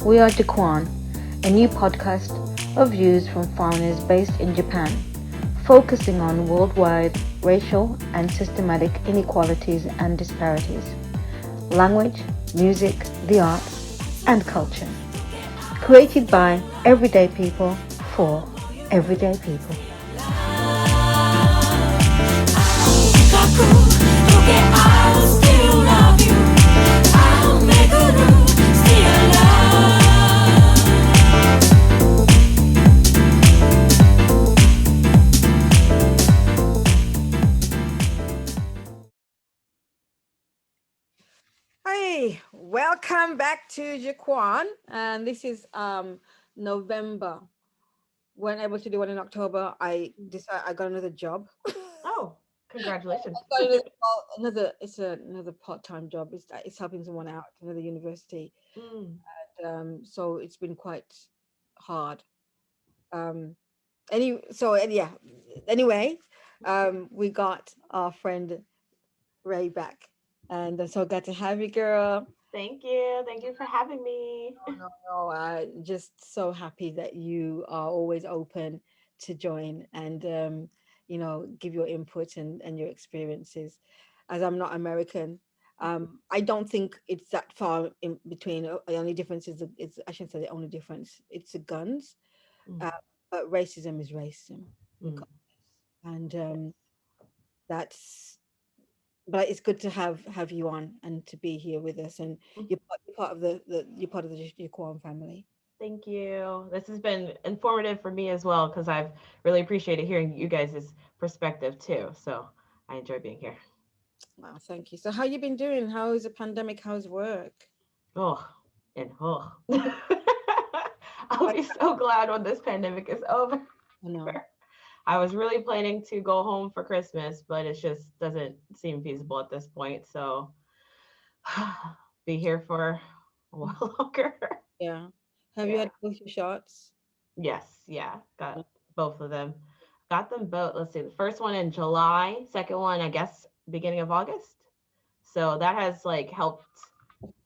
We are JKwan, a new podcast of views from foreigners based in Japan, focusing on worldwide racial and systematic inequalities and disparities, language, music, the arts, and culture. Created by everyday people for everyday people. Hi, welcome back to JKwan, and this is November. Weren't able to do one in October. I decided I got another job. Oh, congratulations. Got another, well, another part-time job. It's helping someone out at another university. Mm. So it's been quite hard. Um, yeah. Anyway, we got our friend Ray back, and I'm so glad to have you, girl. Thank you. Thank you for having me. No, just so happy that you are always open to join and give your input and your experiences. As I'm not American, I don't think it's that far in between. The only difference is it's I shouldn't say the only difference. It's the guns, Mm, uh, but racism is racism, mm. and Yes. that's. But it's good to have you on and to be here with us, and Mm. you're part of the Jaquan family. Thank you. This has been informative for me as well because I've really appreciated hearing you guys' perspective too. So I enjoy being here. Wow, thank you. So how you been doing? How is the pandemic? How's work? Oh, and oh. I'll Like, be so glad when this pandemic is over. I know. I was really planning to go home for Christmas, but it just doesn't seem feasible at this point. So be here for a while longer. Yeah. Have you Yeah. had both your shots? Yes. Yeah. Got both of them. Got them both. Let's see. The first one in July, second one, I guess, beginning of August. So that has like helped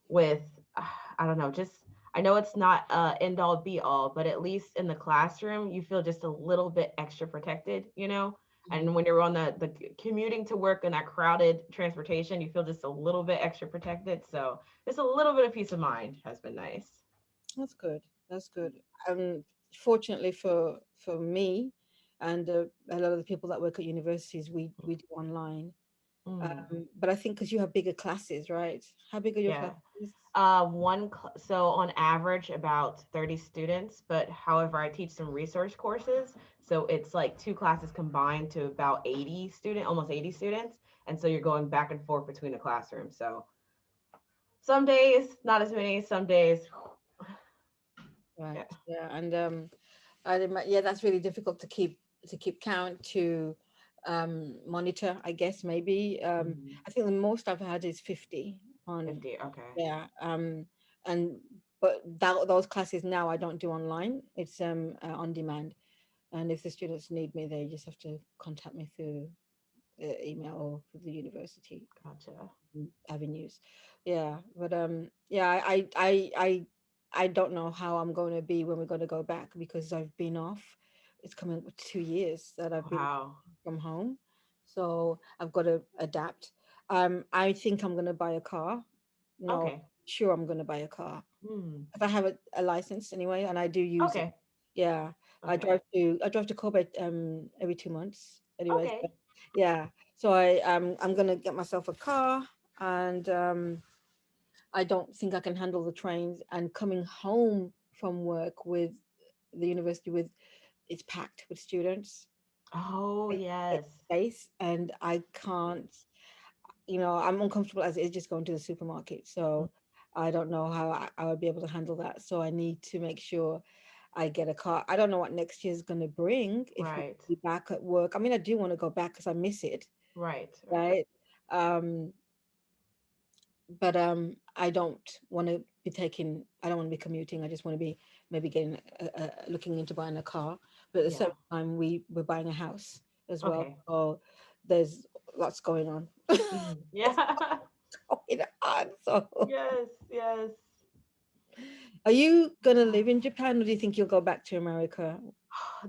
with, I don't know, just, I know it's not end all be all, but at least in the classroom, you feel just a little bit extra protected, you know? Mhm. And when you're on the commuting to work in that crowded transportation, you feel just a little bit extra protected. So just a little bit of peace of mind has been nice. That's good. That's good. Fortunately for me, and a lot of the people that work at universities, we do online. Mm, But I think because you have bigger classes, right? How big are your yeah. classes? So on average about 30 students, but however, I teach some resource courses. So it's like two classes combined to about almost 80 students. And so you're going back and forth between the classrooms. So some days, not as many, some days, Right. yeah. Yeah. And yeah, that's really difficult to keep count to monitor, I guess maybe. Mm, I think the most I've had is 50 on 50, okay. yeah. And but those classes now I don't do online. It's on demand. And if the students need me, they just have to contact me through email or through the university Gotcha. avenues. Yeah, but yeah, I don't know how I'm going to be when we're going to go back because I've been off. It's coming up with 2 years that I've been Wow. from home, so I've got to adapt. I think I'm going to buy a car. No, Okay. sure, I'm going to buy a car Hmm. if I have a license anyway, and I do use it. Okay. Yeah, Okay. I drive to Kobe every 2 months. Anyways, Okay. but yeah. So I'm gonna get myself a car, and I don't think I can handle the trains. And coming home from work with the university with it's packed with students, Oh, it's yes. space, and I can't. I'm uncomfortable as it is just going to the supermarket. Mm, So I don't know how I would be able to handle that. So I need to make sure I get a car. I don't know what next year's going to bring if we'll right. be back at work. I mean, I do want to go back because I miss it, Right. Right. right? Um, but I don't want to be taking. I don't want to be commuting. I just want to be maybe getting looking into buying a car. But at the same Yeah. time, we're buying a house as well. Okay. So there's lots going on. Yeah. Going on. So Yes. Yes. Are you gonna live in Japan, or do you think you'll go back to America?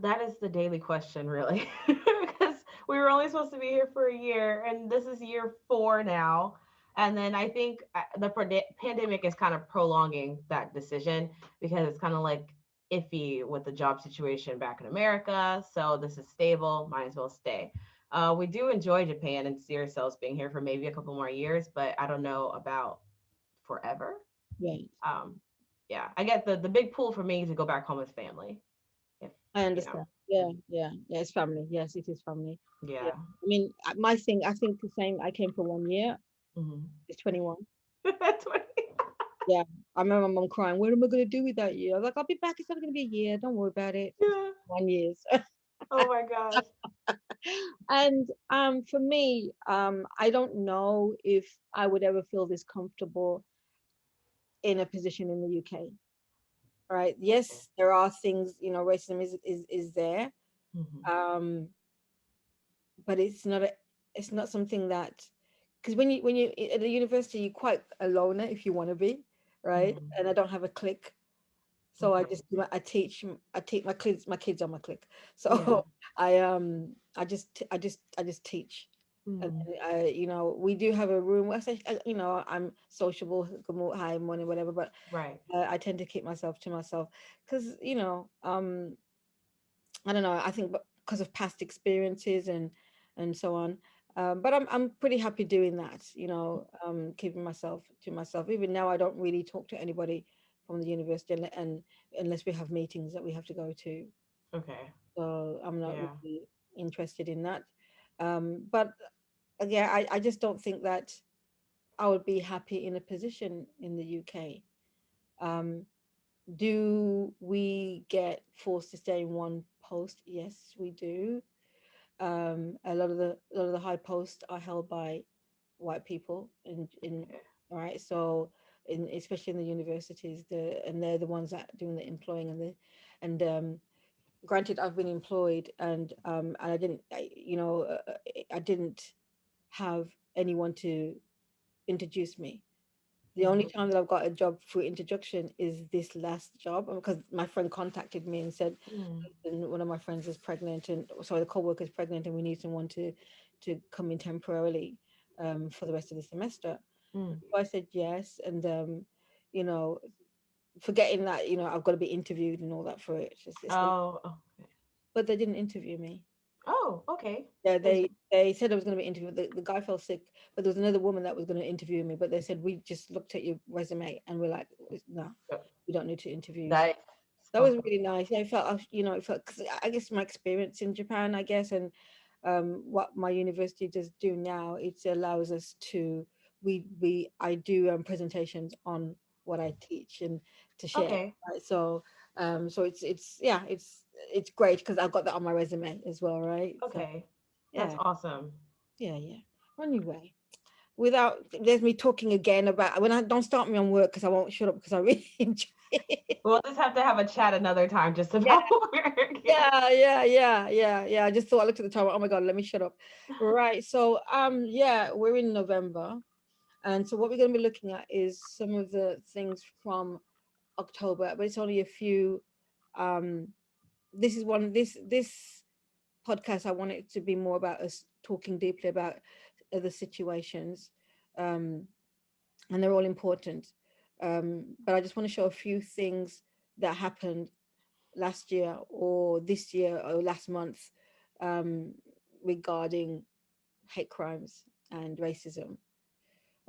That is the daily question, really, because we were only supposed to be here for a year, and this is year 4 now. And then I think the pandemic is kind of prolonging that decision because it's kind of like iffy with the job situation back in America. So this is stable, might as well stay. We do enjoy Japan and see ourselves being here for maybe a couple more years, but I don't know about forever. Right. Um, yeah, I get the big pull for me to go back home with family. If I you know, understand. Yeah, yeah, yeah. It's family. Yes, it is family. Yeah. yeah. I mean, my thing. I think the same. I came for 1 year. Mm-hmm. It's 21. That's what. Yeah. I remember my mom crying. What am I gonna do with that year? I was like, I'll be back. It's only gonna be a year. Don't worry about it. It's Yeah. 1 year. Oh my gosh. And for me, I don't know if I would ever feel this comfortable in a position in the UK. Right? Yes, there are things. Racism is there. Mm-hmm. Um, but it's not something that, because when you at the university, you're quite a loner if you want to be, right? Mm-hmm. And I don't have a clique, so I Okay. just I teach my kids on my clique. Yeah. So I just teach. And Mm-hmm. we do have a room where I say, I'm sociable, good hi, morning, whatever, but Right. I tend to keep myself to myself because I don't know. I think because of past experiences and so on. But I'm pretty happy doing that. Keeping myself to myself. Even now, I don't really talk to anybody from the university, and unless we have meetings that we have to go to. Okay. So I'm not Yeah. really interested in that. But again, I just don't think that I would be happy in a position in the UK. Um, do we get forced to stay in one post? Yes, we do. A lot of the high posts are held by white people in Okay. all right. So especially in the universities, and they're the ones that doing the employing and granted, I've been employed and I didn't I didn't have anyone to introduce me. The only Mm-hmm. time that I've got a job through introduction is this last job because my friend contacted me and said, Mm. "Listen, one of my friends is pregnant, and sorry, the co-worker is pregnant, and we need someone to come in temporarily for the rest of the semester." Mm. So I said yes, and you know, forgetting that I've got to be interviewed and all that for it. Oh. Okay. But they didn't interview me. Oh. Okay. Yeah, They just. they said I was going to be interviewed. The guy fell sick, but there was another woman that was going to interview me. But they said we just looked at your resume and we're like, no, we don't need to interview you. So Nice. that was really nice. Yeah, I felt, it felt because I guess my experience in Japan, I guess, and what my university does do now, it allows us to I do presentations on what I teach and to share. Okay. Right? So it's yeah, it's great because I've got that on my resume as well, right? So Okay. That's yeah, awesome. yeah, yeah. Anyway, without there's me talking again about when I don't start me on work because I won't shut up because I really enjoy it. We'll just have to have a chat another time just Yeah, about work. Yeah. yeah. I just thought I looked at the time. Oh my god, let me shut up. Right. So yeah, we're in November, and so what we're going to be looking at is some of the things from October, but it's only a few. Um, this is one. This podcast, I want it to be more about us talking deeply about the situations, um, and they're all important. But I just want to show a few things that happened last year or this year or last month um, regarding hate crimes and racism.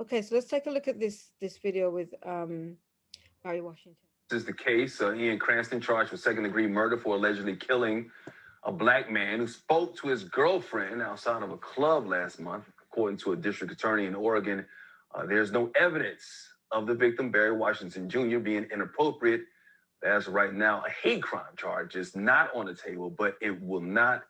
Okay, so let's take a look at this video with Barry Washington. This is the case. Ian Cranston charged with second-degree murder for allegedly killing a black man who spoke to his girlfriend outside of a club last month. According to a district attorney in Oregon, there's no evidence of the victim, Barry Washington Jr., being inappropriate. As of right now, a hate crime charge is not on the table, but it will not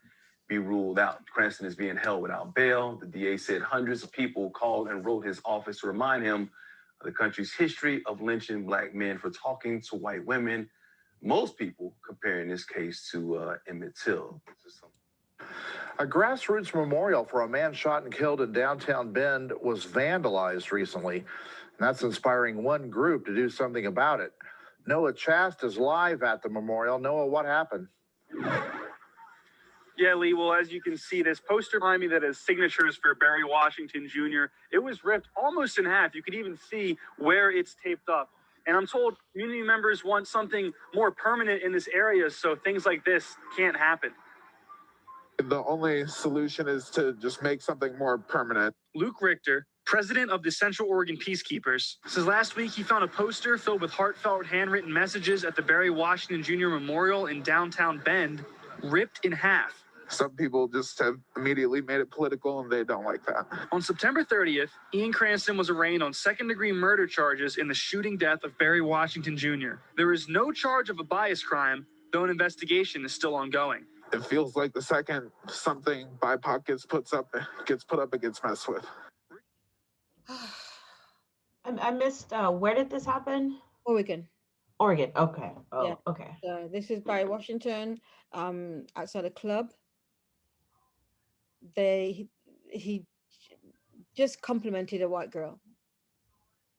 be ruled out. Cranston is being held without bail. The DA said hundreds of people called and wrote his office to remind him of the country's history of lynching black men for talking to white women. Most people comparing this case to Emmett Till. A grassroots memorial for a man shot and killed in downtown Bend was vandalized recently, and that's inspiring one group to do something about it. Noah Chast is live at the memorial. Noah, what happened? Yeah, Lee, well, as you can see, this poster behind me that has signatures for Barry Washington Jr., it was ripped almost in half. You could even see where it's taped up. And I'm told community members want something more permanent in this area so things like this can't happen. The only solution is to just make something more permanent. Luke Richter, president of the Central Oregon Peacekeepers, says last week he found a poster filled with heartfelt handwritten messages at the Barry Washington Jr. Memorial in downtown Bend, ripped in half. Some people just have immediately made it political, and they don't like that. On September 30th, Ian Cranston was arraigned on second-degree murder charges in the shooting death of Barry Washington Jr. There is no charge of a bias crime, though an investigation is still ongoing. It feels like the second something BIPOC gets put up, it gets messed with. I missed, where did this happen? Oregon. Oregon, okay. Oh, Yeah. okay. This is Barry Washington, outside a club. He just complimented a white girl,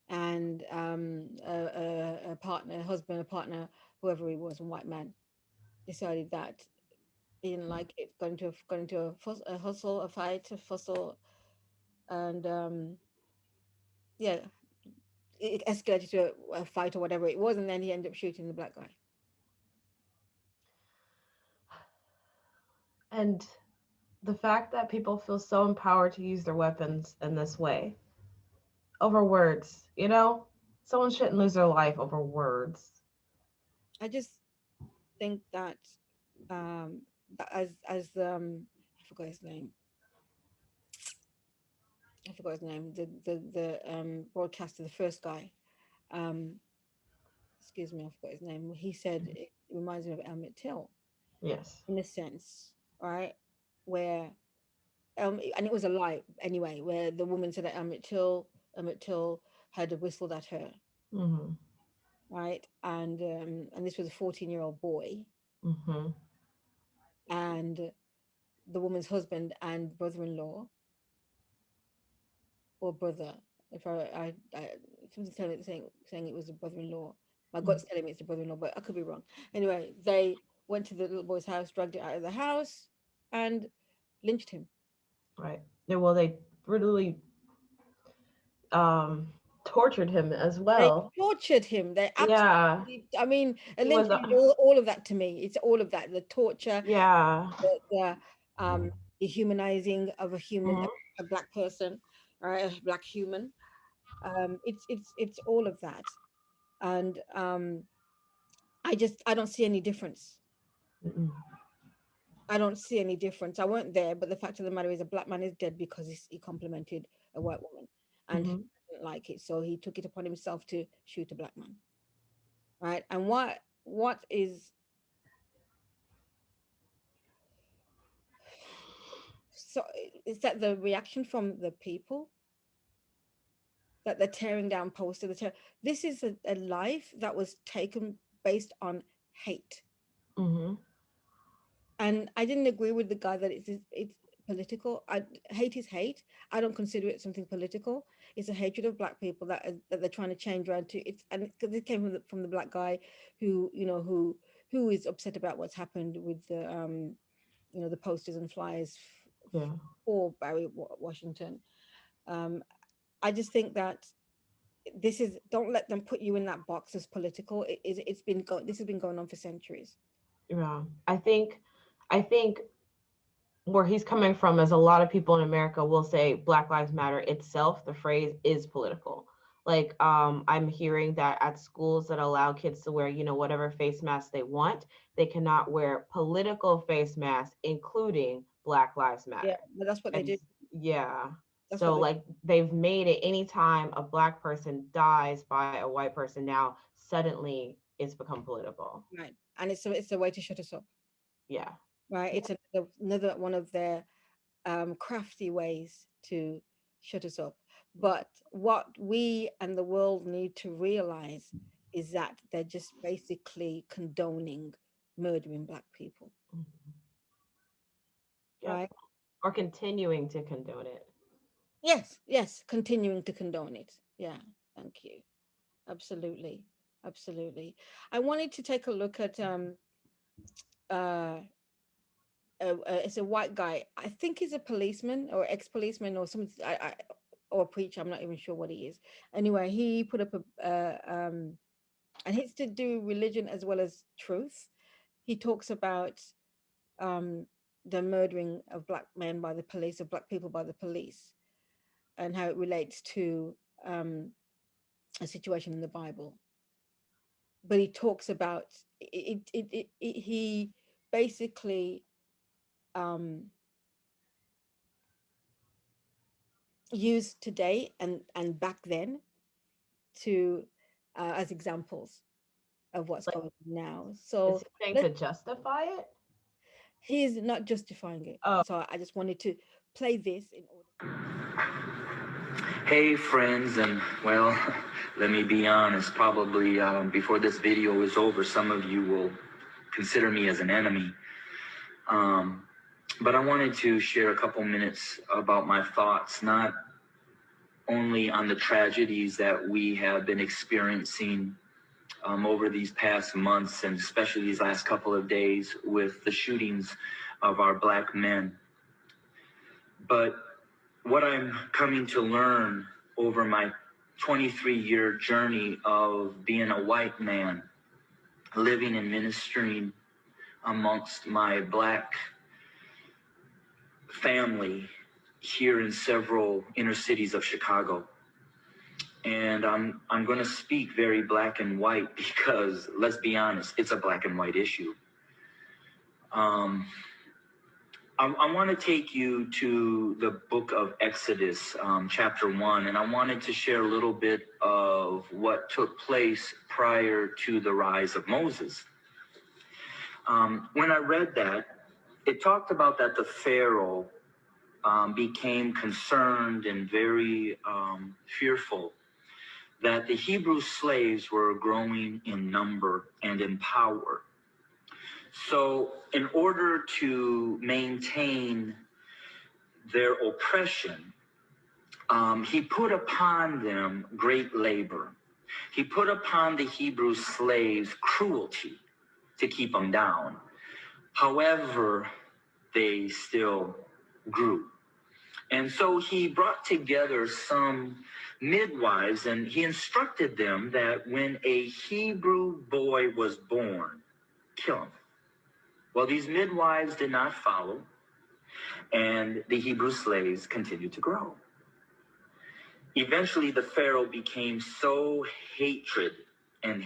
and a partner, husband, a partner, whoever he was, a white man, decided that he didn't like it. Got into a hustle, a fight, a fussle, and yeah, it escalated to a fight or whatever it was, and then he ended up shooting the black guy. And the fact that people feel so empowered to use their weapons in this way over words, you know, someone shouldn't lose their life over words. I just think that I forgot his name. The broadcaster, the first guy. Excuse me, I forgot his name. He said it reminds me of Emmett Till. Yes. In a sense, right? Where and it was a lie anyway, where the woman said that Emmett Till had whistled at her. Mm-hmm. Right? And this was a 14-year-old boy. Mm-hmm. And the woman's husband and brother-in-law, or brother, if something's telling me saying it was a brother-in-law. My gut's telling me it's a brother-in-law, but I could be wrong. Anyway, they went to the little boy's house, dragged it out of the house, and lynched him. Right. Yeah, well, they brutally tortured him as well. They tortured him. They absolutely, I mean, and then all of that to me, it's all of that, the torture, the dehumanizing of a human, a black person, right, a black human. It's all of that. And I don't see any difference. I don't see any difference. I weren't there, but the fact of the matter is a black man is dead because he complimented a white woman, and he didn't like it, so he took it upon himself to shoot a black man, right? And what is so is that the reaction from the people that they're tearing down posters? This is a life that was taken based on hate. And I didn't agree with the guy that it's political. Hate is hate. I don't consider it something political. It's a hatred of black people that they're trying to change around to. And because it came from the black guy who is upset about what's happened with the the posters and flyers for Barry Washington. I just think that don't let them put you in that box as political. This has been going on for centuries. Yeah, I think where he's coming from is a lot of people in America will say Black Lives Matter itself, the phrase is political. Like I'm hearing that at schools that allow kids to wear, whatever face mask they want, they cannot wear political face masks, including Black Lives Matter. Yeah, but that's what they do. Yeah. So like they've made it anytime a black person dies by a white person, now suddenly it's become political. Right. And it's a way to shut us up. Yeah. Right. It's another one of their crafty ways to shut us up. But what we and the world need to realize is that they're just basically condoning murdering black people. Yep. Right. Or continuing to condone it. Yes, continuing to condone it. Yeah, thank you. Absolutely. Absolutely. I wanted to take a look at uh, it's a white guy. I think he's a policeman or ex-policeman or something. Or a preacher. I'm not even sure what he is. Anyway, he put up and it's to do religion as well as truth. He talks about um, the murdering of black men by the police, of black people by the police, and how it relates to a situation in the Bible. But he talks about he basically um, used today and back then to as examples of what's Like, going on now. is So he saying let to justify it? he's not justifying it. Oh, So I just wanted to play this in order. Hey friends, and well, let me be honest, probably before this video is over, some of you will consider me as an enemy. But I wanted to share a couple minutes about my thoughts, not only on the tragedies that we have been experiencing over these past months, and especially these last couple of days with the shootings of our black men, but what I'm coming to learn over my 23-year journey of being a white man, living and ministering amongst my black family here in several inner cities of Chicago. And I'm going to speak very black and white because, let's be honest, it's a black and white issue. I want to take you to the book of Exodus, chapter 1, and I wanted to share a little bit of what took place prior to the rise of Moses. When I read that, it talked about that the Pharaoh became concerned and very fearful that the Hebrew slaves were growing in number and in power. So in order to maintain their oppression, he put upon them great labor. He put upon the Hebrew slaves cruelty to keep them down. However, they still grew. And so he brought together some midwives, and he instructed them that when a Hebrew boy was born, kill him. Well, these midwives did not follow, and the Hebrew slaves continued to grow. Eventually, the Pharaoh became so hatred and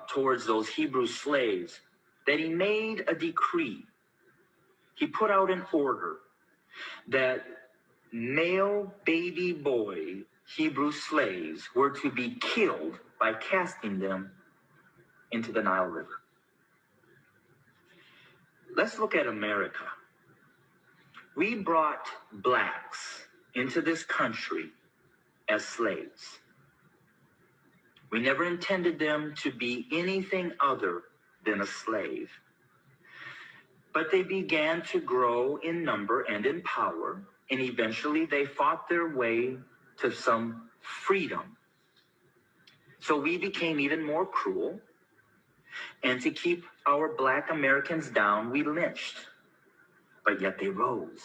towards those Hebrew slaves that he made a decree. He put out an order that male baby boy Hebrew slaves were to be killed by casting them into the Nile River. Let's look at America. We brought blacks into this country as slaves. We never intended them to be anything other than a slave. But they began to grow in number and in power, and eventually they fought their way to some freedom. So we became even more cruel, and to keep our black Americans down, we lynched, but yet they rose.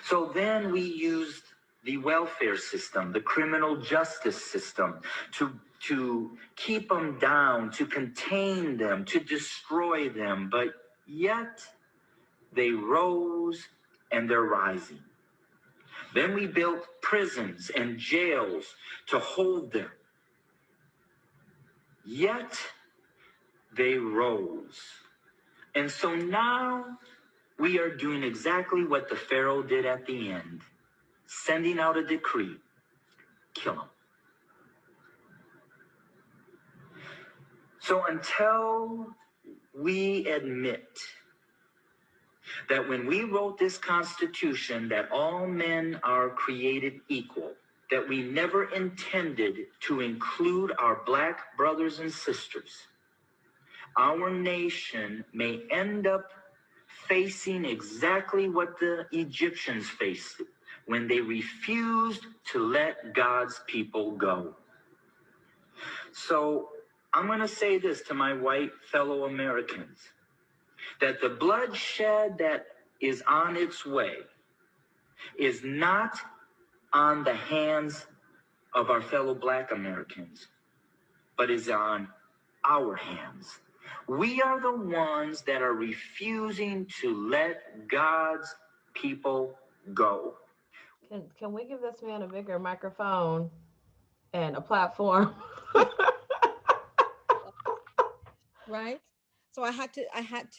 So then we used the welfare system, the criminal justice system, to keep them down, to contain them, to destroy them, but yet they rose and they're rising. Then we built prisons and jails to hold them, yet they rose. And so now we are doing exactly what the Pharaoh did at the end, sending out a decree, kill them. So until we admit that when we wrote this Constitution that all men are created equal, that we never intended to include our black brothers and sisters, our nation may end up facing exactly what the Egyptians faced when they refused to let God's people go. So I'm going to say this to my white fellow Americans, that the bloodshed that is on its way is not on the hands of our fellow Black Americans, but is on our hands. We are the ones that are refusing to let God's people go. Can we give this man a bigger microphone and a platform? Right. So I had to,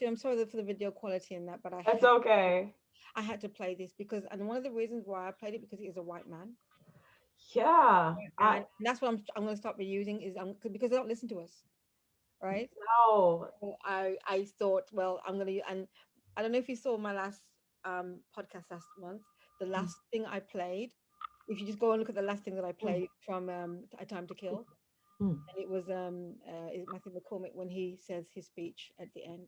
I'm sorry for the video quality in that, but That's okay. I had to play this because, and one of the reasons why I played it, because he is a white man. Yeah. And that's what I'm going to start reusing is because they don't listen to us. Right. No. So I thought, well, I'm going to, and I don't know if you saw my last podcast last month, the last thing I played, if you just go and look at the last thing that I played from A Time to Kill, and it was Matthew McCormick when he says his speech at the end.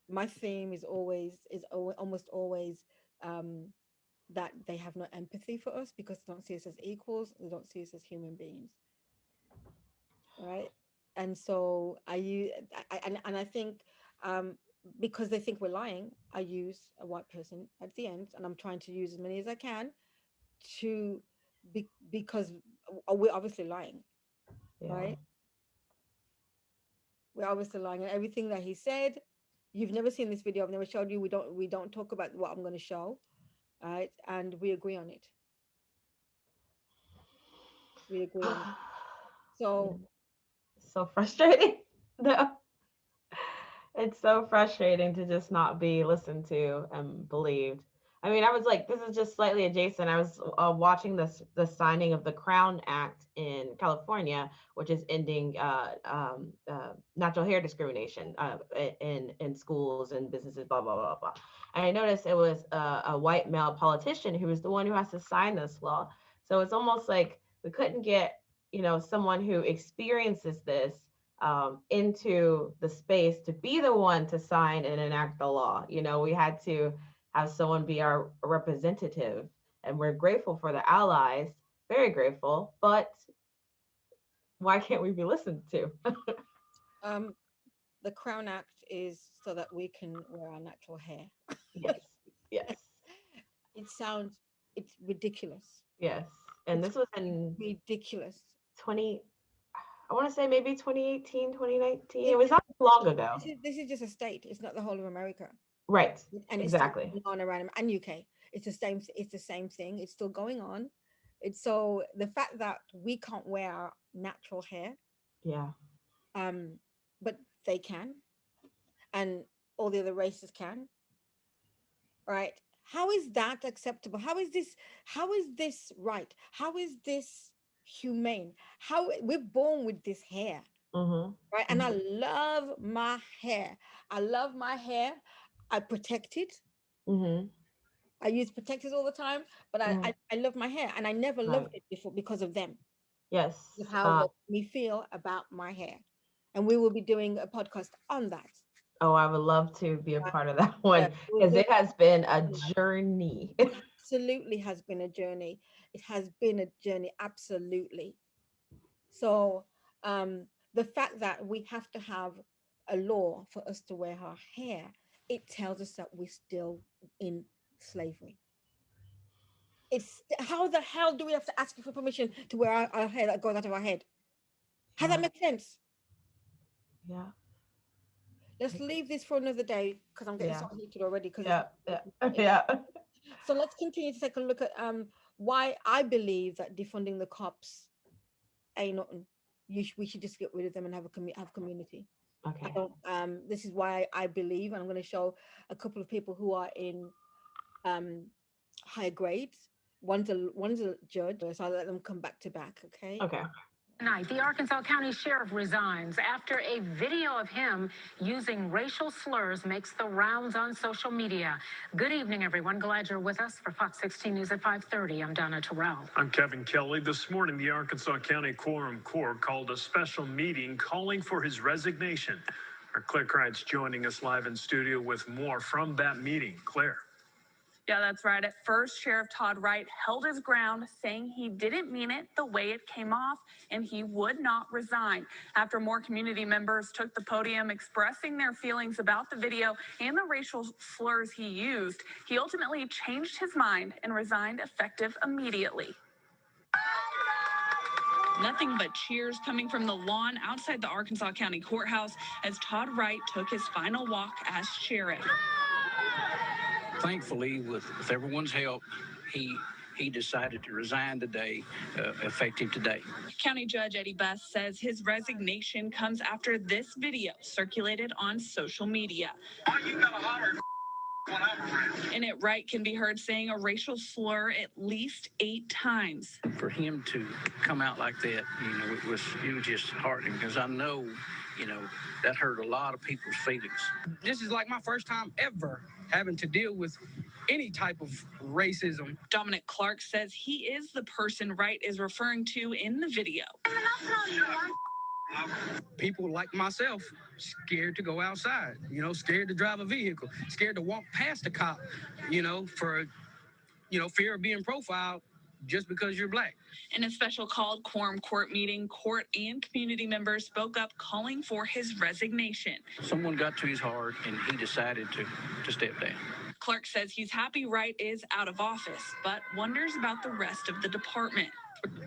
My theme is almost always that they have no empathy for us because they don't see us as equals, they don't see us as human beings, right? And so I think because they think we're lying, I use a white person at the end, and I'm trying to use as many as I can to because we're obviously lying, right? We're obviously lying, and everything that he said, you've never seen this video. I've never showed you. We don't talk about what I'm going to show, right? And we agree on it. We agree on it. So frustrating. No. It's so frustrating to just not be listened to and believed. I mean, I was like, this is just slightly adjacent. I was watching the signing of the Crown Act in California, which is ending natural hair discrimination in schools and businesses, blah, blah, blah, blah. And I noticed it was a white male politician who was the one who has to sign this law. So it's almost like we couldn't get, someone who experiences this into the space to be the one to sign and enact the law. We had to have someone be our representative, and we're grateful for the allies, very grateful, but why can't we be listened to? The Crown Act is so that we can wear our natural hair. Yes. It's ridiculous. Yes. And this was in ridiculous. I want to say maybe 2018, 2019. It was not long ago. This is just a state. It's not the whole of America. Right. And exactly. It's on around and UK. It's the same thing. It's still going on. It's so the fact that we can't wear our natural hair. Yeah. But they can, and all the other races can. Right? How is that acceptable? How is this right? How is this humane? How we're born with this hair. Right? And I love my hair. I protect it. I use protectors all the time, but I love my hair, and I never loved it before because of them. Yes. Of how they make me feel about my hair. And we will be doing a podcast on that. Oh, I would love to be a part of that one, because it has been a journey. Absolutely has been a journey. It has been a journey, absolutely. So the fact that we have to have a law for us to wear our hair, it tells us that we're still in slavery. It's how the hell do we have to ask you for permission to wear our hair that goes out of our head? How that make sense? Yeah. Let's leave this for another day, because I'm getting so heated already. Yeah. So let's continue to take a look at why I believe that defunding the cops ain't nothing. We should just get rid of them and have community. Okay. This is why I believe, and I'm going to show a couple of people who are in higher grades. One's a judge, so I'll let them come back to back. Okay. Okay. Tonight, the Arkansas County Sheriff resigns after a video of him using racial slurs makes the rounds on social media. Good evening, everyone. Glad you're with us for Fox 16 News at 5:30. I'm Donna Terrell. I'm Kevin Kelly. This morning, the Arkansas County Quorum Court called a special meeting calling for his resignation. Our Claire Kreitz joining us live in studio with more from that meeting. Claire. Yeah, that's right. At first, Sheriff Todd Wright held his ground, saying he didn't mean it the way it came off and he would not resign. After more community members took the podium expressing their feelings about the video and the racial slurs he used, he ultimately changed his mind and resigned effective immediately. Nothing but cheers coming from the lawn outside the Arkansas County Courthouse as Todd Wright took his final walk as sheriff. Thankfully, with everyone's help, he decided to resign today, effective today. County Judge Eddie Buss says his resignation comes after this video circulated on social media. In it, Wright can be heard saying a racial slur at least 8 times. For him to come out like that, it was just heartening because I know, that hurt a lot of people's feelings. This is like my first time ever having to deal with any type of racism. Dominic Clark says he is the person Wright is referring to in the video. People like myself, scared to go outside, scared to drive a vehicle, scared to walk past a cop, for, fear of being profiled just because you're black. In a special called quorum court meeting, court and community members spoke up calling for his resignation. Someone got to his heart and he decided to step down. Clark says he's happy Wright is out of office, but wonders about the rest of the department.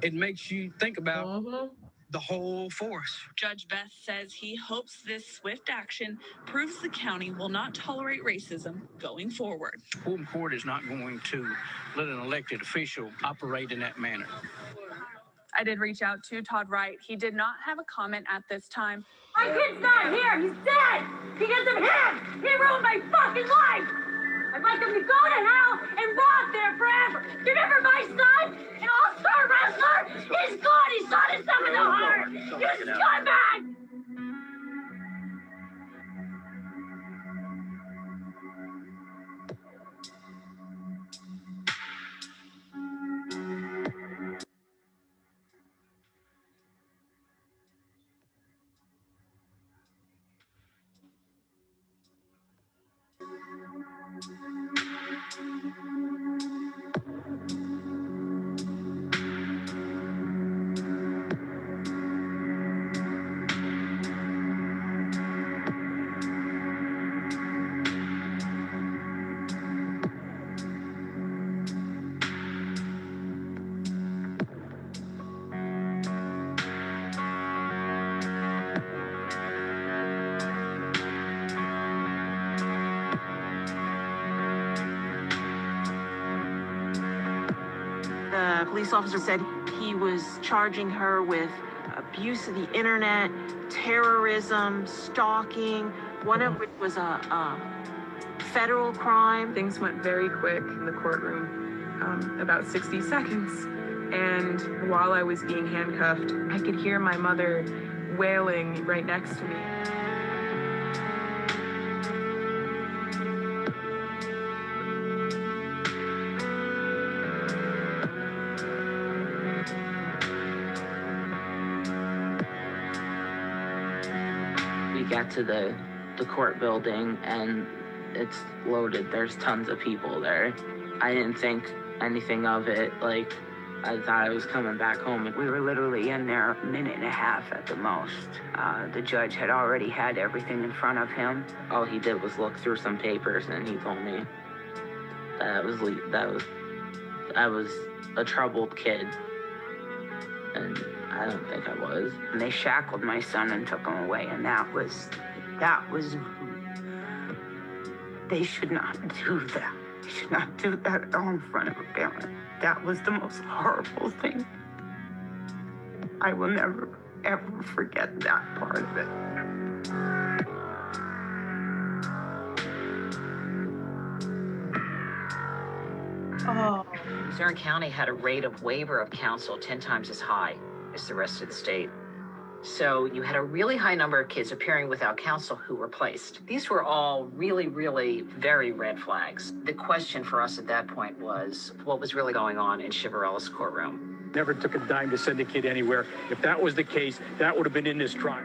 It makes you think about the whole force. Judge Beth says he hopes this swift action proves the county will not tolerate racism going forward. Quorum Court is not going to let an elected official operate in that manner. I did reach out to Todd Wright. He did not have a comment at this time. My kid's not here. He's dead. Because of him. He ruined my fucking life. I'd like him to go to hell and rot there forever. Remember my son? An all-star wrestler? He's gone. He shot himself in the heart. You scumbag! The police officer said he was charging her with abuse of the internet, terrorism, stalking, one of which was a federal crime. Things went very quick in the courtroom, about 60 seconds. And while I was being handcuffed, I could hear my mother wailing right next to me. Got to the court building and it's loaded. There's tons of people there. I didn't think anything of it. Like, I thought I was coming back home. We were literally in there a minute and a half at the most. The judge had already had everything in front of him. All he did was look through some papers and he told me that I was a troubled kid. And I don't think I was. And they shackled my son and took him away, and that was, they should not do that. They should not do that at all in front of a parent. That was the most horrible thing. I will never, ever forget that part of it. Missouri County had a rate of waiver of counsel 10 times as high as the rest of the state. So you had a really high number of kids appearing without counsel who were placed. These were all really, really very red flags. The question for us at that point was, what was really going on in Chivarella's courtroom? Never took a dime to send a kid anywhere. If that was the case, that would have been in this trial.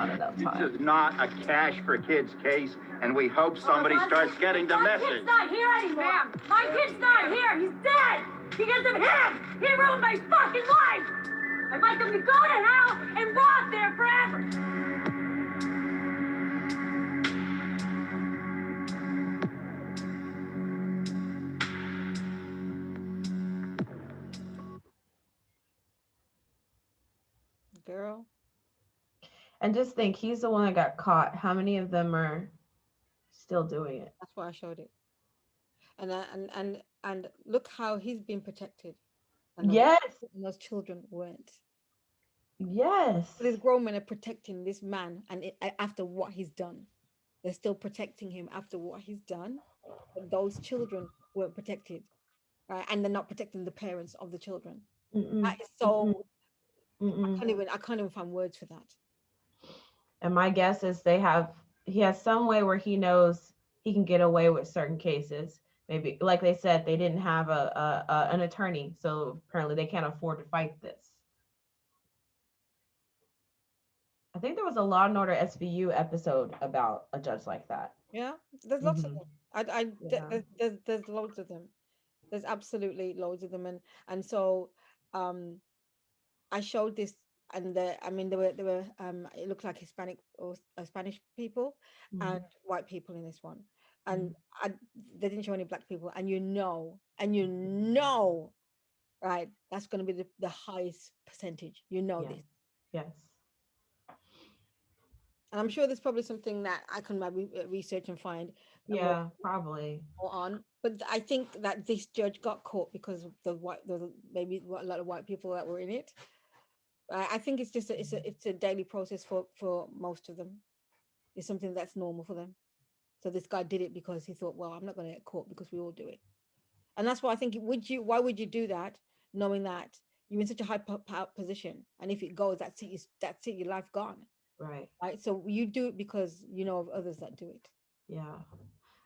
not enough time. This is not a cash for kids case, and we hope somebody starts getting the My message. kid's not here anymore. My kid's not here. He's dead because of him. He ruined my fucking life. I'd like him to go to hell and rot there forever. Girl. And just think, he's the one that got caught. How many of them are still doing it? That's why I showed it. And look how he's been protected. And those children weren't. Yes. These grown men are protecting this man, and after what he's done, they're still protecting him after what he's done. But those children weren't protected, right? And they're not protecting the parents of the children. That is so. I can't even find words for that. And my guess is he has some way where he knows he can get away with certain cases. Maybe, like they said, they didn't have an attorney, so apparently they can't afford to fight this. I think there was a Law and Order SVU episode about a judge like that. Yeah, there's lots of them. There's loads of them. There's absolutely loads of them, and so I showed this, and there were it looked like Hispanic or Spanish people and white people in this one, and they didn't show any black people, and you know, right? That's going to be the highest percentage. This. Yes. And I'm sure there's probably something that I can maybe research and find. Yeah, probably. More on, but I think that this judge got caught because maybe a lot of white people that were in it. I think it's just it's a daily process for most of them. It's something that's normal for them. So this guy did it because he thought, well, I'm not going to get caught because we all do it. And that's why I think why would you do that, knowing that you're in such a high position, and if it goes, that's it, your life gone. Right. So you do it because you know of others that do it. Yeah.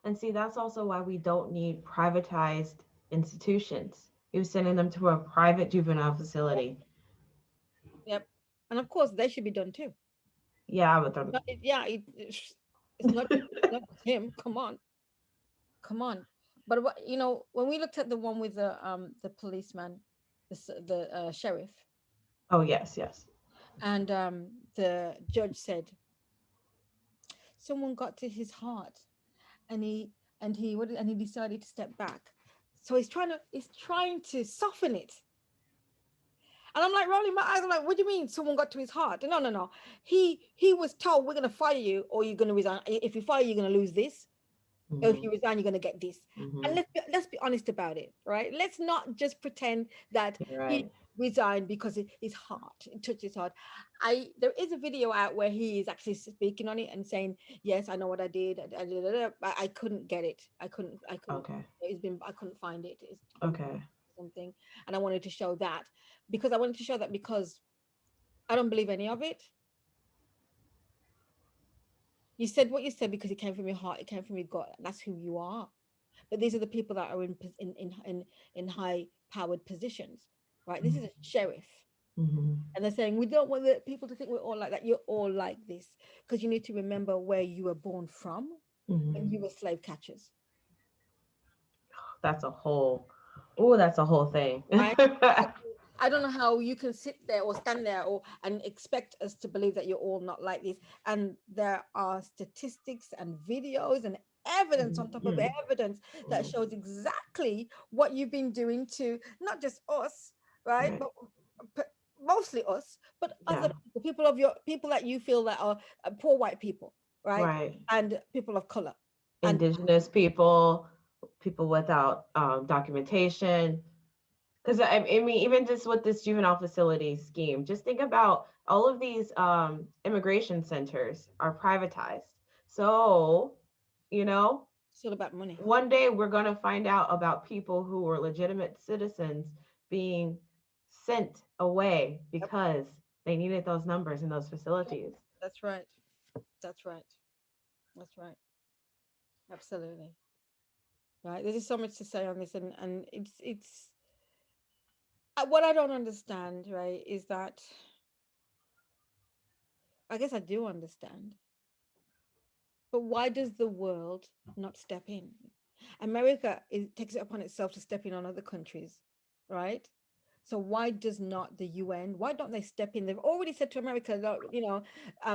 And see, that's also why we don't need privatized institutions. He was sending them to a private juvenile facility. Yep. And of course, they should be done too. Yeah, but it's not him. Come on. But when we looked at the one with the policeman, the sheriff. Oh yes. And the judge said, someone got to his heart, and he decided to step back. So he's trying to soften it. And I'm like rolling my eyes. I'm like, what do you mean someone got to his heart? No. He was told, we're going to fire you or you're going to resign. If you fire, you're going to lose this. Or if you resign, you're going to get this. And let's be honest about it, right? Let's not just pretend that he resigned because it touched his heart. There is a video out where he is actually speaking on it and saying, yes, I know what I did. I couldn't get it. I couldn't. Okay. I couldn't find it. Okay. Something. And I wanted to show that because I don't believe any of it. You said what you said because it came from your heart, it came from your gut, and that's who you are. But these are the people that are in high powered positions, right? This is a sheriff, and they're saying we don't want the people to think we're all like that. You're all like this because you need to remember where you were born from, and you were slave catchers. That's a whole thing. Right? I don't know how you can sit there or stand there and expect us to believe that you're all not like this. And there are statistics and videos and evidence on top of evidence that shows exactly what you've been doing to not just us, right? But mostly us, but other people that you feel that are poor white people, right? And people of color, indigenous people without documentation. Because I mean, even just with this juvenile facility scheme, just think about all of these immigration centers are privatized. So, it's all about money. One day we're going to find out about people who were legitimate citizens being sent away because they needed those numbers in those facilities. That's right. Absolutely. Right. There's just so much to say on this, and it's. What I don't understand, right, is that I guess I do understand. But why does the world not step in? America takes it upon itself to step in on other countries, right? So why does not the UN? Why don't they step in? They've already said to America,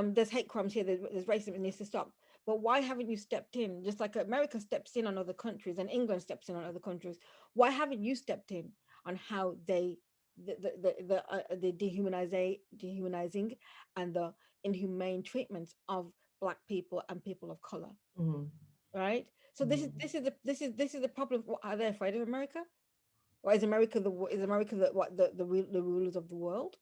there's hate crimes here, there's racism, it needs to stop. But why haven't you stepped in? Just like America steps in on other countries and England steps in on other countries. Why haven't you stepped in on how the dehumanizing and the inhumane treatments of Black people and people of color? Mhm. Right. So this is the problem. Are they afraid of America? Or is America the rulers of the world?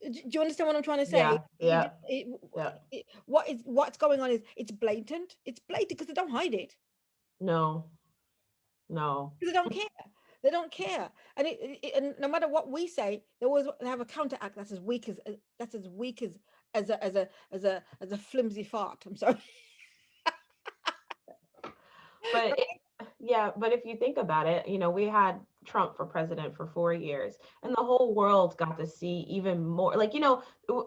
Do you understand what I'm trying to say? Yeah. What's going on is it's blatant. It's blatant because they don't hide it. No. Because they don't care. They don't care. And and no matter what we say, they always have a counteract that's as weak as a flimsy fart. I'm sorry. But but if you think about it, we had Trump for president for 4 years, and the whole world got to see even more. Like,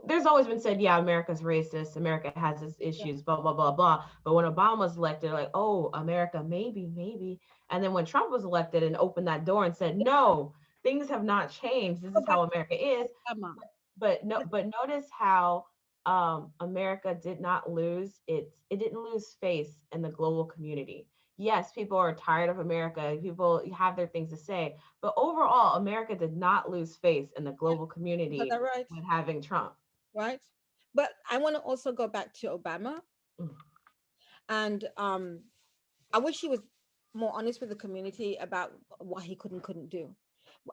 there's always been said, yeah, America's racist, America has its issues, blah, blah, blah, blah. But when Obama was elected, like, oh, America, maybe. And then when Trump was elected and opened that door and said, no, things have not changed. This is how America is. But notice how America did not lose it didn't lose face in the global community. Yes, people are tired of America. People have their things to say, but overall, America did not lose face in the global community with having Trump. Right. But I want to also go back to Obama. And I wish he was more honest with the community about what he couldn't do,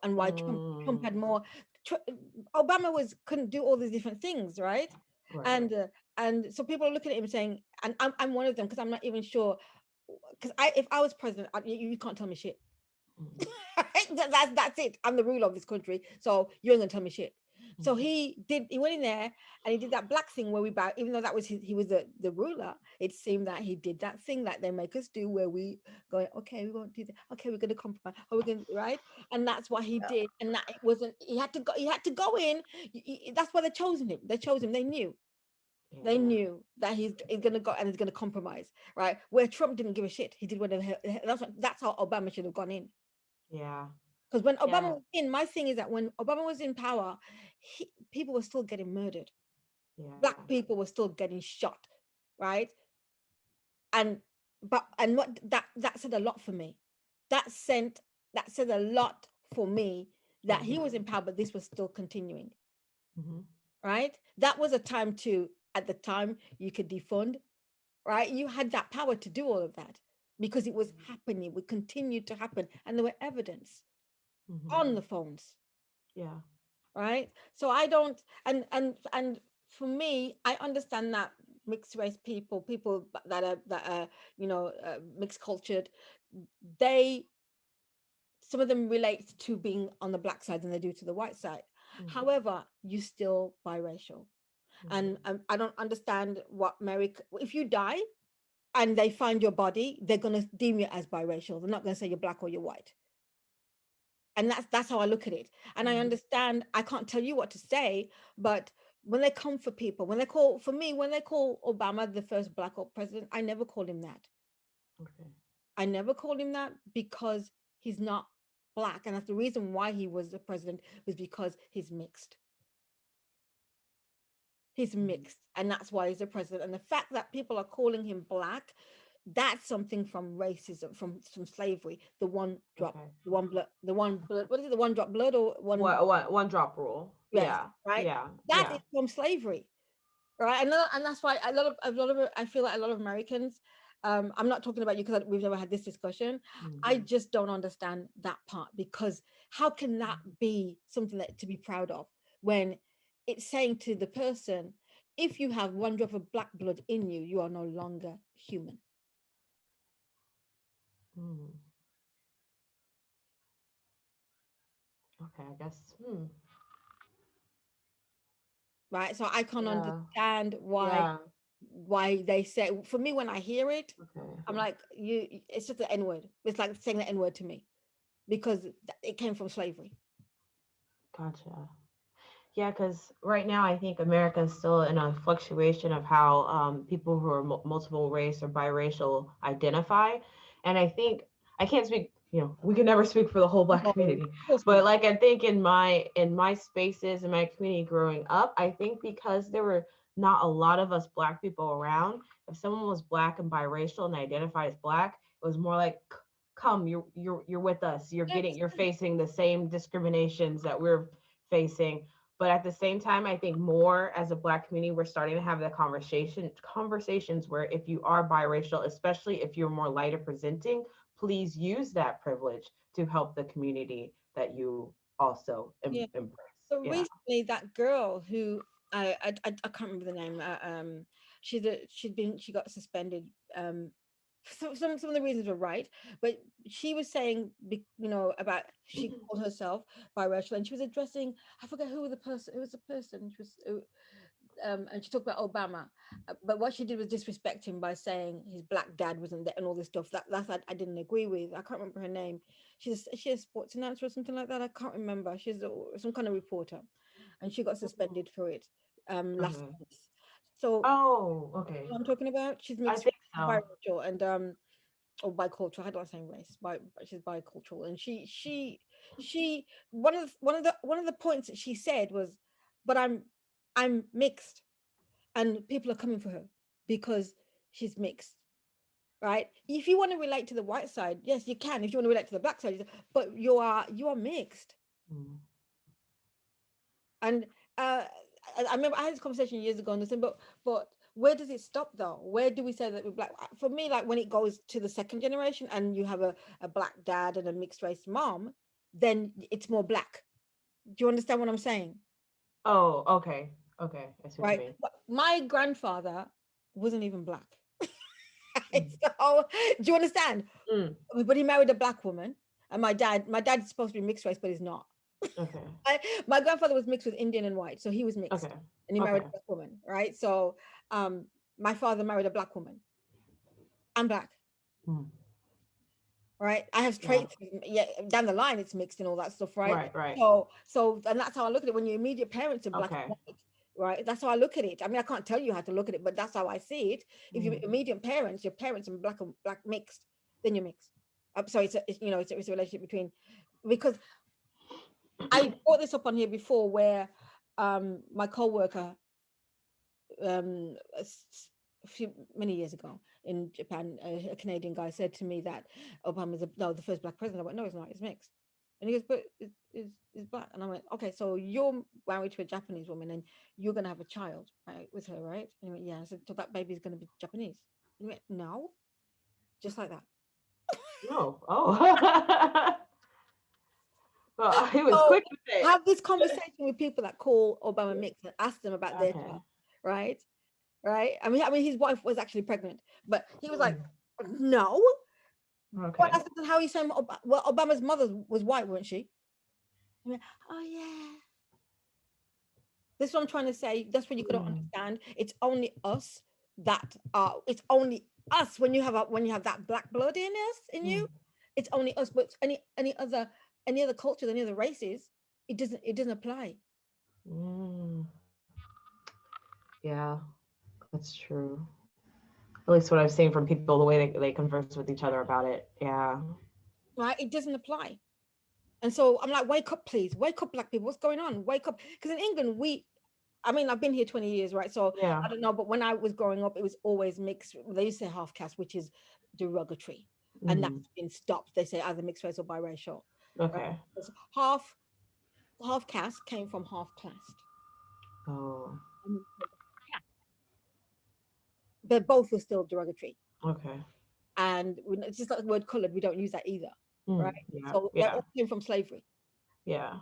and why Trump had more. Obama couldn't do all these different things, right? And so people are looking at him saying, and I'm one of them, because I'm not even sure. Because if I was president, you can't tell me shit. That's it. I'm the ruler of this country, so you ain't gonna tell me shit. So he went in there and he did that black thing where we bow, even though that was he was the ruler. It seemed that he did that thing that they make us do, where we go, okay, we won't do that. Okay, we're gonna compromise. Oh, we're gonna right, and that's what he did. And that it wasn't. He had to go. He had to go in. That's why they chose him. They chose him. They knew. They knew that he's gonna go and he's gonna compromise, right? Where Trump didn't give a shit. He did whatever. That's how Obama should have gone in. Yeah. Because when Obama was in, my thing is that when Obama was in power, people were still getting murdered. Black people were still getting shot, right? And what that said a lot for me. That said a lot for me that he was in power, but this was still continuing. Right? That was a time at the time you could defund, right? You had that power to do all of that because it was happening, it would continue to happen, and there were evidence on the phones. Yeah. Right. So I don't, and for me, I understand that mixed race people that are mixed cultured, some of them relate to being on the black side than they do to the white side. However, you're still biracial. And I don't understand what if you die and they find your body, they're going to deem you as biracial. They're not going to say you're black or you're white. And that's how I look at it. And I understand, I can't tell you what to say, but when they come for people, when they call Obama the first black president, I never called him that. Okay. I never called him that because he's not black. And that's the reason why he was the president, was because he's mixed. He's mixed, and that's why he's the president. And the fact that people are calling him black, that's something from racism, from slavery. The one drop, the one blood. What is it? The one drop blood or one drop rule? Yes, yeah, right. Yeah, that is from slavery, right? And that's why a lot of I feel like a lot of Americans. I'm not talking about you because we've never had this discussion. I just don't understand that part, because how can that be something to be proud of when it's saying to the person, if you have one drop of black blood in you, you are no longer human. Okay, I guess. Right, so I can't understand why they say. For me, when I hear it, I'm like, it's just the N-word. It's like saying the N-word to me, because it came from slavery. Gotcha. Yeah, because right now I think America is still in a fluctuation of how people who are multiple race or biracial identify. And I think I can't speak, we can never speak for the whole Black community. But like I think in my spaces, in my community growing up, I think because there were not a lot of us Black people around, if someone was Black and biracial and identified as Black, it was more like, come, you're with us. You're facing the same discriminations that we're facing. But at the same time, I think more as a Black community, we're starting to have the conversations where if you are biracial, especially if you're more lighter presenting, please use that privilege to help the community that you also embrace. So recently, that girl who I can't remember the name. She got suspended. Some of the reasons were right, but she was saying, about she called herself biracial, and she was addressing, I forget who was the person. It was the person. She was, and she talked about Obama, but what she did was disrespect him by saying his Black dad wasn't there and all this stuff. That's I didn't agree with. I can't remember her name. She's a sports announcer or something like that. I can't remember. She's some kind of reporter, and she got suspended for it last month. So, okay. What I'm talking about. She's mixed biracial and or bicultural. How do I say race? She's bicultural, and she one of the points that she said was, but I'm mixed, and people are coming for her because she's mixed, right? If you want to relate to the white side, yes, you can. If you want to relate to the Black side, but you are mixed. And I remember I had this conversation years ago, and I said, but where does it stop though? Where do we say that we're Black? For me, like when it goes to the second generation and you have a Black dad and a mixed race mom, then it's more Black. Do you understand what I'm saying? Oh, okay. Okay. I see what you mean. My grandfather wasn't even Black. So, do you understand? But he married a Black woman. And my dad's supposed to be mixed race, but he's not. Okay. My grandfather was mixed with Indian and white, so he was mixed. Okay. And he married a Black woman, right? So my father married a Black woman. I'm Black. Right? I have traits, down the line it's mixed and all that stuff, right? Right. So and that's how I look at it. When your immediate parents are Black and white, right? That's how I look at it. I mean, I can't tell you how to look at it, but that's how I see it. If your immediate parents, your parents are Black and Black mixed, then you're mixed. So it's a relationship between, because I brought this up on here before where my co-worker many years ago in Japan, a Canadian guy said to me that Obama's the first Black president. I went, no, it's not, it's mixed. And he goes, but it's Black. And I went, okay, so you're married to a Japanese woman and you're going to have a child, right, with her, right? And he went, yeah. I said, so that baby's going to be Japanese. And he went, no, just like that. No. Oh. Well, he was quick with it. Have this conversation with people that call Obama mixed and ask them about their child, right? I mean, his wife was actually pregnant, but he was like, no. Okay. Well, that's how he's saying. Well, Obama's mother was white, wasn't she? I mean, oh yeah. This is what I'm trying to say. That's what you got to understand. It's only us that are. It's only us when you have that Black blood in you. It's only us. But any other cultures, any other races, it doesn't apply. Yeah, that's true. At least what I've seen from people, the way they converse with each other about it. Yeah. Right, it doesn't apply. And so I'm like, wake up, please. Wake up, Black people. What's going on? Wake up. Because in England, I've been here 20 years, right? So I don't know, but when I was growing up, it was always mixed. They used to say half caste, which is derogatory. And that's been stopped. They say either mixed race or biracial. Okay. Right? Half caste came from half classed. Oh. But both were still derogatory. Okay. And it's just like the word colored, we don't use that either. Right? Yeah. So they all came from slavery. Yeah.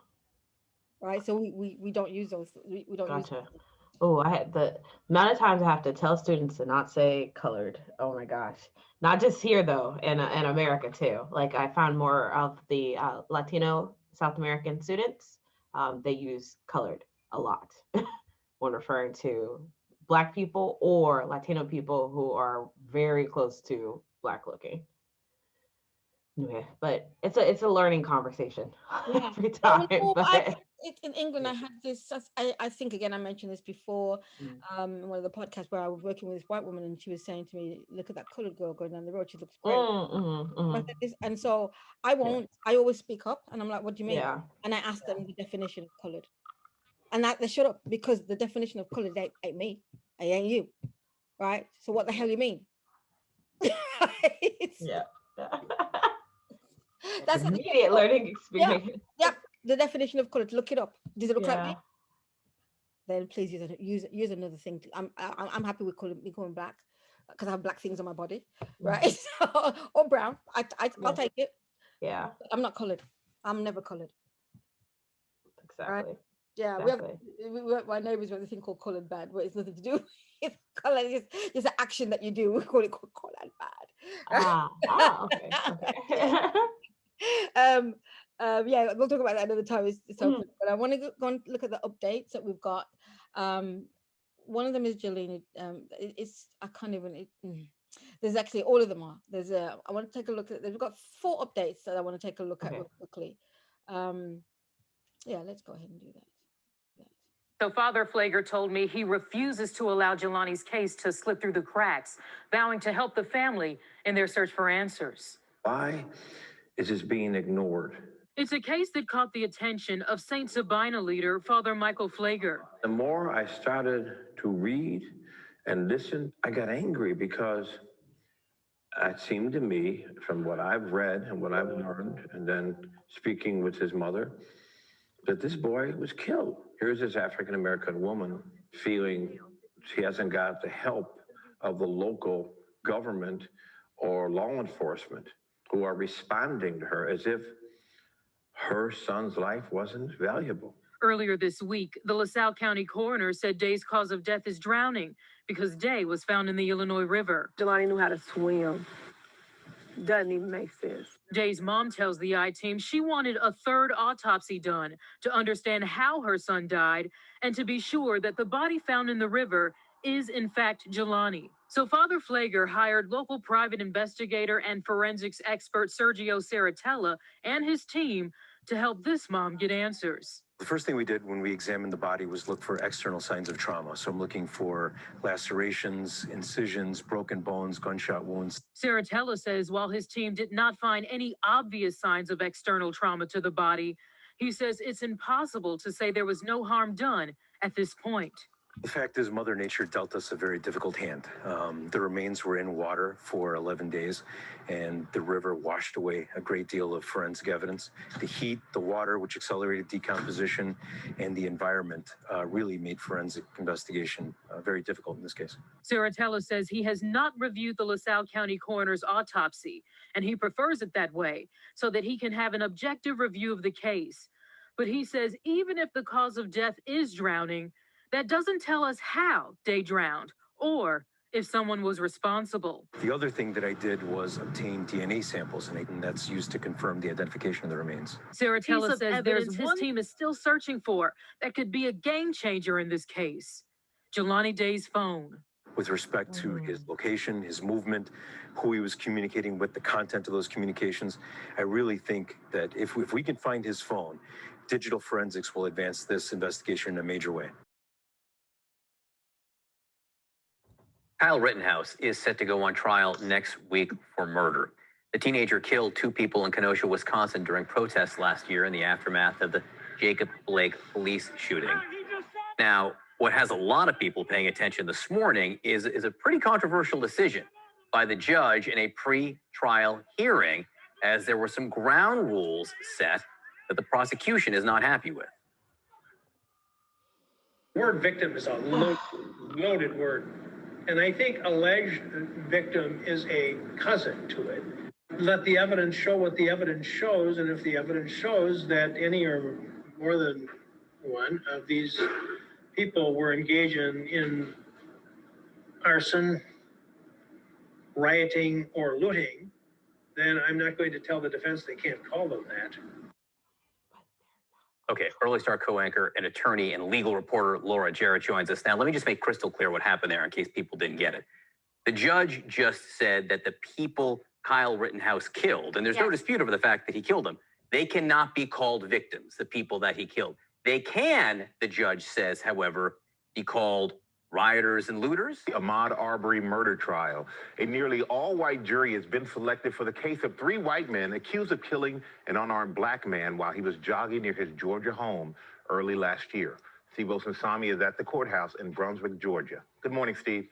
Right. So we don't use those. We don't use those. Oh, I had the amount of times I have to tell students to not say colored. Oh my gosh. Not just here though, in America too. Like I found more of the Latino South American students, they use colored a lot when referring to Black people or Latino people who are very close to Black looking. Yeah, but it's a learning conversation every time. in England, I had this. I think again, I mentioned this before, in one of the podcasts where I was working with this white woman, and she was saying to me, "Look at that colored girl going down the road. She looks great." I said this, and so I won't. I always speak up, and I'm like, "What do you mean?" Yeah. And I asked them the definition of colored, and that they shut up because the definition of colored ain't me, I ain't you, right? So what the hell you mean? Yeah. That's immediate learning experience. Yeah, the definition of colored. Look it up. Does it look like Yeah. me? Then please use another thing. I'm happy with becoming black because I have black things on my body, right? So, or brown. I'll take it. Yeah. I'm not colored. I'm never colored. Exactly. Right? Yeah, Exactly. we have my neighbors have a thing called colored bad, but it's nothing to do with color. It's an action that you do. We call it colored bad. Okay. Yeah, we'll talk about that another time. It's open, but I want to go and look at the updates that we've got. One of them is Jolene. It's I can't even. There's actually all of them are. I want to take a look at. We've got 4 updates that I want to take a look at real quickly. Yeah, let's go ahead and do that. So Father Flager told me he refuses to allow Jelani's case to slip through the cracks, vowing to help the family in their search for answers. Why is this being ignored? It's a case that caught the attention of St. Sabina leader, Father Michael Flager. The more I started to read and listen, I got angry because it seemed to me, from what I've read and what I've learned, and then speaking with his mother, that this boy was killed. Here's this African-American woman feeling she hasn't got the help of the local government or law enforcement who are responding to her as if her son's life wasn't valuable. Earlier this week, the LaSalle County coroner said Day's cause of death is drowning because Day was found in the Illinois River. Jelani knew how to swim. Doesn't even make sense. Day's mom tells the I-Team she wanted a 3rd autopsy done to understand how her son died and to be sure that the body found in the river is in fact Jelani. So Father Flager hired local private investigator and forensics expert Sergio Saratella and his team to help this mom get answers. The first thing we did when we examined the body was look for external signs of trauma. So I'm looking for lacerations, incisions, broken bones, gunshot wounds. Saratella says while his team did not find any obvious signs of external trauma to the body, he says it's impossible to say there was no harm done at this point. The fact is, Mother Nature dealt us a very difficult hand. The remains were in water for 11 days, and the river washed away a great deal of forensic evidence. The heat, the water, which accelerated decomposition, and the environment really made forensic investigation very difficult in this case. Saratella says he has not reviewed the LaSalle County coroner's autopsy, and he prefers it that way so that he can have an objective review of the case. But he says even if the cause of death is drowning, that doesn't tell us how Day drowned or if someone was responsible. The other thing that I did was obtain DNA samples, and that's used to confirm the identification of the remains. Saratella says there's his team is still searching for that could be a game changer in this case. Jelani Day's phone. With respect to his location, his movement, who he was communicating with, the content of those communications, I really think that if we can find his phone, digital forensics will advance this investigation in a major way. Kyle Rittenhouse is set to go on trial next week for murder. The teenager killed 2 people in Kenosha, Wisconsin during protests last year in the aftermath of the Jacob Blake police shooting. Now, what has a lot of people paying attention this morning is a pretty controversial decision by the judge in a pre-trial hearing, as there were some ground rules set that the prosecution is not happy with. The word victim is a loaded word. And I think alleged victim is a cousin to it. Let the evidence show what the evidence shows, and if the evidence shows that any or more than one of these people were engaging in arson, rioting, or looting, then I'm not going to tell the defense they can't call them that. Okay, Early Star co-anchor and attorney and legal reporter Laura Jarrett joins us now. Let me just make crystal clear what happened there in case people didn't get it. The judge just said that the people Kyle Rittenhouse killed, and there's no dispute over the fact that he killed them, they cannot be called victims, the people that he killed. They can, the judge says, however, be called rioters and looters. Ahmaud Arbery murder trial. A nearly all-white jury has been selected for the case of 3 white men accused of killing an unarmed black man while he was jogging near his Georgia home early last year. Steve Wilson-Sami is at the courthouse in Brunswick, Georgia. Good morning, Steve.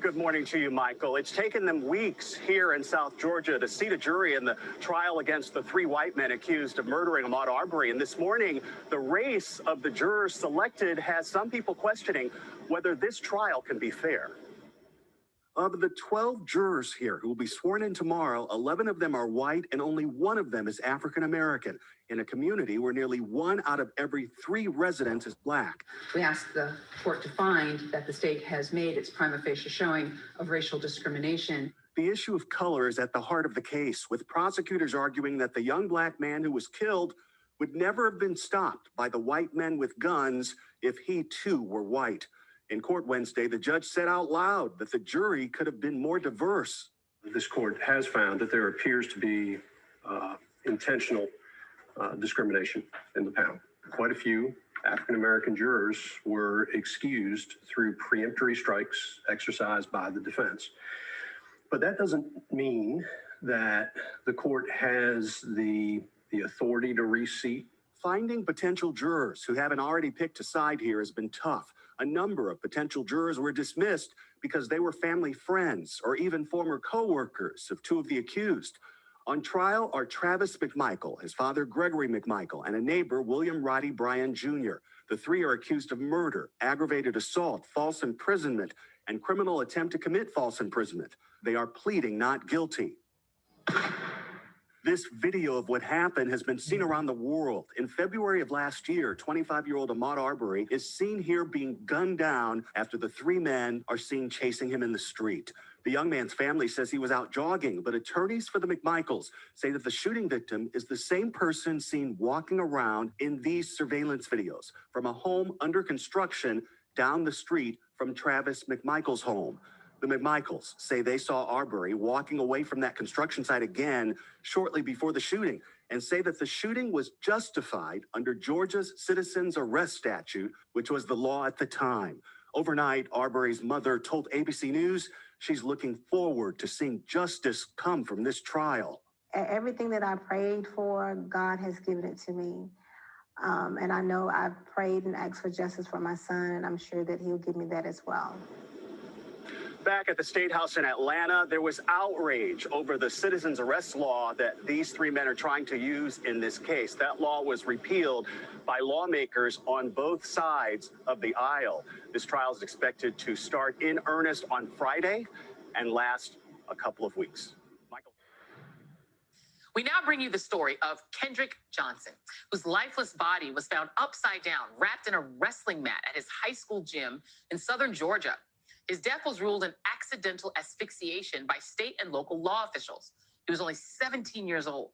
Good morning to you, Michael. It's taken them weeks here in South Georgia to seat a jury in the trial against the 3 white men accused of murdering Ahmaud Arbery. And this morning, the race of the jurors selected has some people questioning whether this trial can be fair. Of the 12 jurors here who will be sworn in tomorrow, 11 of them are white and only 1 of them is African American, in a community where nearly 1 out of every 3 residents is black. We ask the court to find that the state has made its prima facie showing of racial discrimination. The issue of color is at the heart of the case, with prosecutors arguing that the young black man who was killed would never have been stopped by the white men with guns if he too were white. In court Wednesday, the judge said out loud that the jury could have been more diverse. This court has found that there appears to be intentional discrimination in the panel. Quite a few African-American jurors were excused through preemptory strikes exercised by the defense. But that doesn't mean that the court has the authority to reseat. Finding potential jurors who haven't already picked a side here has been tough. A number of potential jurors were dismissed because they were family friends or even former co-workers of 2 of the accused. On trial are Travis McMichael, his father Gregory McMichael, and a neighbor, William Roddy Bryan Jr. The 3 are accused of murder, aggravated assault, false imprisonment, and criminal attempt to commit false imprisonment. They are pleading not guilty. This video of what happened has been seen around the world. In February of last year, 25-year-old Ahmaud Arbery is seen here being gunned down after the 3 men are seen chasing him in the street. The young man's family says he was out jogging, but attorneys for the McMichaels say that the shooting victim is the same person seen walking around in these surveillance videos from a home under construction down the street from Travis McMichael's home. The McMichaels say they saw Arbery walking away from that construction site again shortly before the shooting and say that the shooting was justified under Georgia's citizens arrest statute, which was the law at the time. Overnight, Arbery's mother told ABC News she's looking forward to seeing justice come from this trial. Everything that I prayed for, God has given it to me. And I know I've prayed and asked for justice for my son, and I'm sure that he'll give me that as well. Back at the State House in Atlanta, there was outrage over the citizens arrest law that these 3 men are trying to use in this case. That law was repealed by lawmakers on both sides of the aisle. This trial is expected to start in earnest on Friday and last a couple of weeks. Michael. We now bring you the story of Kendrick Johnson, whose lifeless body was found upside down, wrapped in a wrestling mat at his high school gym in southern Georgia. His death was ruled an accidental asphyxiation by state and local law officials. He was only 17 years old.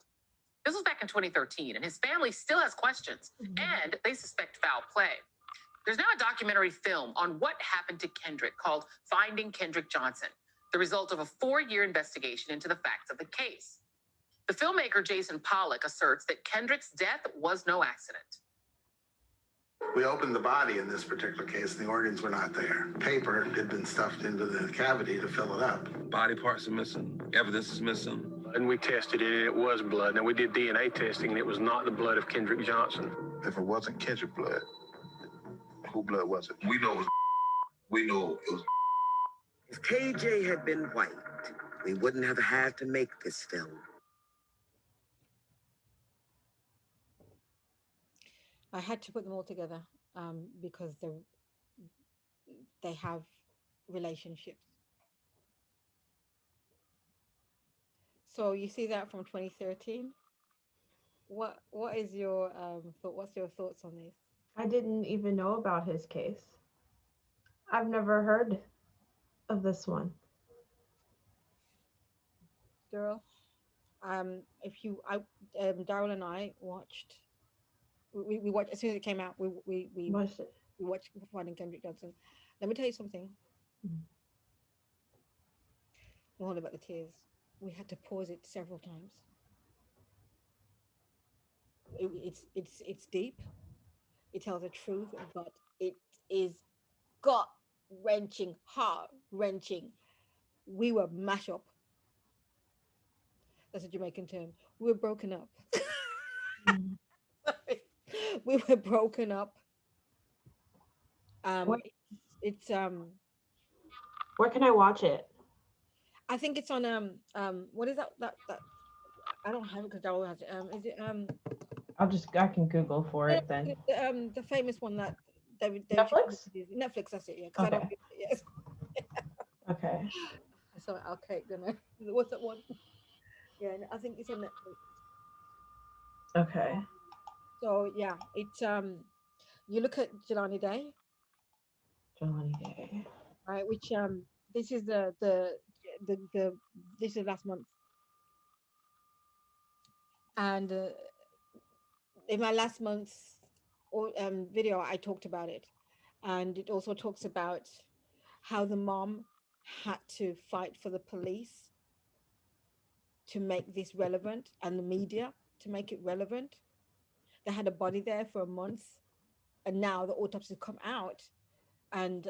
This was back in 2013, and his family still has questions, and they suspect foul play. There's now a documentary film on what happened to Kendrick called Finding Kendrick Johnson, the result of a 4-year investigation into the facts of the case. The filmmaker Jason Pollock asserts that Kendrick's death was no accident. We opened the body in this particular case, and the organs were not there. Paper had been stuffed into the cavity to fill it up. Body parts are missing. Evidence is missing. And we tested it, and it was blood. Now, we did DNA testing, and it was not the blood of Kendrick Johnson. If it wasn't Kendrick blood, who blood was it? We know it was. If KJ had been white, we wouldn't have had to make this film. I had to put them all together because they have relationships. So you see that from 2013. What is your thought? What's your thoughts on this? I didn't even know about his case. I've never heard of this one. Girl, Daryl and I watched. We watched as soon as it came out. We watched it. We watched Finding Kendrick Johnson. Let me tell you something. All about the tears. We had to pause it several times. It's deep. It tells the truth, but it is gut wrenching, heart wrenching. We were mash up. That's a Jamaican term. We were broken up. We were broken up. Where, It's where can I watch it? I think it's on what is that I don't have it because Daryl has it. Is it I can Google for it then. the famous one that David Netflix? Netflix, that's it, yeah. Because I don't yes. Okay. Sorry, okay, gonna what's that one? Yeah, I think it's on Netflix. Okay. So yeah, it's you look at Jelani Day. Jelani Day. Right, which this is the this is last month. And in my last month's video, I talked about it, and it also talks about how the mom had to fight for the police to make this relevant and the media to make it relevant. They had a body there for a month, and now the autopsy come out, and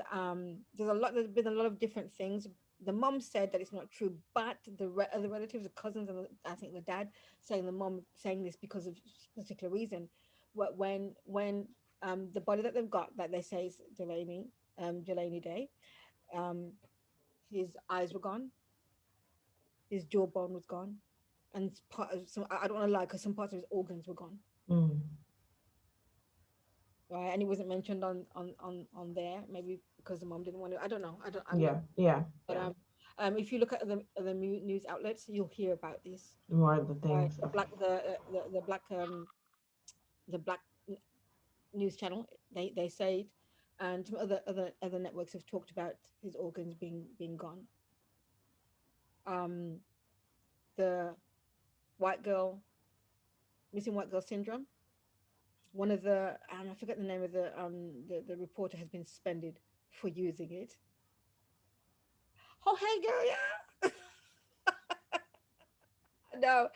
there's been a lot of different things. The mom said that it's not true, but the relatives, the cousins, and I think the dad saying the mom saying this because of a particular reason. When the body that they've got that they say is Jelani Day, his eyes were gone, his jawbone was gone, and part of some, I don't want to lie because some parts of his organs were gone. Right, and it wasn't mentioned on there, maybe because the mom didn't want to. I don't know. I don't. Yeah. But if you look at the news outlets, you'll hear about this. More of the things. The black news channel, they say it, and some other networks have talked about his organs being gone. The missing white girl syndrome. One of the I forget the name of the reporter has been suspended for using it. Oh, hey girl, yeah. No,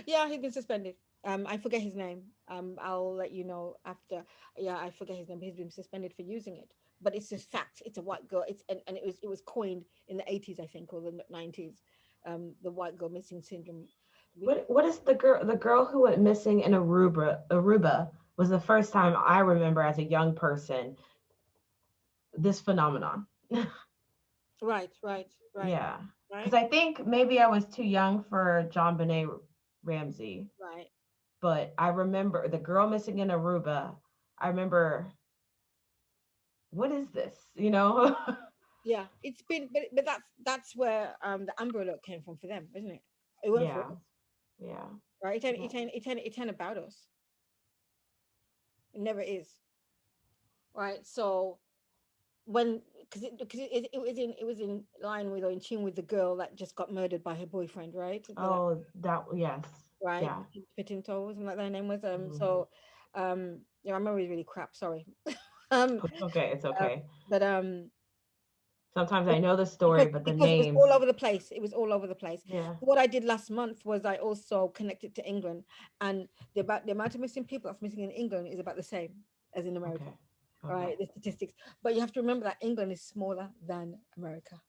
yeah, he's been suspended. I forget his name. I'll let you know after. Yeah, I forget his name. But he's been suspended for using it. But it's a fact. It's a white girl. It's and it was coined in the 80s, I think, or the 90s. The white girl missing syndrome. What is the girl who went missing in Aruba was the first time I remember as a young person this phenomenon. Right. Yeah. Because I think maybe I was too young for John Benet Ramsey. Right. But I remember the girl missing in Aruba. I remember, what is this? Yeah, it's been, but that's where the Amber Alert came from for them, isn't it? It went for us. Yeah. Right. It ain't about us. It never is. Right. So when because it was in line with or in tune with the girl that just got murdered by her boyfriend, right? Yes. Right. Yeah. Pittinto, wasn't that their name was? So yeah, my memory is really crap, sorry. It's okay. But sometimes I know the story, but the because name. it was all over the place. It was all over the place. Yeah. What I did last month was I also connected to England, and the amount of missing people that's missing in England is about the same as in America. Okay. Right, the statistics. But you have to remember that England is smaller than America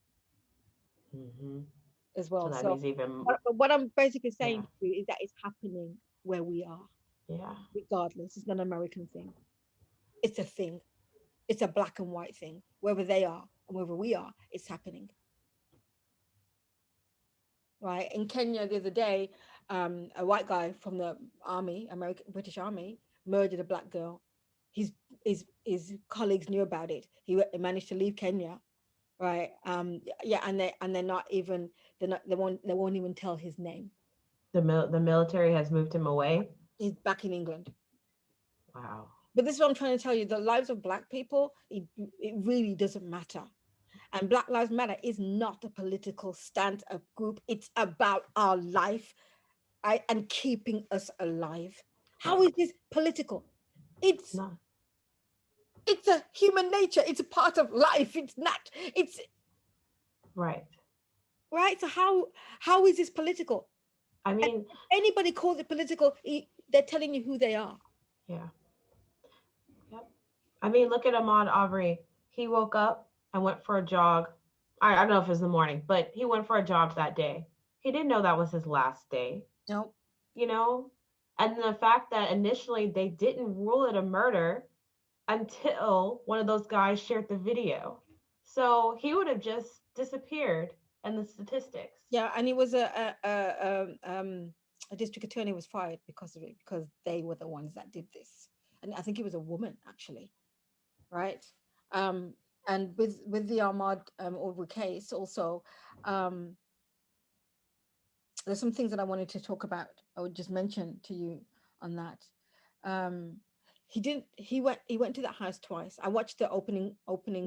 as well. So that So means even. What I'm basically saying to you is that it's happening where we are. Yeah. Regardless, it's not an American thing. It's a thing. It's a black and white thing. Wherever they are and wherever we are, it's happening. Right. In Kenya the other day, a white guy from the army, British Army, murdered a black girl. His colleagues knew about it. He managed to leave Kenya, right? Yeah, and they're not even they won't even tell his name. The military has moved him away. He's back in England. Wow. But this is what I'm trying to tell you: the lives of black people, it really doesn't matter. And Black Lives Matter is not a political stand-up group. It's about our life, and keeping us alive. How is this political? It's not. It's a human nature. It's a part of life. It's not. It's right. So how is this political? I mean, and if anybody calls it political, they're telling you who they are. Yeah. Yep. I mean, look at Ahmaud Arbery. He woke up and went for a jog. I don't know if it was in the morning, but he went for a jog that day. He didn't know that was his last day. Nope. You know? And the fact that initially they didn't rule it a murder until one of those guys shared the video. So he would have just disappeared in the statistics. Yeah, and it was a district attorney was fired because of it, because they were the ones that did this. And I think it was a woman, actually, right? And with the Ahmaud Arbery case also, there's some things that I wanted to talk about. I would just mention to you on that. He went to that house twice. I watched the opening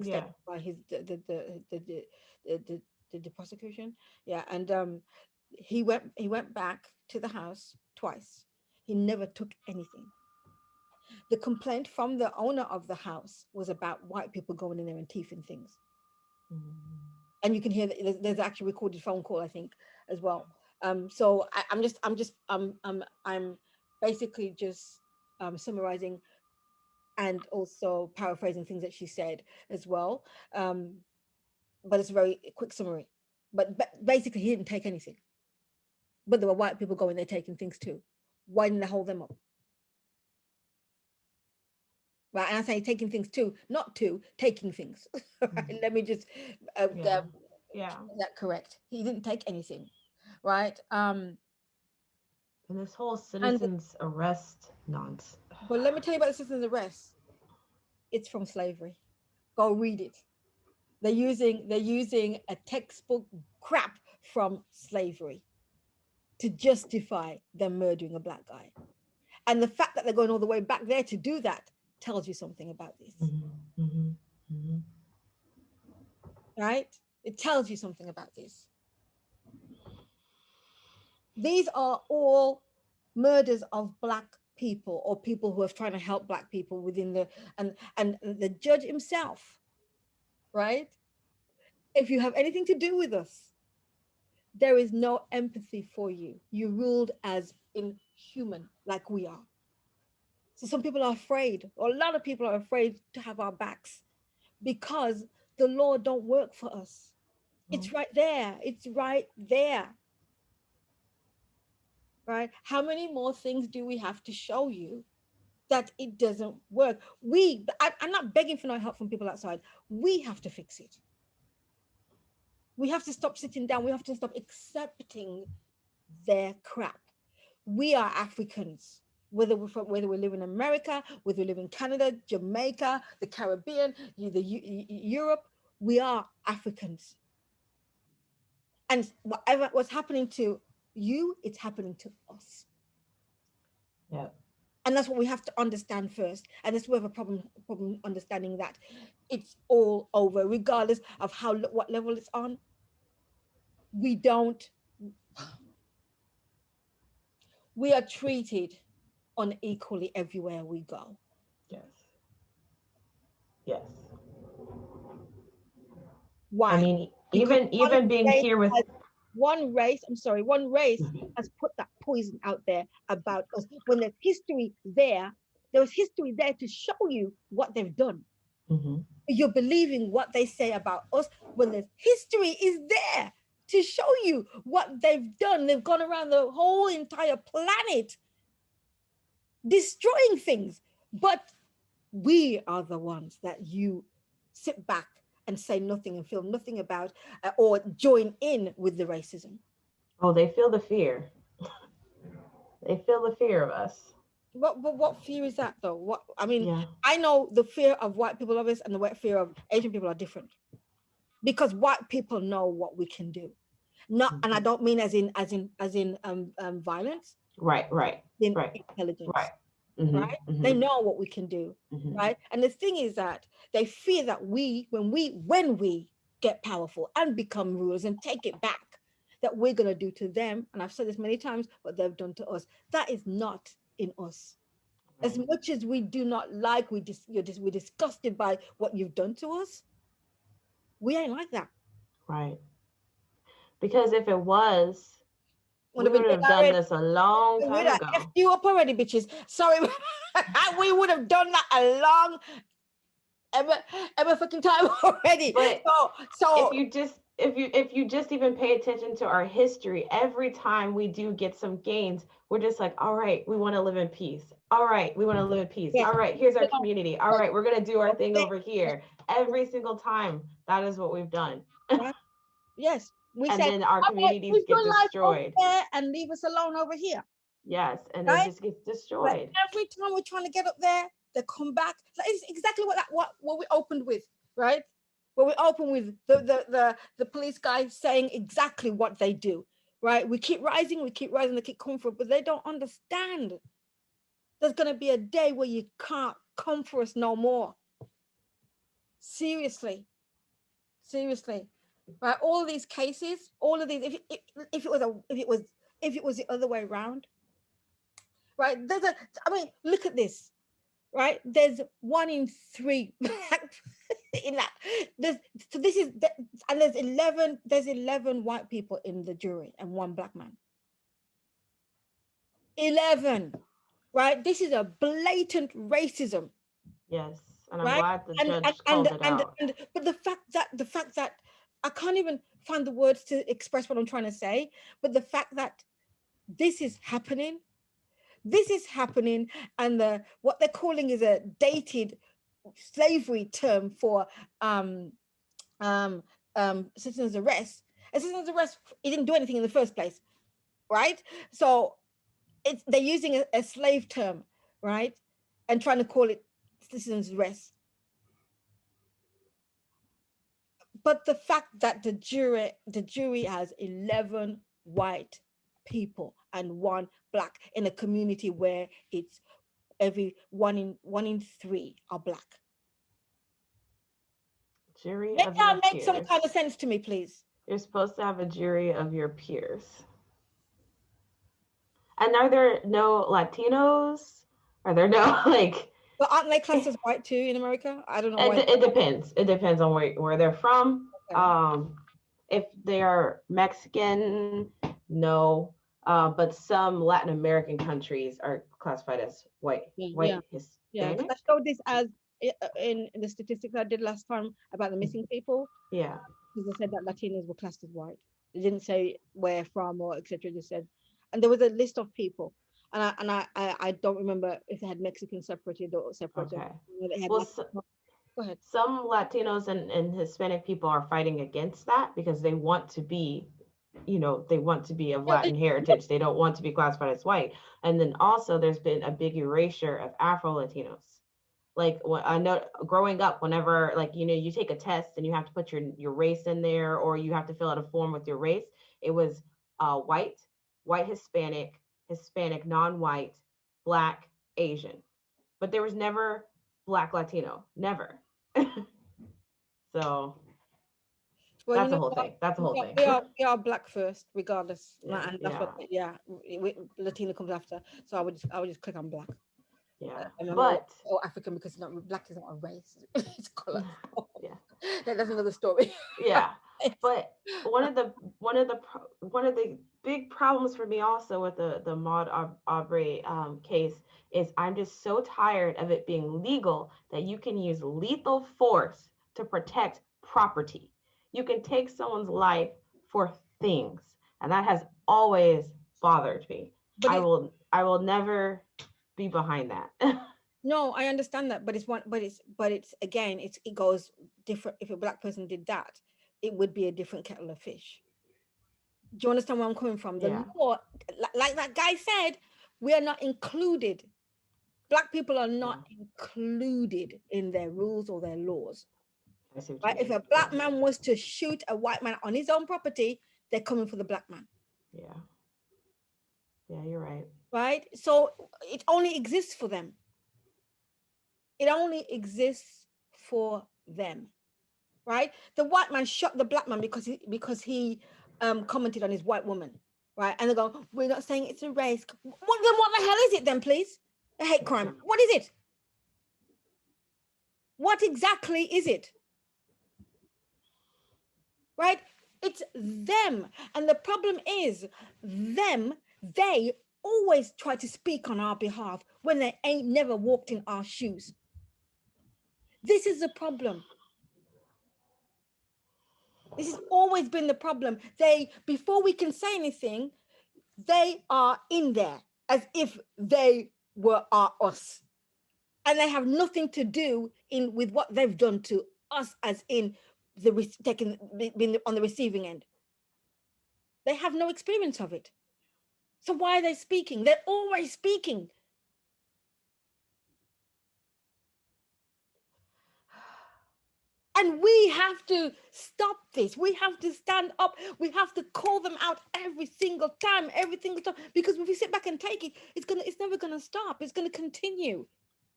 statement by his the prosecution. Yeah, and he went back to the house twice. He never took anything. The complaint from the owner of the house was about white people going in there and thieving things. And you can hear that there's actually recorded phone call, I think, as well. So I'm basically just summarizing and also paraphrasing things that she said as well. But it's a very quick summary. But basically, he didn't take anything. But there were white people going there taking things too. Why didn't they hold them up? Right, and I say taking things too, not to taking things. Right? Let me just that correct. He didn't take anything, right? And this whole citizens arrest nonsense. But let me tell you about the citizens arrest. It's from slavery. Go read it. They're using a textbook crap from slavery to justify them murdering a black guy. And the fact that they're going all the way back there to do that tells you something about this. Right? It tells you something about this. These are all murders of black people or people who are trying to help black people within the and the judge himself, right? If you have anything to do with us, there is no empathy for you. You're ruled as inhuman, like we are. So some people are afraid, or a lot of people are afraid to have our backs because the law don't work for us. It's right there. It's right there. Right? How many more things do we have to show you that it doesn't work? I'm not begging for no help from people outside. We have to fix it. We have to stop sitting down. We have to stop accepting their crap. We are Africans, whether we live in America, whether we live in Canada, Jamaica, the Caribbean, Europe, we are Africans. And what's happening to you, it's happening to us. Yeah. And that's what we have to understand first. And that's where we have a problem understanding that it's all over, regardless of what level it's on. We are treated unequally everywhere we go. Yes. Yes. Why? I mean, even being here with one race has put that poison out there about us. When there's history there was history there to show you what they've done. You're believing what they say about us when there's history is there to show you what they've done. They've gone around the whole entire planet destroying things. But we are the ones that you sit back and say nothing and feel nothing about or join in with the racism. Oh, they feel the fear. They feel the fear of us. What fear is that though? I know the fear of white people of us and the fear of Asian people are different. Because white people know what we can do. And I don't mean as in violence. Right. In intelligence. Right. Right? They know what we can do. Right? And the thing is that they fear that when we get powerful and become rulers and take it back, that we're going to do to them, and I've said this many times, what they've done to us. That is not in us. Right. As much as we do not like, we're disgusted by what you've done to us, we ain't like that. Right. Because if it was, We would have done this a long time ago. F you up already, bitches. Sorry, we would have done that a long ever fucking time already. But so if you just even pay attention to our history, every time we do get some gains, we're just like, all right, we want to live in peace. All right, we want to live in peace. Yes. All right, here's our community. All right, we're gonna do our thing over here. Every single time, that is what we've done. Yes, we and said, then our communities get destroyed. There and leave us alone over here. Yes, and it just gets destroyed. But every time we're trying to get up there, they come back. It's exactly what we opened with, right? Where we open with the police guys saying exactly what they do, right? We keep rising, they keep coming for it, but they don't understand. There's gonna be a day where you can't come for us no more. Seriously. Right? All these cases, all of these, if it was the other way around, right? Look at this, right? There's 1 in 3 in that. There's 11 white people in the jury and 1 black man. 11, right? This is a blatant racism. Yes, and I'm right? glad the judge called it out. But the fact that I can't even find the words to express what I'm trying to say, but the fact that this is happening, and what they're calling is a dated slavery term for citizen's arrest. A citizen's arrest, he didn't do anything in the first place, right? So they're using a slave term, right? And trying to call it citizen's arrest. But the fact that the jury has 11 white people and 1 black in a community where it's every 1 in 3 are black. Jury Make of your make peers. some kind of sense to me, please. You're supposed to have a jury of your peers. And are there no Latinos? Are there no But aren't they classed as white too in America? I don't know. It depends. It depends on where they're from. Okay. If they are Mexican, no. But some Latin American countries are classified as white. Yeah. Because I showed this as in the statistics I did last time about the missing people. Yeah. Because they said that Latinos were classed as white. They didn't say where from or etc. They said, and there was a list of people. And I don't remember if they had Mexican separated or separated. Okay. Go ahead. Some Latinos and Hispanic people are fighting against that because they want to be, they want to be of Latin heritage. They don't want to be classified as white. And then also there's been a big erasure of Afro-Latinos. Like I know growing up, whenever you take a test and you have to put your race in there, or you have to fill out a form with your race, it was white, Hispanic, non-white, Black, Asian, but there was never Black Latino, never. So that's the whole thing. That's the whole thing. We are Black first, regardless. And that's Latino comes after. So I would just click on Black. Yeah, or African, because Black is not a race; it's a color. Yeah, that's another story. Yeah, but one of the big problems for me also with the Ahmaud Arbery case is I'm just so tired of it being legal that you can use lethal force to protect property. You can take someone's life for things, and that has always bothered me. But I will never be behind that. No, I understand that, but it's again, it goes different. If a Black person did that, it would be a different kettle of fish. Do you understand where I'm coming from? The law, like that guy said, we are not included. Black people are not included in their rules or their laws. Right? If a Black man was to shoot a white man on his own property, they're coming for the Black man. Yeah, you're right. Right? So it only exists for them. It only exists for them. Right? The white man shot the Black man because he commented on his white woman. Right? And they go, we're not saying it's a race. What the hell is it then, please? A hate crime. What is it? What exactly is it? Right? It's them. And the problem is they always try to speak on our behalf when they ain't never walked in our shoes. This is the problem. This has always been the problem. Before we can say anything, they are in there as if they were us. And they have nothing to do with what they've done to us, as in being on the receiving end. They have no experience of it. So why are they speaking? They're always speaking. And we have to stop this. We have to stand up. We have to call them out every single time, because if we sit back and take it, it's never gonna stop. It's gonna continue.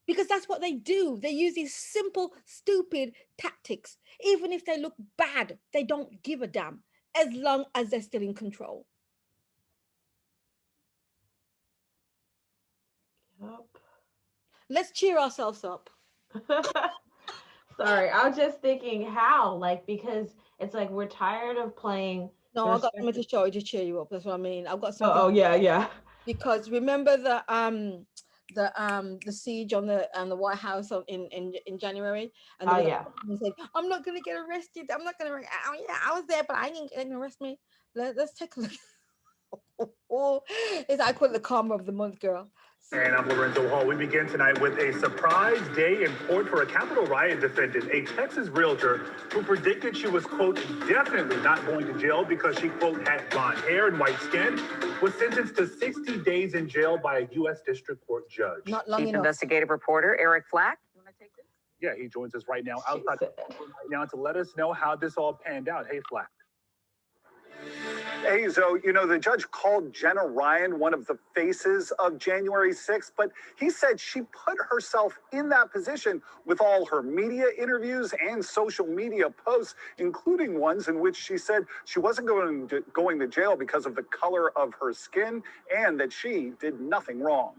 Because that's what they do. They use these simple, stupid tactics. Even if they look bad, they don't give a damn, as long as they're still in control. Yep. Let's cheer ourselves up. Sorry, I was just thinking how, like, because it's like we're tired of playing. No, I've got something to show you to cheer you up. That's what I mean. I've got something. Oh yeah. Because remember the siege on the White House in January, and he said, "I'm not gonna get arrested. I'm not gonna." Yeah, I was there, but I didn't arrest me. Let's take a look. I call it the karma of the month, girl. And I'm Lorenzo Hall. We begin tonight with a surprise day in court for a Capitol riot defendant, a Texas realtor who predicted she was, quote, definitely not going to jail because she, quote, had blonde hair and white skin, was sentenced to 60 days in jail by a U.S. District Court judge. Not long Chief enough. Investigative Reporter Eric Flack. You want to take this? Yeah, he joins us right now outside right now to let us know how this all panned out. Hey, Flack. Hey, Zoe, you know, the judge called Jenna Ryan one of the faces of January 6th, but he said she put herself in that position with all her media interviews and social media posts, including ones in which she said she wasn't going to jail because of the color of her skin and that she did nothing wrong.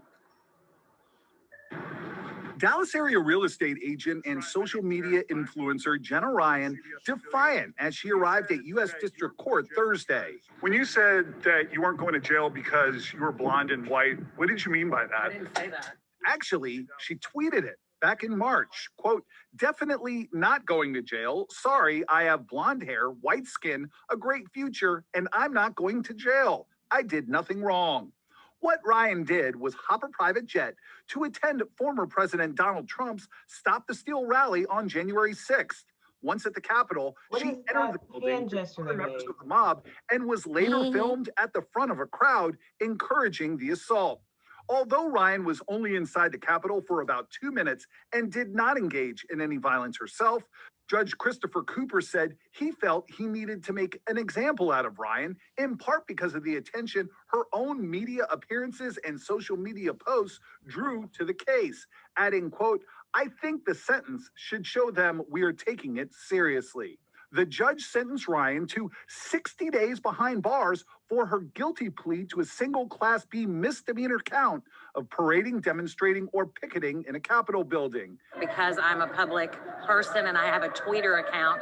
Dallas area real estate agent and social media influencer Jenna Ryan defiant as she arrived at U.S. District Court Thursday. When you said that you weren't going to jail because you were blonde and white, what did you mean by that? I didn't say that. Actually, she tweeted it back in March, quote, definitely not going to jail. Sorry, I have blonde hair, white skin, a great future, and I'm not going to jail. I did nothing wrong. What Ryan did was hop a private jet to attend former President Donald Trump's Stop the Steal rally on January 6th. Once at the Capitol, she entered the building with other members of the mob and was later filmed at the front of a crowd encouraging the assault. Although Ryan was only inside the Capitol for about 2 minutes and did not engage in any violence herself, Judge Christopher Cooper said he felt he needed to make an example out of Ryan, in part because of the attention her own media appearances and social media posts drew to the case, adding, quote, I think the sentence should show them we are taking it seriously. The judge sentenced Ryan to 60 days behind bars for her guilty plea to a single Class B misdemeanor count of parading, demonstrating, or picketing in a Capitol building. Because I'm a public person and I have a Twitter account,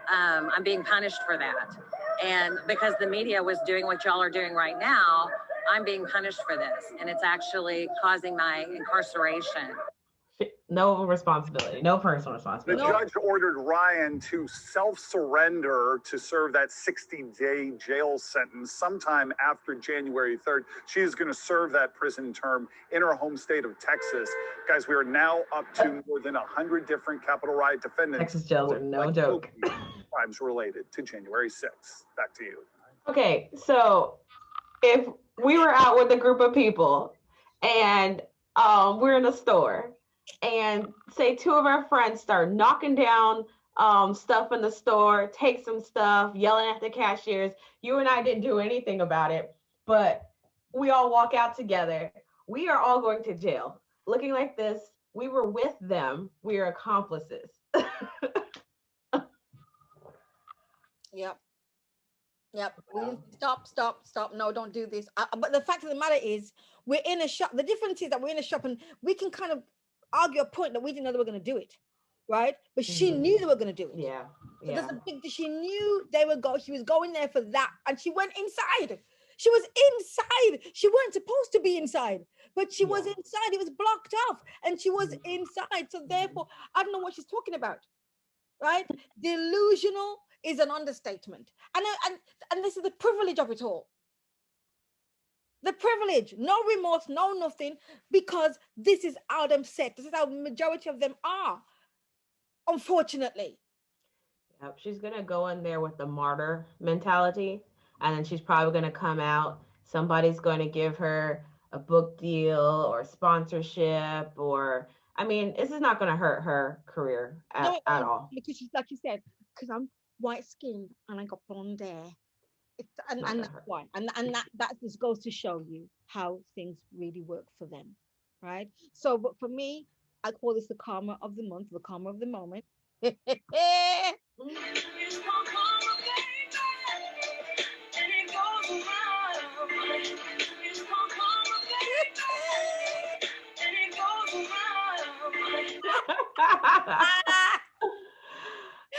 I'm being punished for that. And because the media was doing what y'all are doing right now, I'm being punished for this. And it's actually causing my incarceration. No responsibility, no personal responsibility. The judge ordered Ryan to self-surrender to serve that 60-day jail sentence sometime after January 3rd. She is going to serve that prison term in her home state of Texas. Guys, we are now up to more than 100 different Capitol riot defendants. Texas jails are no joke. Crimes related to January 6th. Back to you. Okay, so if we were out with a group of people and we're in a store, and say 2 of our friends start knocking down stuff in the store, take some stuff, yelling at the cashiers. You and I didn't do anything about it, but we all walk out together. We are all going to jail. Looking like this, we were with them. We are accomplices. Yep. Stop. No, don't do this. But the fact of the matter is, we're in a shop. The difference is that we're in a shop and we can kind of argue a point that we didn't know they were going to do it. right? But she knew they were going to do it. Yeah. So there's a big, she knew they were she was going there for that, and she went inside. She was inside. She weren't supposed to be inside, but she was inside. It was blocked off, and she was inside. So therefore, I don't know what she's talking about, right? Delusional is an understatement, and this is the privilege of it all. The privilege, no remorse, no nothing, because this is how them set. This is how the majority of them are, unfortunately. Yep, she's gonna go in there with the martyr mentality, and then she's probably gonna come out. Somebody's going to give her a book deal or sponsorship, or I mean, this is not gonna hurt her career at all. Because she's like you said, because I'm white skinned and I got blonde hair. And that's why. And that just goes to show you how things really work for them, right? So, but for me, I call this the karma of the month, the karma of the moment.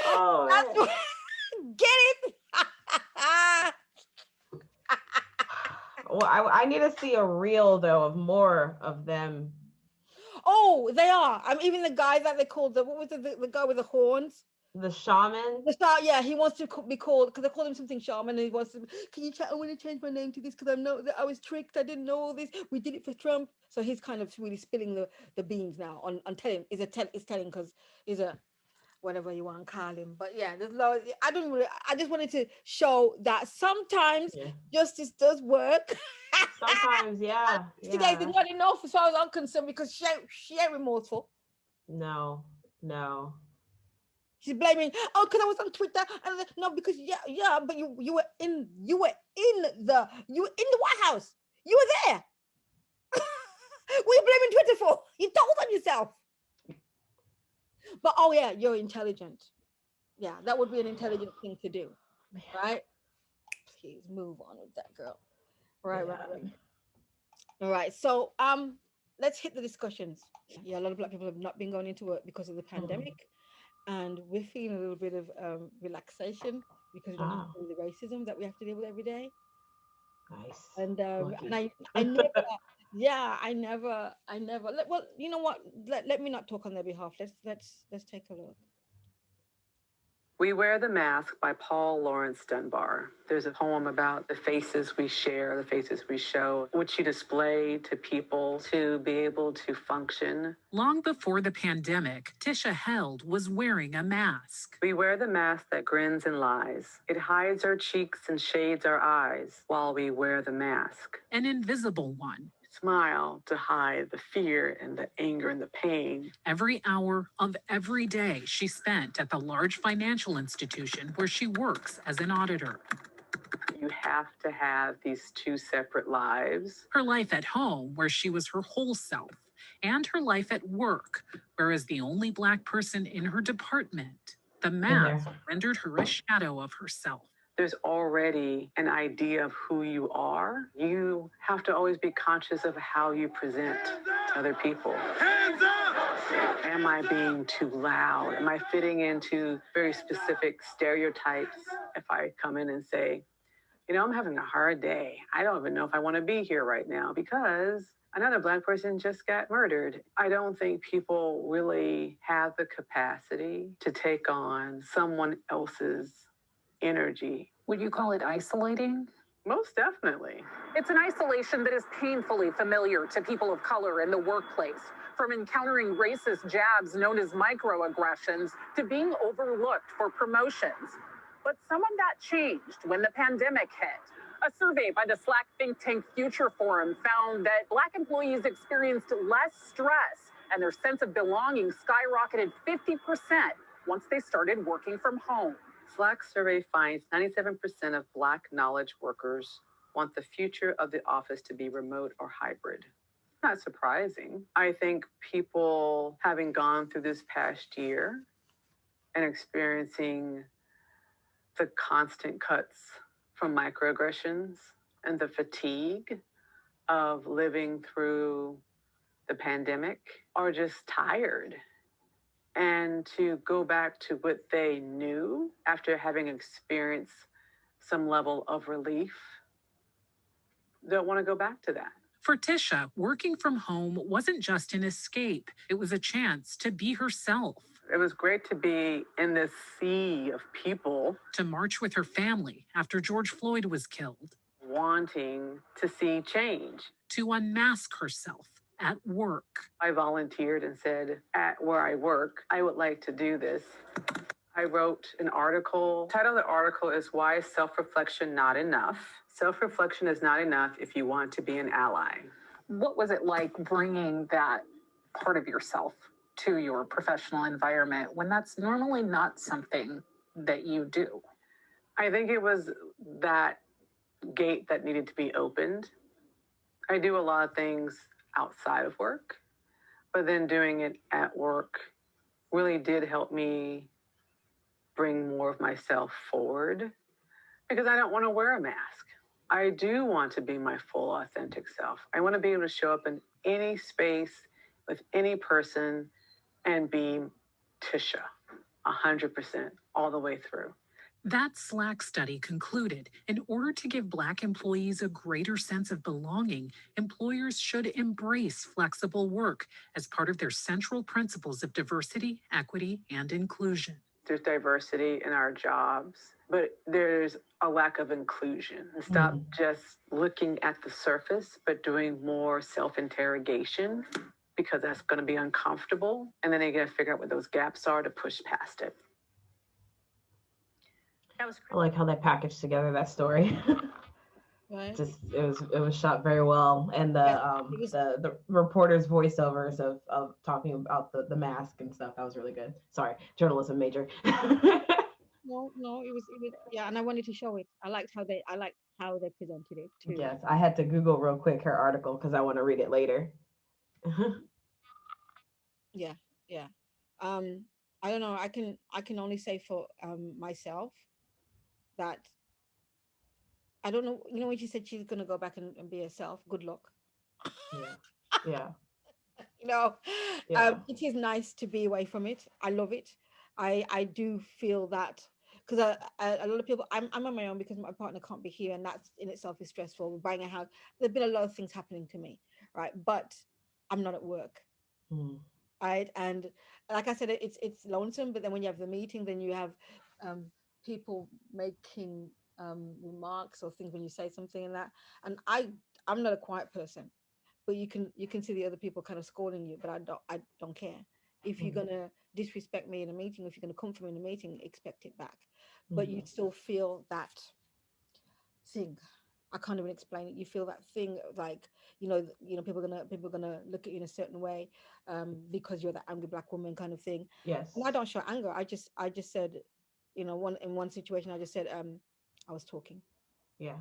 Oh, that's what, get it? Well, I need to see a reel though of more of them. Oh, they are. Even the guy that they called what was the guy with the horns? The shaman. Yeah, he wants to be called, because they called him something shaman, and he wants to. Can you I want to change my name to this because I was tricked. I didn't know all this. We did it for Trump. So he's kind of really spilling the beans now on telling. Is telling because he's a whatever you want to call him. But yeah, there's loads. I just wanted to show that sometimes justice does work. Sometimes, yeah. Today did not enough as far as I'm concerned, because she ain't remorseful. No. She's blaming, because I was on Twitter, and no, because but you were in the White House. You were there. What are you blaming Twitter for? You told on yourself. But you're intelligent. Yeah, that would be an intelligent thing to do, right? Please move on with that, girl. Right. All right. So let's hit the discussions. Yeah, a lot of Black people have not been going into work because of the pandemic. And we're feeling a little bit of relaxation because we don't have to deal with the racism that we have to deal with every day. Nice. And I never. Well, you know what? Let me not talk on their behalf. Let's take a look. We Wear the Mask by Paul Laurence Dunbar. There's a poem about the faces we share, the faces we show, which you display to people to be able to function. Long before the pandemic, Tisha Held was wearing a mask. We wear the mask that grins and lies. It hides our cheeks and shades our eyes while we wear the mask. An invisible one. Smile to hide the fear and the anger and the pain. Every hour of every day she spent at the large financial institution where she works as an auditor. You have to have these two separate lives. Her life at home, where she was her whole self, and her life at work, where as the only Black person in her department, the mask rendered her a shadow of herself. There's already an idea of who you are. You have to always be conscious of how you present to other people. Hands up! Am I being too loud? Am I fitting into very specific stereotypes? If I come in and say, I'm having a hard day. I don't even know if I want to be here right now because another Black person just got murdered. I don't think people really have the capacity to take on someone else's energy. Would you call it isolating? Most definitely. It's an isolation that is painfully familiar to people of color in the workplace, from encountering racist jabs known as microaggressions to being overlooked for promotions. But some of that changed when the pandemic hit. A survey by the Slack think tank Future Forum found that Black employees experienced less stress and their sense of belonging skyrocketed 50% once they started working from home. Slack survey finds 97% of Black knowledge workers want the future of the office to be remote or hybrid. Not surprising. I think people having gone through this past year and experiencing the constant cuts from microaggressions and the fatigue of living through the pandemic are just tired. and to go back to what they knew after having experienced some level of relief. Don't want to go back to that. For Tisha, working from home wasn't just an escape. It was a chance to be herself. It was great to be in this sea of people. To march with her family after George Floyd was killed. Wanting to see change. To unmask herself at work. I volunteered and said, at where I work, I would like to do this. I wrote an article. The title of the article is Why is Self-Reflection Not Enough? Self-reflection is not enough if you want to be an ally. What was it like bringing that part of yourself to your professional environment when that's normally not something that you do? I think it was that gate that needed to be opened. I do a lot of things outside of work, but then doing it at work really did help me bring more of myself forward because I don't want to wear a mask. I do want to be my full authentic self. I want to be able to show up in any space with any person and be Tisha 100% all the way through. That Slack study concluded, in order to give Black employees a greater sense of belonging, employers should embrace flexible work as part of their central principles of diversity, equity, and inclusion. There's diversity in our jobs, but there's a lack of inclusion. Stop just looking at the surface, but doing more self-interrogation because that's going to be uncomfortable. And then they got to figure out what those gaps are to push past it. I like how they packaged together that story. Right. Just it was shot very well, and the reporters' voiceovers of talking about the mask and stuff, that was really good. Sorry, journalism major. No, it was yeah, and I wanted to show it. I liked how they presented it too. Yes, I had to Google real quick her article because I want to read it later. Yeah. I don't know. I can only say for myself that I don't know. You know, when she said she's gonna go back and be herself, good luck. Yeah. You know, Yeah. it is nice to be away from it. I love it. I do feel that because a lot of people, I'm on my own because my partner can't be here, and that's in itself is stressful. We're buying a house. There's been a lot of things happening to me, right? But I'm not at work. Right, and like I said, it's lonesome, but then when you have the meeting, then you have people making remarks or things when you say something and that, and I'm not a quiet person, but you can see the other people kind of scolding you, but I don't care. If you're gonna disrespect me in a meeting, if you're gonna come from in a meeting, expect it back. But you still feel that thing. I can't even explain it. You feel that thing, like people are gonna look at you in a certain way because you're that angry Black woman kind of thing. Yes. And I don't show anger. I just said, in one situation, I just said I was talking. Yeah.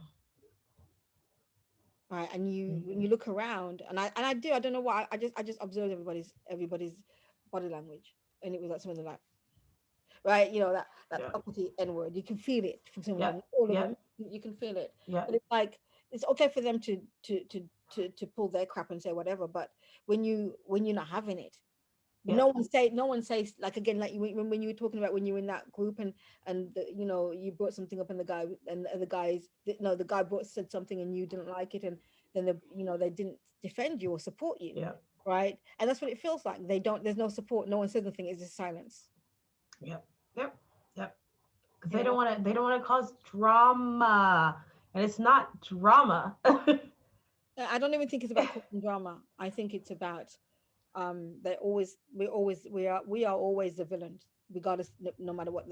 Right, and when you look around, and I don't know why, I just observed everybody's body language, and it was like something like, right, that uppity N word. You can feel it from someone, all of them. You can feel it. Yeah. But it's like it's okay for them to pull their crap and say whatever, but when you're not having it, no one says like, again, like when you were talking about when you were in that group and you brought something up and the guy said something and you didn't like it, and then they didn't defend you or support you. Yeah. Right, and that's what it feels like. There's no support. No one says anything. It's just silence. Yep. Because they don't want to cause drama, and it's not drama. I don't even think it's about causing drama. I think it's about we are always the villain, regardless, no matter what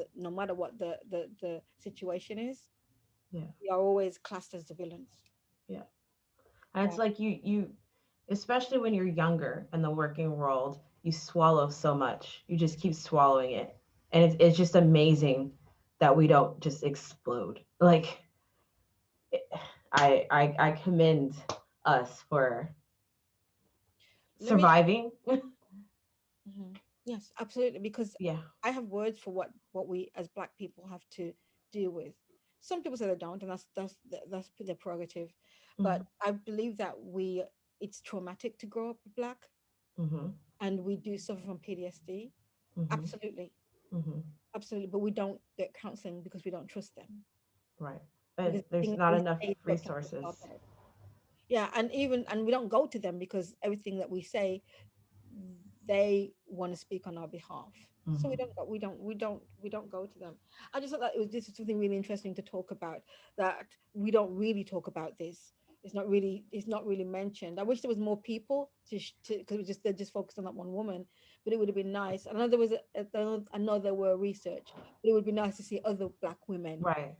the situation is. Yeah, we are always classed as the villains. Yeah, and it's like you especially when you're younger in the working world, you swallow so much. You just keep swallowing it, and it's just amazing that we don't just explode. Like I commend us for surviving. Yes, absolutely, because I have words for what we as Black people have to deal with. Some people say they don't, and that's their prerogative. But I believe that it's traumatic to grow up Black, and we do suffer from PTSD. Absolutely. Absolutely. But we don't get counseling because we don't trust them. Right. Because There's things not we enough say don't count resources. about it. Yeah, and we don't go to them because everything that we say, they want to speak on our behalf. So we don't go to them. I just thought that this is something really interesting to talk about, that we don't really talk about this. It's not really mentioned. I wish there was more people because they're just focused on that one woman, but it would have been nice. I know there was I know there were research, but it would be nice to see other Black women Right.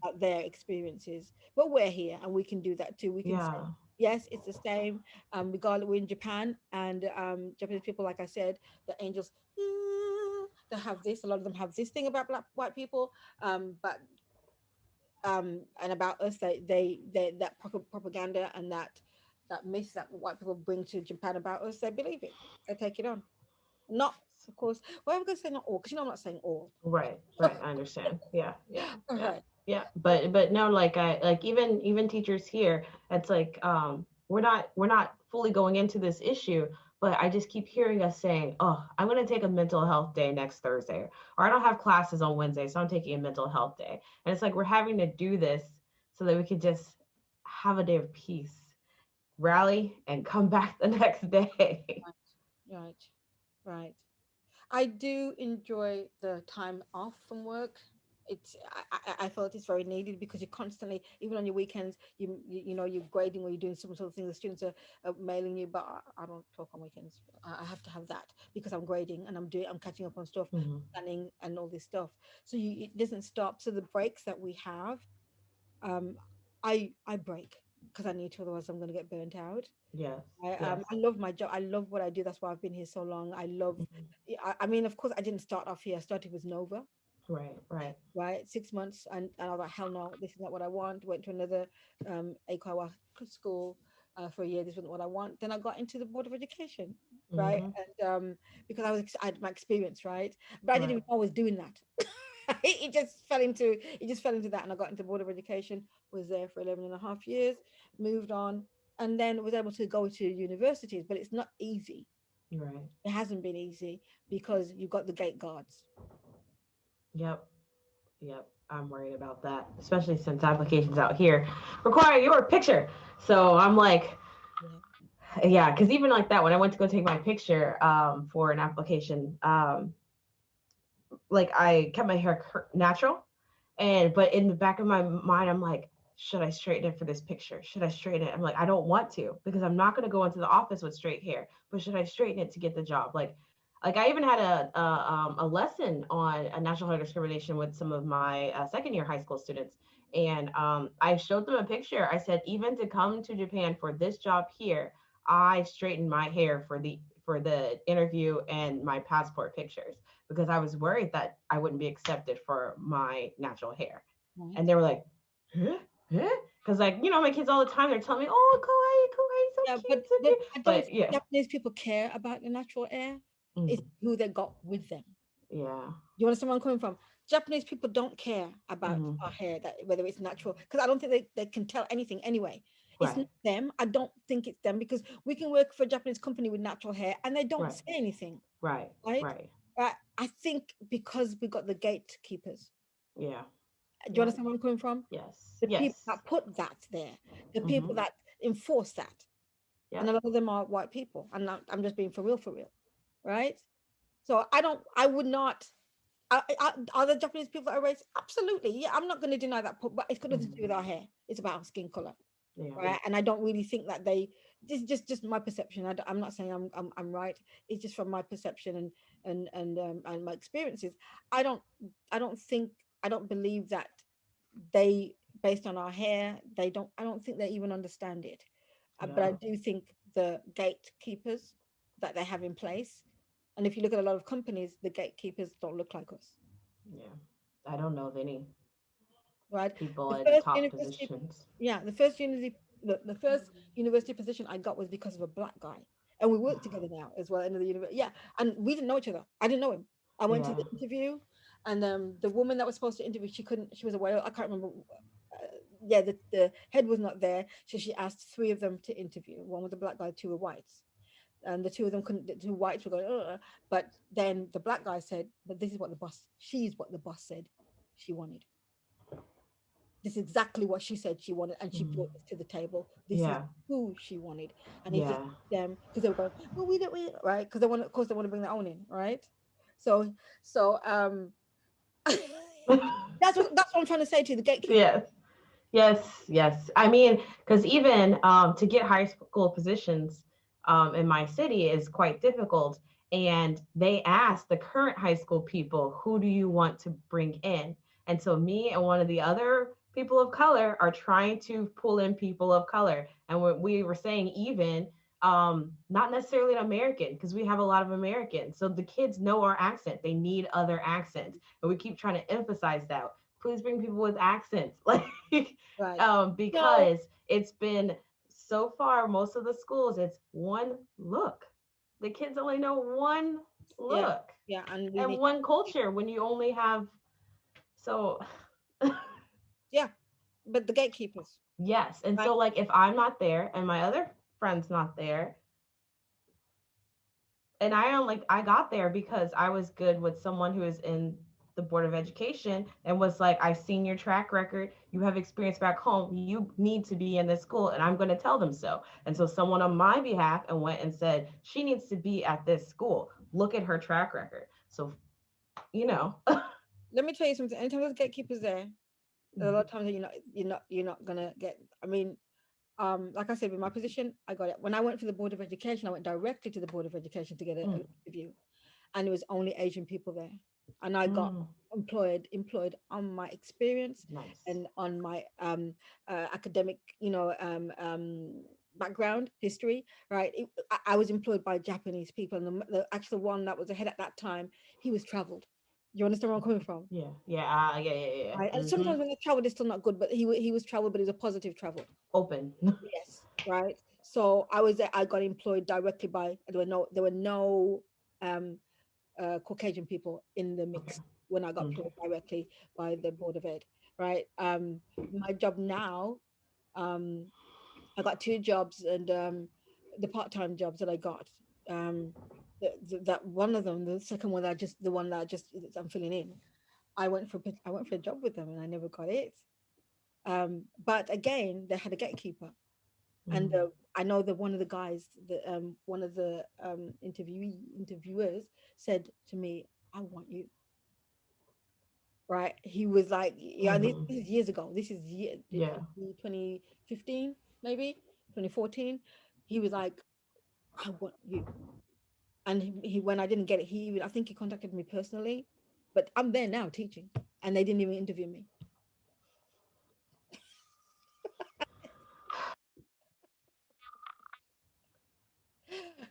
about their experiences. But we're here and we can do that too. We can say, yes, it's the same. Regardless, we're in Japan, and Japanese people, like I said, the angels, they have this. A lot of them have this thing about white people, but and about us, they that propaganda and that myth that white people bring to Japan about us, they believe it. They take it on. Not, of course. Well, I'm gonna say not all, because I'm not saying all. Right. I understand. Yeah. Right. Yeah, but no, like even teachers here, it's like we're not fully going into this issue, but I just keep hearing us saying, oh, I'm going to take a mental health day next Thursday, or I don't have classes on Wednesday, so I'm taking a mental health day. And it's like we're having to do this so that we can just have a day of peace, rally, and come back the next day. Right. I do enjoy the time off from work. I felt it's very needed because you constantly, even on your weekends, you know, you're grading or you're doing some sort of thing. The students are mailing you, but I don't talk on weekends. I have to have that because I'm grading and I'm catching up on stuff, planning and all this stuff. So it doesn't stop. So the breaks that we have, I break because I need to, otherwise I'm going to get burnt out. Yes. I love my job. I love what I do. That's why I've been here so long. I love. I mean, of course, I didn't start off here. I started with Nova. Right. 6 months, and I was like, hell no, this is not what I want. Went to another Akawa school for a year. This wasn't what I want. Then I got into the Board of Education, right? And because I had my experience, right? But I didn't even know I was doing that. it just fell into that, and I got into Board of Education. Was there for 11 and a half years. Moved on, and then was able to go to universities, but it's not easy. Right. It hasn't been easy because you've got the gate guards. Yep. I'm worried about that, especially since applications out here require your picture. So I'm like, yeah, because even like that, when I went to go take my picture for an application, like I kept my hair natural, but in the back of my mind, I'm like, should I straighten it for this picture? Should I straighten it? I'm like, I don't want to, because I'm not going to go into the office with straight hair, but should I straighten it to get the job? Like I even had a lesson on national hair discrimination with some of my second year high school students. And I showed them a picture. I said, even to come to Japan for this job here, I straightened my hair for the interview and my passport pictures, because I was worried that I wouldn't be accepted for my natural hair. And they were like, huh? Because like, you know, my kids all the time, they're telling me, oh, kawaii, so cute, so cute. I don't think Japanese people care about the natural hair. It's who they got with them. Yeah. You understand where I'm coming from? Japanese people don't care about our hair, that whether it's natural, because I don't think they can tell anything anyway. It's not them. I don't think it's them, because we can work for a Japanese company with natural hair and they don't say anything. Right. I think because we got the gatekeepers. Yeah. Do you understand where I'm coming from? Yes. The people that put that there, the people that enforce that. And a lot of them are white people. And I'm just being for real. Right? So I would not, are the Japanese people that are racist? Absolutely. Yeah, I'm not going to deny that, but it's got nothing to do with our hair. It's about our skin color. Yeah. Right? And I don't really think that this is just my perception. I'm not saying I'm right. It's just from my perception and my experiences. I don't believe that they, based on our hair, I don't think they even understand it. But I do think the gatekeepers that they have in place, and if you look at a lot of companies, the gatekeepers don't look like us. Yeah, I don't know of any people the at top positions. Yeah, the first university position I got was because of a Black guy, and we work together now as well. In the university, yeah, and we didn't know each other. I didn't know him. I went to the interview, and the woman that was supposed to interview, she was away. I can't remember. The head was not there, so she asked 3 of them to interview. 1 was a Black guy, 2 were whites. and the two of them couldn't. The two whites were going, ugh. But then the black guy said, "But this is what the boss. She's what the boss said she wanted. This is exactly what she said she wanted, and she brought this to the table. This is who she wanted." And he just them because they were going, "Well, we don't, right?" Because they want, of course, they want to bring their own in, right? So that's what I'm trying to say to the gatekeeper. Yes. I mean, because even to get high school positions in my city is quite difficult. And they ask the current high school people, who do you want to bring in? And so me and one of the other people of color are trying to pull in people of color. And we were saying even not necessarily an American, because we have a lot of Americans. So the kids know our accent. They need other accents. And we keep trying to emphasize that. Please bring people with accents. Like, because it's been so far, most of the schools, it's one look. The kids only know one look. And one culture when you only have but the gatekeepers. Yes. And so like if I'm not there and my other friend's not there, and I got there because I was good with someone who is in the Board of Education and was like, I've seen your track record, you have experience back home, you need to be in this school, and I'm going to tell them so. And so someone on my behalf and went and said, she needs to be at this school. Look at her track record. So, Let me tell you something. Anytime there's gatekeepers there, a lot of times you're not gonna get. I mean, like I said, with my position, I got it. When I went for the Board of Education, I went directly to the Board of Education to get an interview, and it was only Asian people there, and I got employed on my experience and on my academic, background, history, right? I was employed by Japanese people, and the actual one that was ahead at that time, he was traveled. You understand where I'm coming from? Yeah. Right? And sometimes when the travel is still not good, but he was traveled, but it was a positive travel. Open. Yes, right. So I was there. I got employed directly by. There were no Caucasian people in the mix when I got employed directly by the Board of Ed. Right. My job now, I got 2 jobs, and the part-time jobs that I got. That one of them, the second one, the one that I'm filling in. I went for a job with them and I never got it. But again, they had a gatekeeper, and I know that one of the guys, one of the interviewers said to me, "I want you." Right? He was like, "Yeah." This is years ago. This is 2015, maybe 2014. He was like, "I want you." And he when I didn't get it, I think he contacted me personally, but I'm there now teaching, and they didn't even interview me.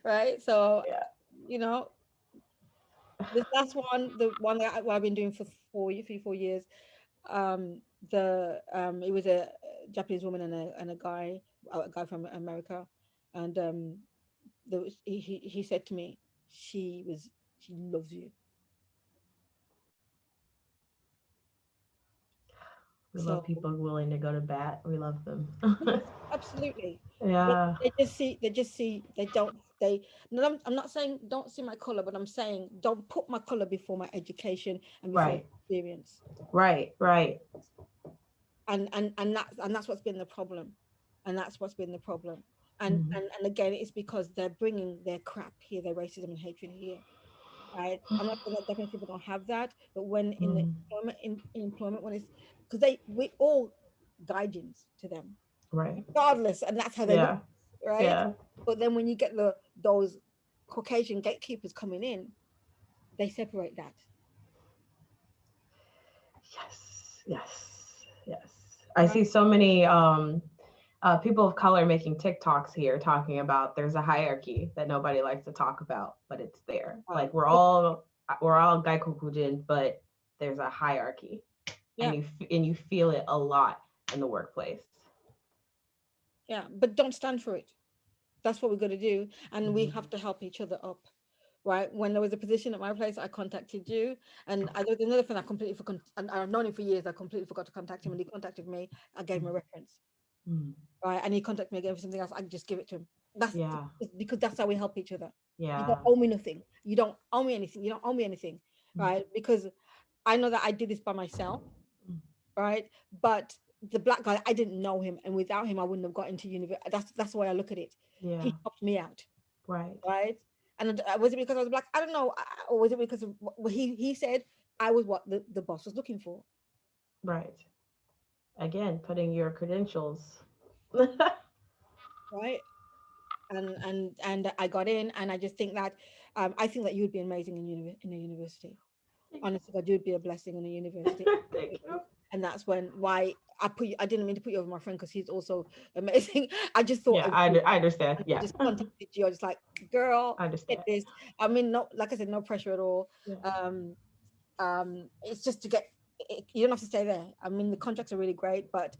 Right? So, this last one, the one that I've been doing for 4 years, it was a Japanese woman and a guy from America, and he said to me, she loves you. We love people willing to go to bat. We love them. Absolutely. Yeah. I'm not saying don't see my color, but I'm saying don't put my color before my education and before experience. Right. And that's what's been the problem. And again, it's because they're bringing their crap here, their racism and hatred here. Right? I'm not saying that definitely people don't have that, but when in the employment, when it's because we all guidance to them, regardless, and that's how they look, right? But then when you get those Caucasian gatekeepers coming in, they separate that. Yes. I see so many people of color making TikToks here talking about there's a hierarchy that nobody likes to talk about, but it's there. Like we're all gaikokujin, but there's a hierarchy, and you feel it a lot in the workplace. Yeah, but don't stand for it. That's what we're going to do, and we have to help each other up. Right? When there was a position at my place, I contacted you, and there was another thing I completely forgot. And I've known him for years. I completely forgot to contact him, and he contacted me. I gave him a reference. Right, and he contacted me again for something else. I just give it to him. That's Yeah. because that's how we help each other. You Yeah. don't owe me nothing. You don't owe me anything. You don't owe me anything, right? Because I know that I did this by myself, right? But the black guy, I didn't know him, and without him, I wouldn't have got into university. That's the way I look at it. Yeah. He helped me out, Right. right? And was it because I was black? I don't know. Or was it because of what he said I was what the boss was looking for? Right. Again, putting your credentials. Right. And I got in, and I just think that I think that you would be amazing in a university. Honestly, God, you'd be a blessing in a university. Thank you. And that's why I put you. I didn't mean to put you over my friend because he's also amazing. I just thought. Yeah, I understand. Yeah. I just contacted you. I was like, girl, I understand. get this. I mean, no, like I said, no pressure at all. Yeah. It's just to get. You don't have to stay there. I mean, the contracts are really great, but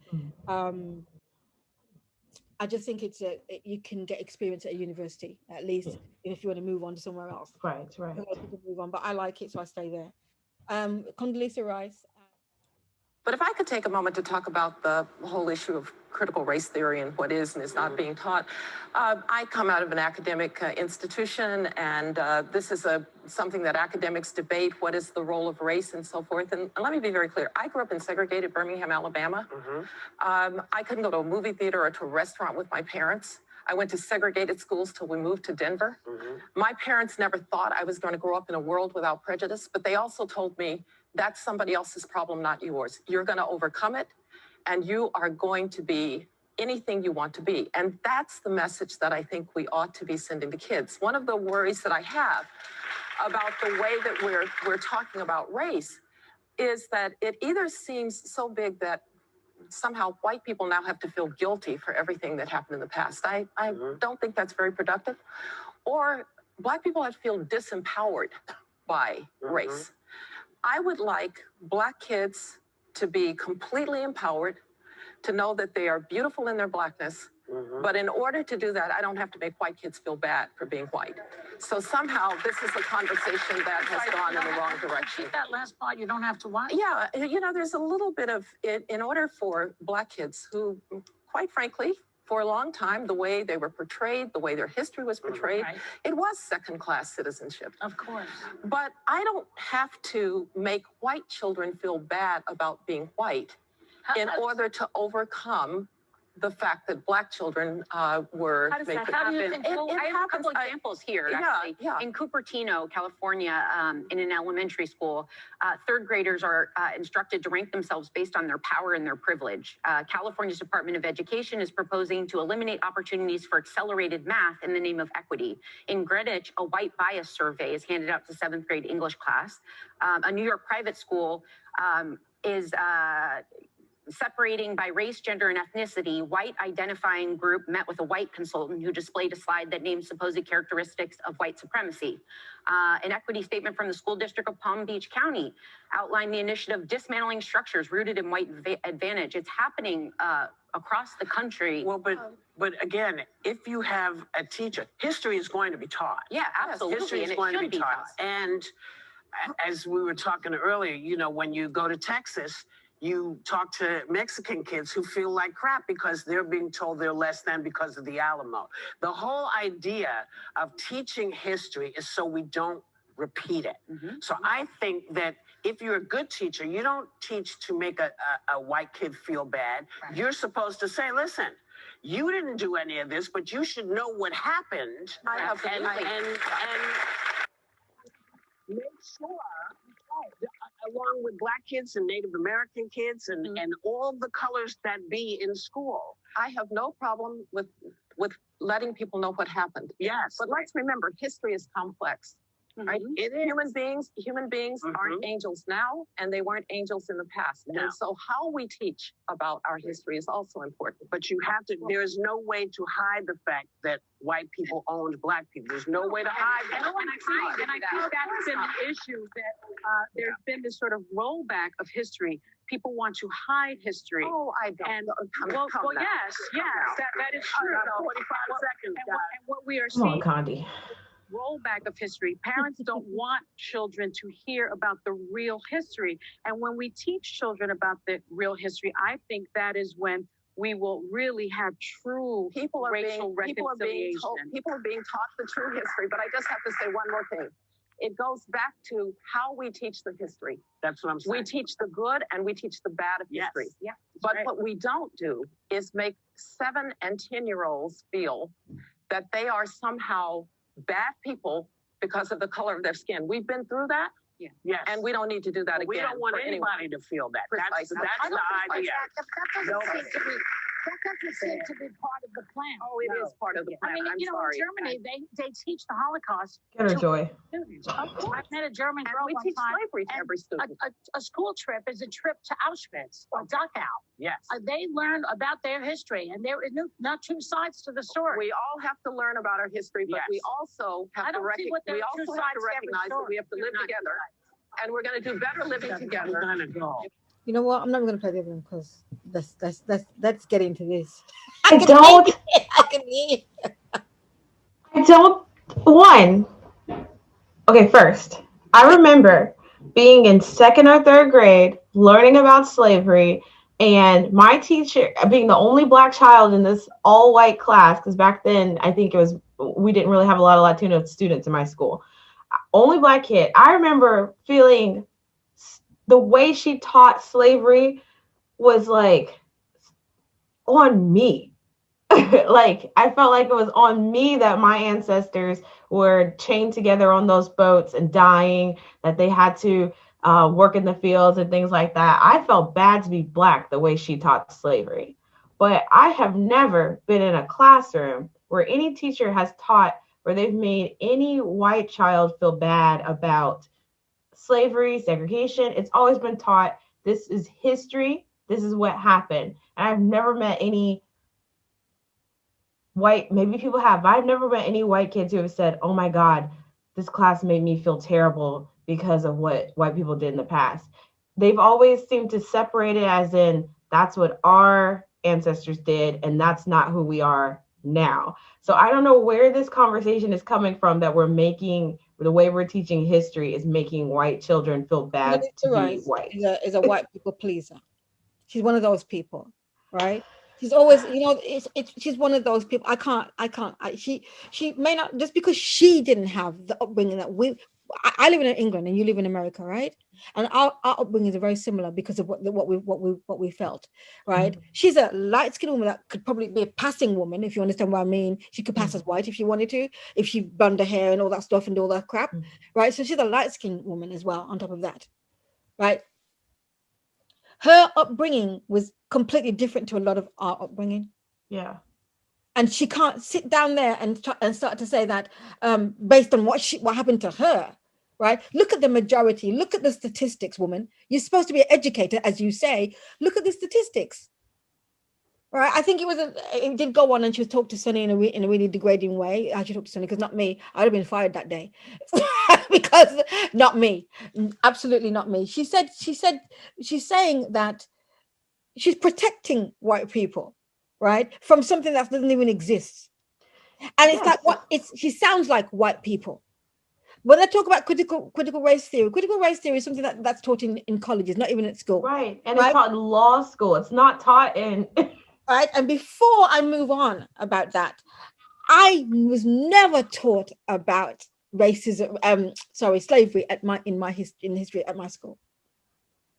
I just think you can get experience at a university at least, if you want to move on to somewhere else. Right. A lot of people move on, but I like it, so I stay there. Condoleezza Rice. But if I could take a moment to talk about the whole issue of critical race theory and what is and is not being taught. I come out of an academic institution, and this is something that academics debate, what is the role of race and so forth. And let me be very clear. I grew up in segregated Birmingham, Alabama. I couldn't go to a movie theater or to a restaurant with my parents. I went to segregated schools till we moved to Denver. My parents never thought I was going to grow up in a world without prejudice, but they also told me that's somebody else's problem, not yours. You're going to overcome it, and you are going to be anything you want to be. And that's the message that I think we ought to be sending to kids. One of the worries that I have about the way that we're talking about race is that it either seems so big that somehow white people now have to feel guilty for everything that happened in the past. I don't think that's very productive. Or Black people have to feel disempowered by race. I would like Black kids to be completely empowered, to know that they are beautiful in their Blackness. But in order to do that, I don't have to make white kids feel bad for being white. So somehow this is a conversation that has gone in the wrong direction. That last part, you don't have to watch. Yeah, you know, there's a little bit of it in order for Black kids who, quite frankly, for a long time, the way they were portrayed, the way their history was portrayed, it was second-class citizenship. Of course. But I don't have to make white children feel bad about being white in order to overcome the fact that Black children were. How does that happen? I have a couple examples here, actually. In Cupertino, California, in an elementary school, third graders are instructed to rank themselves based on their power and their privilege. California's Department of Education is proposing to eliminate opportunities for accelerated math in the name of equity. In Greenwich, a white bias survey is handed out to 7th grade English class. A New York private school is separating by race, gender, and ethnicity. White identifying group met with a white consultant who displayed a slide that named supposed characteristics of white supremacy. An equity statement from the school district of Palm Beach County outlined the initiative dismantling structures rooted in white advantage. It's happening across the country. Well, but again, if you have a teacher, history is going to be taught. Yeah, absolutely. History is and going it to should be taught. And as we were talking earlier, you know, when you go to Texas, you talk to Mexican kids who feel like crap because they're being told they're less than because of the Alamo. The whole idea of teaching history is so we don't repeat it. So I think that if you're a good teacher, you don't teach to make a white kid feel bad. You're supposed to say, listen, you didn't do any of this, but you should know what happened. And make sure, along with Black kids and Native American kids and all the colors that be in school. I have no problem with letting people know what happened. Yes. But let's remember, history is complex. Right? It is. Human beings aren't angels now, and they weren't angels in the past. No. And so how we teach about our history is also important. But you have to, there is no way to hide the fact that white people owned Black people. There's no way to hide that. And I think that's been an issue that there's been this sort of rollback of history. People want to hide history. Oh, I don't. And well, yes, that is true. 45 seconds, guys. And what we are Come on, seeing. Condi. Rollback of history. Parents don't want children to hear about the real history. And when we teach children about the real history, I think that is when we will really have true racial reconciliation. People are being taught the true history, but I just have to say one more thing. It goes back to how we teach the history. That's what I'm saying. We teach the good and we teach the bad of history. Yeah. But what we don't do is make 7 and 10-year-olds feel that they are somehow bad people because of the color of their skin. We've been through that. Yeah. Yes. And we don't need to do that again. We don't want anybody to feel that. That's the idea. That doesn't seem to be part of the plan. Oh, it is part of the plan. I mean, you know, in Germany, they teach the Holocaust. Get her, Joy. Students. Of course. I met a German girl we one teach time, slavery to and every student. A school trip is a trip to Auschwitz or Dachau. Yes. They learn about their history, and there is not two sides to the story. We all have to learn about our history, but we also have to recognize that we have to live together, and we're going to do better living together. We're going to go. You know what? I'm not going to play the other one because let's get into this. I don't. One. Okay, first, I remember being in 2nd or 3rd grade, learning about slavery, and my teacher being the only Black child in this all-white class, because back then I think we didn't really have a lot of Latino students in my school. Only Black kid. I remember feeling the way she taught slavery was like on me. Like I felt like it was on me that my ancestors were chained together on those boats and dying, that they had to work in the fields and things like that. I felt bad to be Black the way she taught slavery. But I have never been in a classroom where any teacher has taught where they've made any white child feel bad about slavery, segregation. It's always been taught, this is history, this is what happened. And I've never met any white, maybe people have, but I've never met any white kids who have said, oh my God, this class made me feel terrible because of what white people did in the past. They've always seemed to separate it as in, that's what our ancestors did, and that's not who we are now. So I don't know where this conversation is coming from, that we're making, the way we're teaching history is making white children feel bad to be white. Is a white people pleaser. She's one of those people, right? She's always, you know, she's one of those people. She may not, just because she didn't have the upbringing that I live in England and you live in America, right? And our upbringing is very similar because of what we felt, right? Mm-hmm. She's a light-skinned woman that could probably be a passing woman, if you understand what I mean. She could pass as white if she wanted to, if she blonde her hair and all that stuff and all that crap, right? So she's a light-skinned woman as well on top of that, right? Her upbringing was completely different to a lot of our upbringing. Yeah. And she can't sit down there and start to say that based on what happened to her, right? Look at the majority. Look at the statistics, woman. You're supposed to be an educator, as you say. Look at the statistics, right? I think it did go on, and she was talked to Sonny in a really degrading way. How she talked to Sonny, because not me. I'd have been fired that day because not me, absolutely not me. She's saying that she's protecting white people, right, from something that doesn't even exist. And it's like she sounds like white people. When I talk about critical race theory is something that's taught in colleges, not even at school. Right. And it's taught in law school. It's not taught in right. And before I move on about that, I was never taught about racism, slavery in history at my school.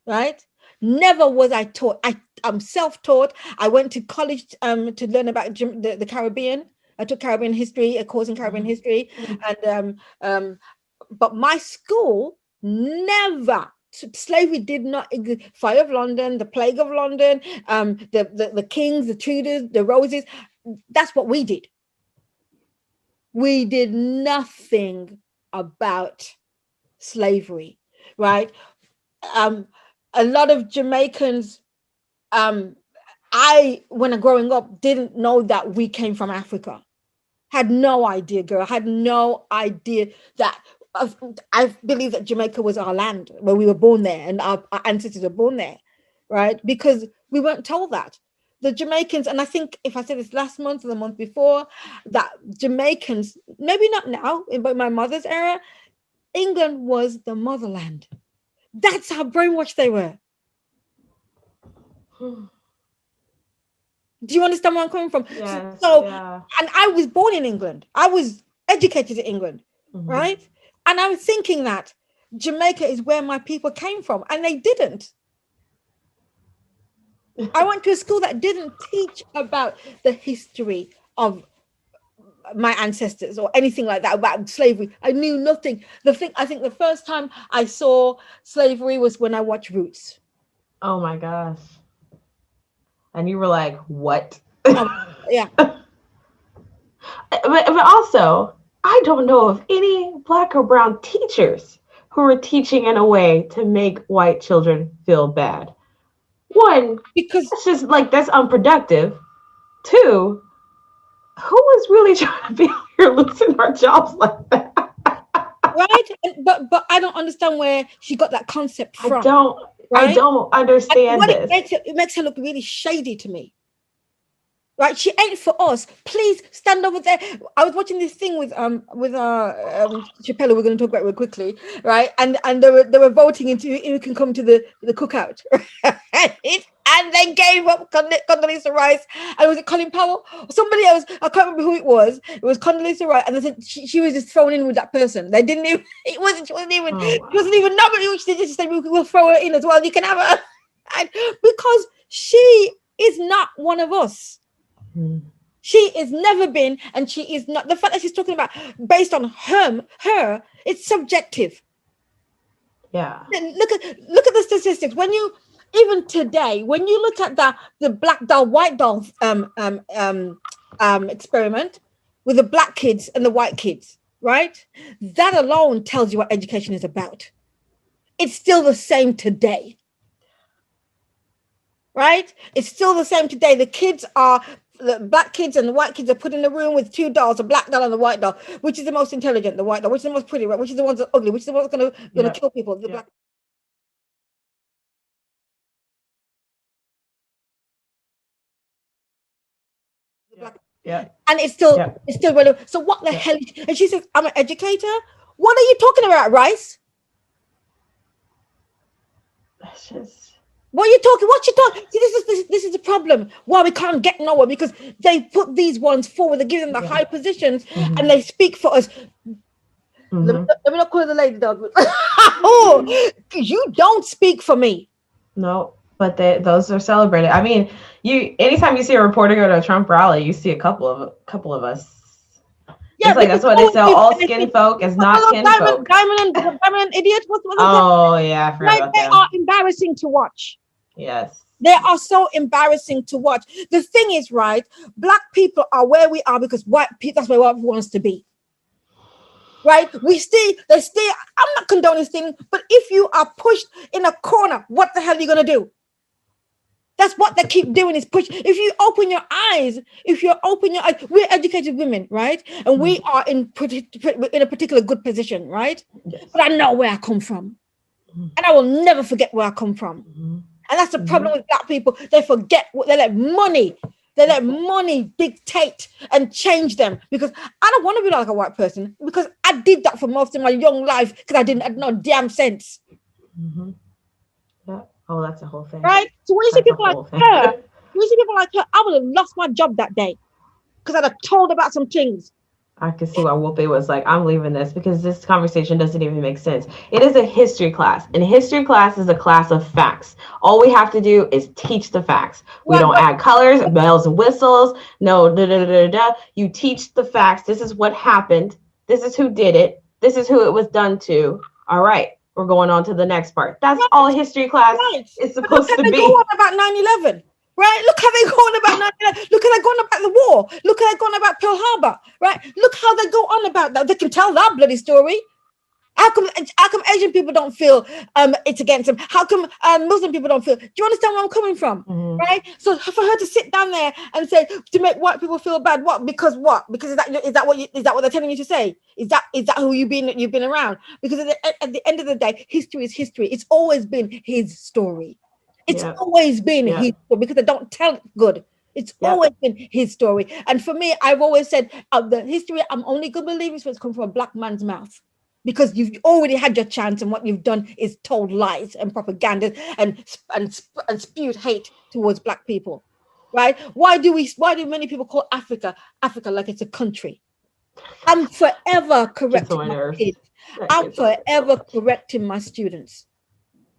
Right? Never was I taught. I'm self-taught. I went to college to learn about the Caribbean. I took Caribbean history, a course in Caribbean history, and but my school never. Slavery did not exist. Fire of London, the Plague of London, the Kings, the Tudors, the Roses. That's what we did. We did nothing about slavery, right? A lot of Jamaicans, when growing up, didn't know that we came from Africa. Had no idea, girl. Had no idea that. I believe that Jamaica was our land, where we were born there, and our ancestors were born there, right? Because we weren't told that. The Jamaicans, and I think if I said this last month or the month before, that Jamaicans, maybe not now, but my mother's era, England was the motherland. That's how brainwashed they were. Do you understand where I'm coming from? Yes, So, yeah. and I was born in England. I was educated in England, right? And I was thinking that Jamaica is where my people came from, and they didn't. I went to a school that didn't teach about the history of my ancestors or anything like that, about slavery. I knew nothing. I think the first time I saw slavery was when I watched Roots. Oh my gosh. And you were like, what? Yeah. But also, I don't know of any Black or brown teachers who are teaching in a way to make white children feel bad. One, because it's just like, that's unproductive. Two, who was really trying to be here losing our jobs like that? Right? But I don't understand where she got that concept from. I don't understand this. It makes her look really shady to me. Right? She ain't for us. Please stand over there. I was watching this thing with Chappelle, we're going to talk about real quickly, right? And they were voting into who can come to the cookout. And they gave up Condoleezza Rice. And was it Colin Powell? Somebody else, I can't remember who it was. It was Condoleezza Rice, and they said she was just thrown in with that person. They didn't even, she wasn't even nominated. She just said, we'll throw her in as well. You can have her. And because she is not one of us. She is never been, and she is not. The fact that she's talking about based on her, it's subjective. Yeah. And look at the statistics. When you even today, when you look at the black doll, white doll experiment with the black kids and the white kids, right? That alone tells you what education is about. It's still the same today. Right? It's still the same today. The black kids and the white kids are put in a room with two dolls, a black doll and a white doll. Which is the most intelligent? The white doll. Which is the most pretty? Right? Which is the ones that are ugly? Which is the ones that's gonna kill people? The black. Yeah. And it's still relevant. So what the hell? And she says, "I'm an educator." What are you talking about, Rice? That's just. What are you talking? What you talking? See, this is the problem. Why we can't get nowhere, because they put these ones forward. They give them the high positions, and they speak for us. Let me not call her the lady dog. Oh, you don't speak for me. No, but those are celebrated. I mean, anytime you see a reporter go to a Trump rally, you see a couple of us. Yeah, it's like that's why they sell all skin folk as not kin folk. Diamond and Idiot. What's oh yeah, I forgot about they are embarrassing to watch. Yes. They are so embarrassing to watch. The thing is, right, black people are where we are because white people, that's where white people wants to be. Right? They still, I'm not condoning this thing, but if you are pushed in a corner, what the hell are you going to do? That's what they keep doing, is push. If you open your eyes, we're educated women, right? And we are in a particular good position, right? Yes. But I know where I come from. And I will never forget where I come from. And that's the problem with black people. They forget they let money dictate and change them, because I don't want to be like a white person, because I did that for most of my young life because I had no damn sense. Yeah. Oh, that's a whole thing. Right? So when you see people like her, I would have lost my job that day because I'd have told about some things. I could see why Whoopi was like, I'm leaving this because this conversation doesn't even make sense. It is a history class, and history class is a class of facts. All we have to do is teach the facts. We don't add colors, bells and whistles. No, You teach the facts. This is what happened. This is who did it. This is who it was done to. All right, we're going on to the next part. That's all history class is supposed to be. Go on about 9/11. Right? Look how they're going about 9/11. Look how they're going about the war. Look how they're going about Pearl Harbor. Right? Look how they go on about that. They can tell that bloody story. How come Asian people don't feel it's against them? How come Muslim people don't feel? Do you understand where I'm coming from? Right? So for her to sit down there and say to make white people feel bad, what? Because is that what they're telling you to say? Is that who you've been around? Because at the end of the day, history is history. It's always been his story. It's always been his story, because they don't tell it good. It's always been his story. And for me, I've always said the history, I'm only going to believe it's come from a black man's mouth, because you've already had your chance, and what you've done is told lies and propaganda and spewed hate towards black people. right? Why do many people call Africa like it's a country? I'm forever correcting my kids. I'm forever correcting my students.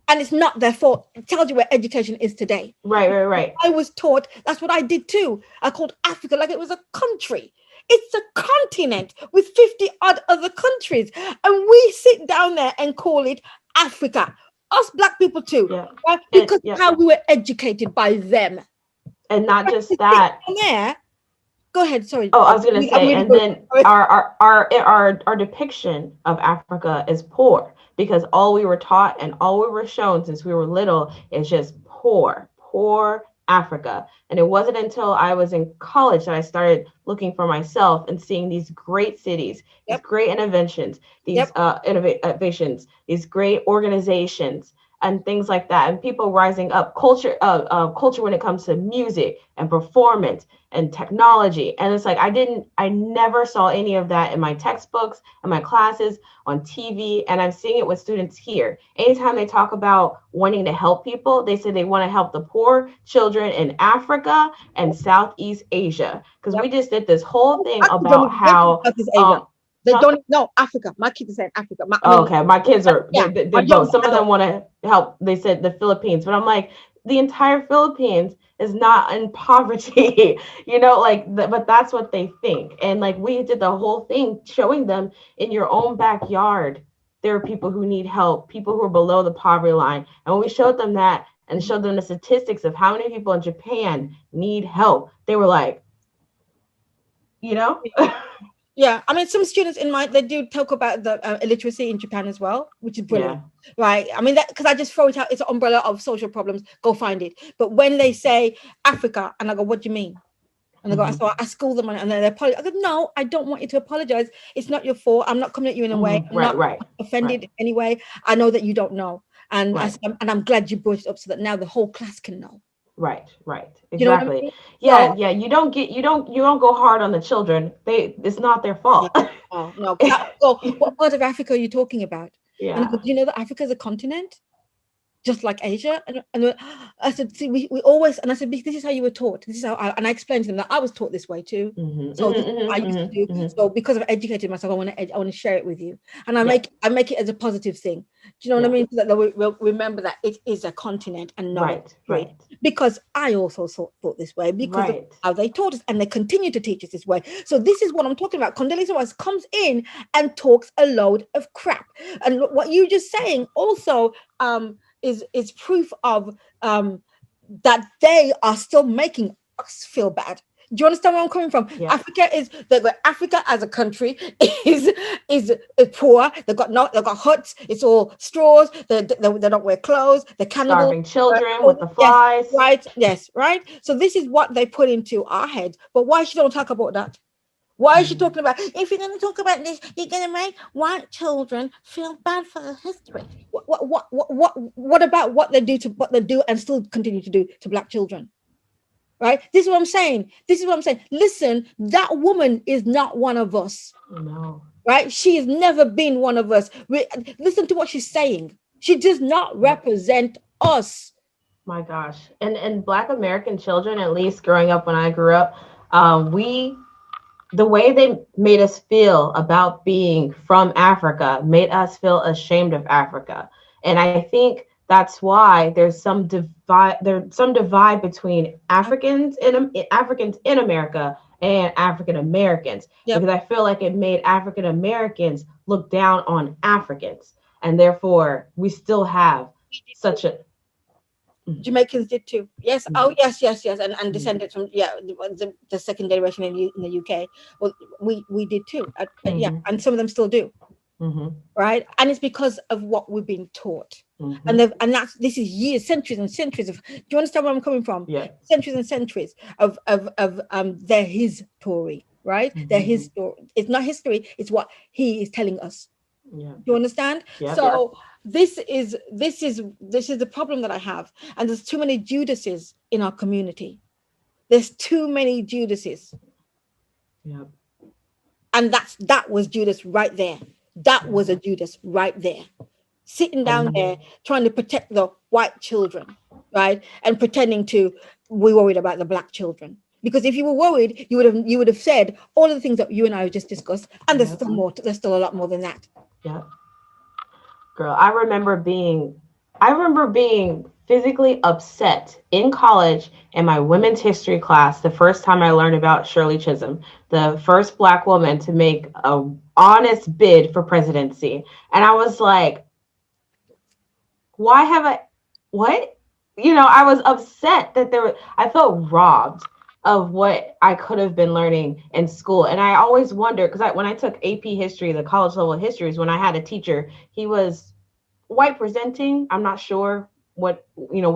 And it's not their fault. It tells you where education is today. Right. I was taught, that's what I did too. I called Africa like it was a country. It's a continent with 50 odd other countries. And we sit down there and call it Africa. Us Black people too. Right? Because how we were educated by them. And not just that. Yeah. Go ahead. Sorry. Oh, I was going to say, and then our depiction of Africa is poor, because all we were taught and all we were shown since we were little is just poor Africa. And it wasn't until I was in college that I started looking for myself and seeing these great cities, these great innovations, these innovations, these great organizations, and things like that, and people rising up, culture when it comes to music and performance and technology. And it's like I never saw any of that in my textbooks and my classes, on TV, and I'm seeing it with students here. Anytime they talk about wanting to help people, they say they want to help the poor children in Africa and Southeast Asia, because we just did this whole thing about how they don't know Africa. My kids are saying Africa. My kids are they both. Some of them want to help. They said the Philippines, but I'm like, the entire Philippines is not in poverty, but that's what they think. And like, we did the whole thing showing them, in your own backyard, there are people who need help, people who are below the poverty line. And when we showed them that and showed them the statistics of how many people in Japan need help, they were like, Yeah, I mean, some students they do talk about the illiteracy in Japan as well, which is brilliant, right? I mean, that because I just throw it out, it's an umbrella of social problems, go find it. But when they say Africa, and I go, what do you mean? And they go, so I school them, and then they apologize. I go, no, I don't want you to apologize. It's not your fault. I'm not coming at you in a way. I'm not offended anyway. I know that you don't know. And I'm glad you brought it up so that now the whole class can know. Right. Exactly. You know what I mean? Yeah. You don't go hard on the children. It's not their fault. No. So what part of Africa are you talking about? Yeah. And do you know that Africa is a continent, just like Asia? And I said, see, we always, and I said, this is how you were taught. This is how and I explained to them that I was taught this way too. So this is what I used to do. So because I've educated myself, I want to share it with you, and I make it as a positive thing. Do you know what I mean? So that we'll remember that it is a continent and not right. Because I also thought this way because of how they taught us, and they continue to teach us this way. So this is what I'm talking about. Condoleezza Rice comes in and talks a load of crap, and what you just saying also is proof of that they are still making us feel bad. Do you understand where I'm coming from? Yeah. Africa as a country is poor. They've got huts. It's all straws. They don't wear clothes. They're cannibals. Starving children with the flies. Yes, right. So this is what they put into our heads. But why she don't talk about that? Why is she talking about, if you're going to talk about this, you're going to make white children feel bad for the history? What about what they do and still continue to do to Black children? Right? This is what I'm saying. Listen, that woman is not one of us. No. Right? She has never been one of us. Listen to what she's saying. She does not represent us. My gosh. And Black American children, at least growing up when I grew up, the way they made us feel about being from Africa made us feel ashamed of Africa. And I think that's why there's some divide between Africans in America and African Americans. Because I feel like it made African Americans look down on Africans, and therefore we still have such a Jamaicans did too. Yes. Oh, yes. And descended from the second generation in the UK. Well, we did too. And some of them still do. Right. And it's because of what we've been taught. And this is years, centuries and centuries of. Do you understand where I'm coming from? Yeah. Centuries and centuries of their history. Right. Their his story. It's not history. It's what he is telling us. Yeah. Do you understand? Yeah. So. This is the problem that I have, and there's too many Judases in our community. There's too many Judases. Yeah. And that was Judas right there. That was a Judas right there, sitting down there trying to protect the white children, right, and pretending to we worried about the black children. Because if you were worried, you would have said all of the things that you and I just discussed, and there's still more. There's still a lot more than that. Yeah, girl, I remember being physically upset in college in my women's history class the first time I learned about Shirley Chisholm, the first Black woman to make a honest bid for presidency, and I was like, why have I? What? I was upset that I felt robbed of what I could have been learning in school. And I always wondered, because when I took AP history, the college level histories, when I had a teacher, he was white presenting. I'm not sure where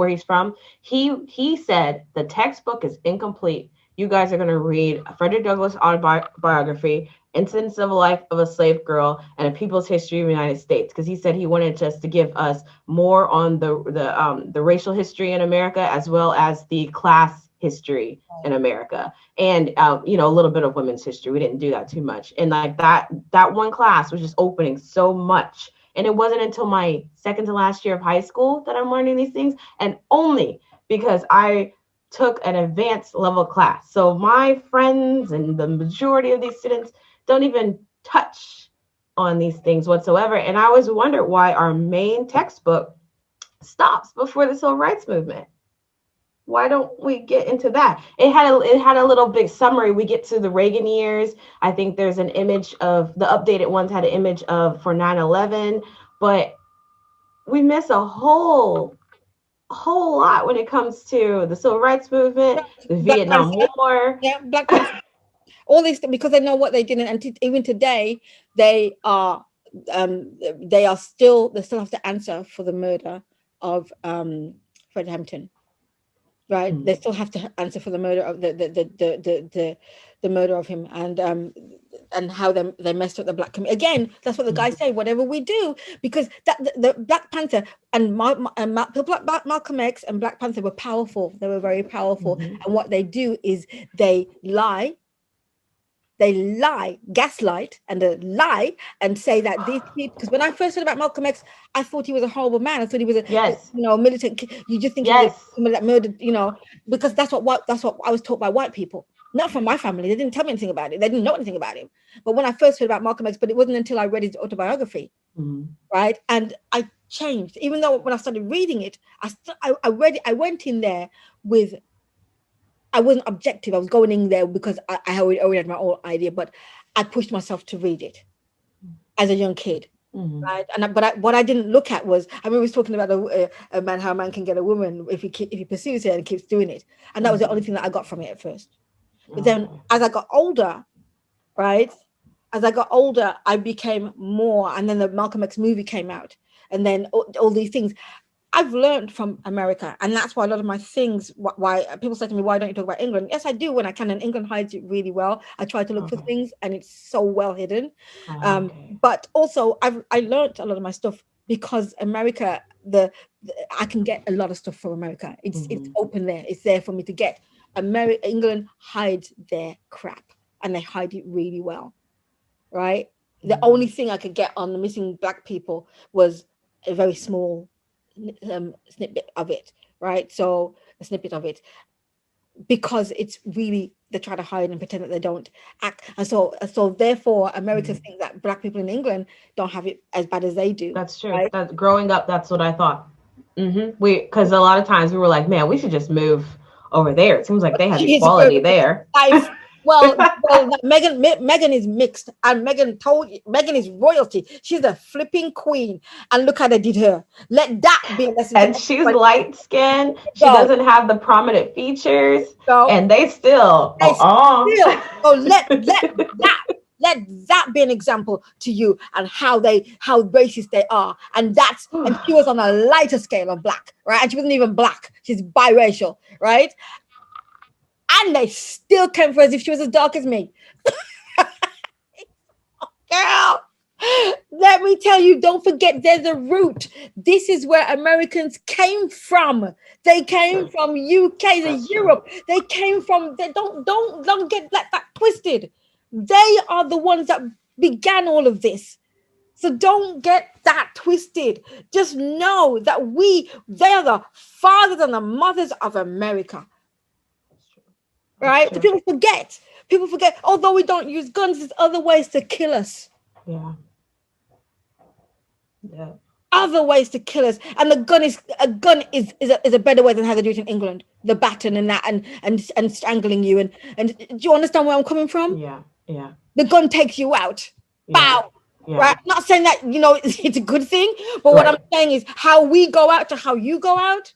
he's from. He said the textbook is incomplete. You guys are going to read Frederick Douglass' autobiography, Incidents of the Life of a Slave Girl, and A People's History of the United States, because he said he wanted us to give us more on the racial history in America, as well as the class history in America, and a little bit of women's history. We didn't do that too much, and like that one class was just opening so much. And it wasn't until my second to last year of high school that I'm learning these things, and only because I took an advanced level class. So my friends and the majority of these students don't even touch on these things whatsoever. And I always wonder why our main textbook stops before the civil rights movement. Why don't we get into that? It had a little big summary. We get to the Reagan years. I think there's an image of the updated ones had an image of for 9/11, but we miss a whole lot when it comes to the civil rights movement, the Vietnam War. Yeah, Black Panther. All this, because they know what they did, and even today they still have to answer for the murder of Fred Hampton. Right, they still have to answer for the murder of the murder of him, and how they messed up the Black community. Again, that's what the guys say. Whatever we do, because the Black Panther and Malcolm X and Black Panther were powerful. They were very powerful, and what they do is they lie, gaslight, and and say that these people. Because when I first heard about Malcolm X, I thought he was a horrible man. I thought he was a militant. You just think he was someone that murdered, because that's what I was taught by white people, not from my family. They didn't tell me anything about it. They didn't know anything about him. But when I first heard about Malcolm X, but it wasn't until I read his autobiography, right? And I changed. Even though when I started reading it, I read it. I went in there with. I wasn't objective. I was going in there because I already had my own idea, but I pushed myself to read it as a young kid, right? But what I didn't look at was, I remember we was talking about a man, how a man can get a woman if he pursues her and keeps doing it, and that was the only thing that I got from it at first. But then, as I got older, right? As I got older, I became more, and then the Malcolm X movie came out, and then all these things. I've learned from America, and that's why a lot of my things, why people say to me, why don't you talk about England? Yes, I do when I can, and England hides it really well. I try to look for things, and it's so well hidden. But also, I learned a lot of my stuff because America, I can get a lot of stuff from America. It's open there. It's there for me to get. England hides their crap, and they hide it really well, right? The only thing I could get on the missing Black people was a very small snippet of it, right? So a snippet of it, because it's really, they try to hide and pretend that they don't act, and so therefore America think that Black people in England don't have it as bad as they do. That's true. Right? That growing up, that's what I thought. Because a lot of times we were like, man, we should just move over there. It seems like they have equality there. Well, Meghan is mixed, and Meghan is royalty. She's a flipping queen, and look how they did her. Let that be a lesson. And she's light skinned. She doesn't have the prominent features, and they still. Let that be an example to you, and how racist they are. And she was on a lighter scale of Black, right? And she wasn't even Black. She's biracial, right? And they still came for as if she was as dark as me. Girl, let me tell you, don't forget there's a root. This is where Americans came from. They came from UK, Europe. They came from, don't get that twisted. They are the ones that began all of this. So don't get that twisted. Just know that they are the fathers and the mothers of America. right? So people forget. People forget. Although we don't use guns, there's other ways to kill us. Yeah. Yeah. Other ways to kill us, and a gun is a better way than how they do it in England. The baton and that, and strangling you, and do you understand where I'm coming from? Yeah. Yeah. The gun takes you out. Yeah. Bow. Yeah. Right. I'm not saying that it's a good thing, but what I'm saying is how we go out to how you go out.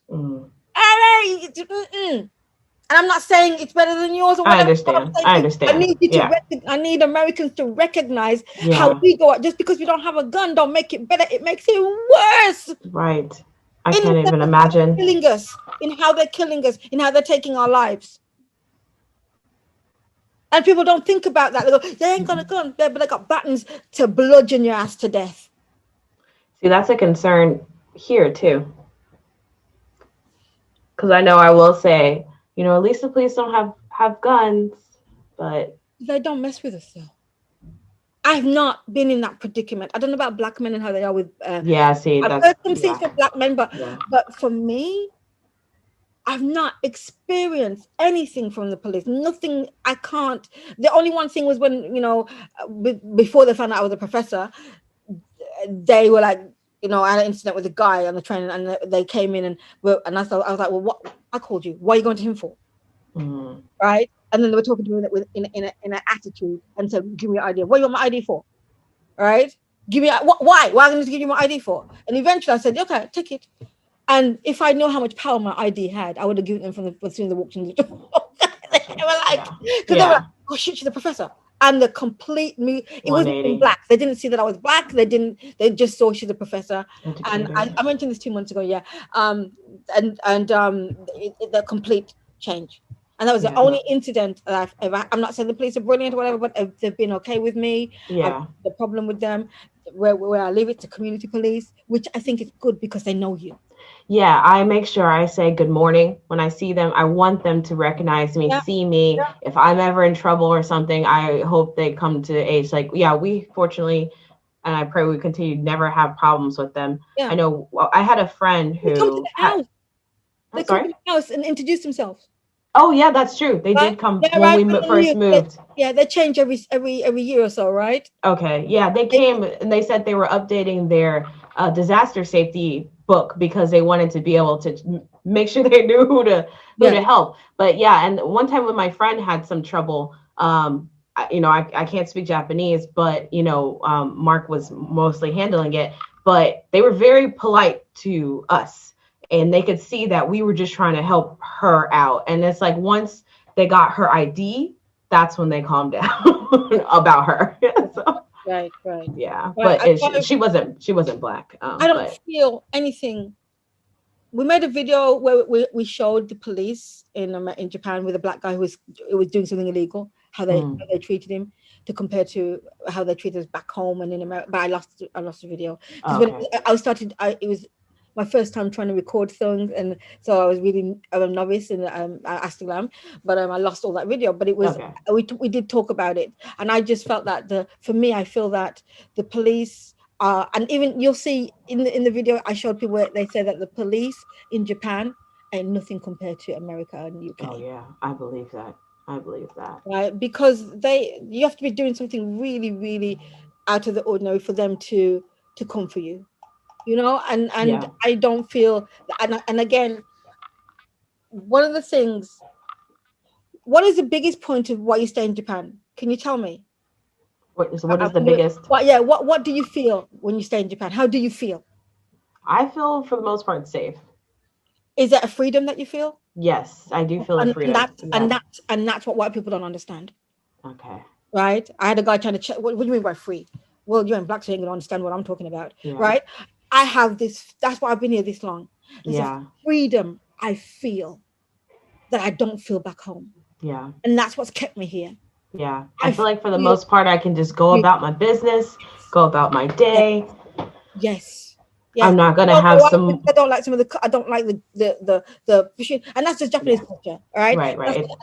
And I'm not saying it's better than yours or whatever. I understand. I need you to I need Americans to recognize how we go out. Just because we don't have a gun don't make it better. It makes it worse. Right. I can't even imagine. Killing us, in how they're killing us, in how they're taking our lives. And people don't think about that. They go, they ain't got a gun, but they got buttons to bludgeon your ass to death. See, that's a concern here too. Because I know I will say, at least the police don't have guns, but they don't mess with us though. I've not been in that predicament. I don't know about black men and how they are with. I've heard some things for black men, but for me, I've not experienced anything from the police. Nothing. I can't. The only one thing was when before they found out I was a professor, they were like, I had an incident with a guy on the train, and they came in and I was like, well, what? I called you. What are you going to him for? Right? And then they were talking to me in an attitude and said, give me your ID. What do you want my ID for? Right? Give me why? Why am I going to give you my ID for? And eventually I said, okay, take it. And if I know how much power my ID had, I would have given them as soon as they walked in the door. They were like, they were like, oh shit, she's a professor. And the complete move, it wasn't black. They didn't see that I was black. They just saw she's a professor. And I mentioned this 2 months ago, the complete change. And that was the only incident that I've ever. I'm not saying the police are brilliant or whatever, but they've been okay with me. The problem with them, where I leave it to community police, which I think is good because they know you. Yeah, I make sure I say good morning when I see them. I want them to recognize me, see me. Yeah. If I'm ever in trouble or something, I hope they come to age. Like, we fortunately, and I pray we continue to never have problems with them. Yeah. I know I had a friend who come to the house. They come to the house and introduce themselves. Oh yeah, that's true. They did come when we first moved. They change every year or so, right? Okay. Yeah, they came and they said they were updating their disaster safety book because they wanted to be able to make sure they knew who to help. But and one time when my friend had some trouble, I can't speak Japanese, but Mark was mostly handling it. But they were very polite to us. And they could see that we were just trying to help her out. And it's like once they got her ID, that's when they calmed down about her. So, right. Yeah, but she wasn't black. I don't feel anything. We made a video where we showed the police in Japan with a black guy who was doing something illegal, how they treated him, to compare to how they treated us back home and in America. But I lost the video because when it was my first time trying to record things, and so I was really a novice in Astiglam, but I lost all that video. But it was we did talk about it, and I just felt that for me, I feel that the police and even you'll see in the video I showed people where they say that the police in Japan ain't nothing compared to America and UK. Oh yeah, I believe that. Right, because you have to be doing something really, really out of the ordinary for them to come for you. And I don't feel, and again, one of the things, what is the biggest point of why you stay in Japan? Can you tell me? What is the biggest? What do you feel when you stay in Japan? How do you feel? I feel for the most part safe. Is that a freedom that you feel? Yes, I do feel a freedom. And that's what white people don't understand. Okay. Right? I had a guy trying to check, what do you mean by free? Well, you're in black, so you ain't gonna understand what I'm talking about. Right? I have this, that's why I've been here this long. There's a freedom I feel that I don't feel back home. Yeah. And that's what's kept me here. Yeah. I feel like for the most part, I can just go about my business, go about my day. Yes. I'm not going to have some. I don't like the machine. And that's just Japanese culture. Right.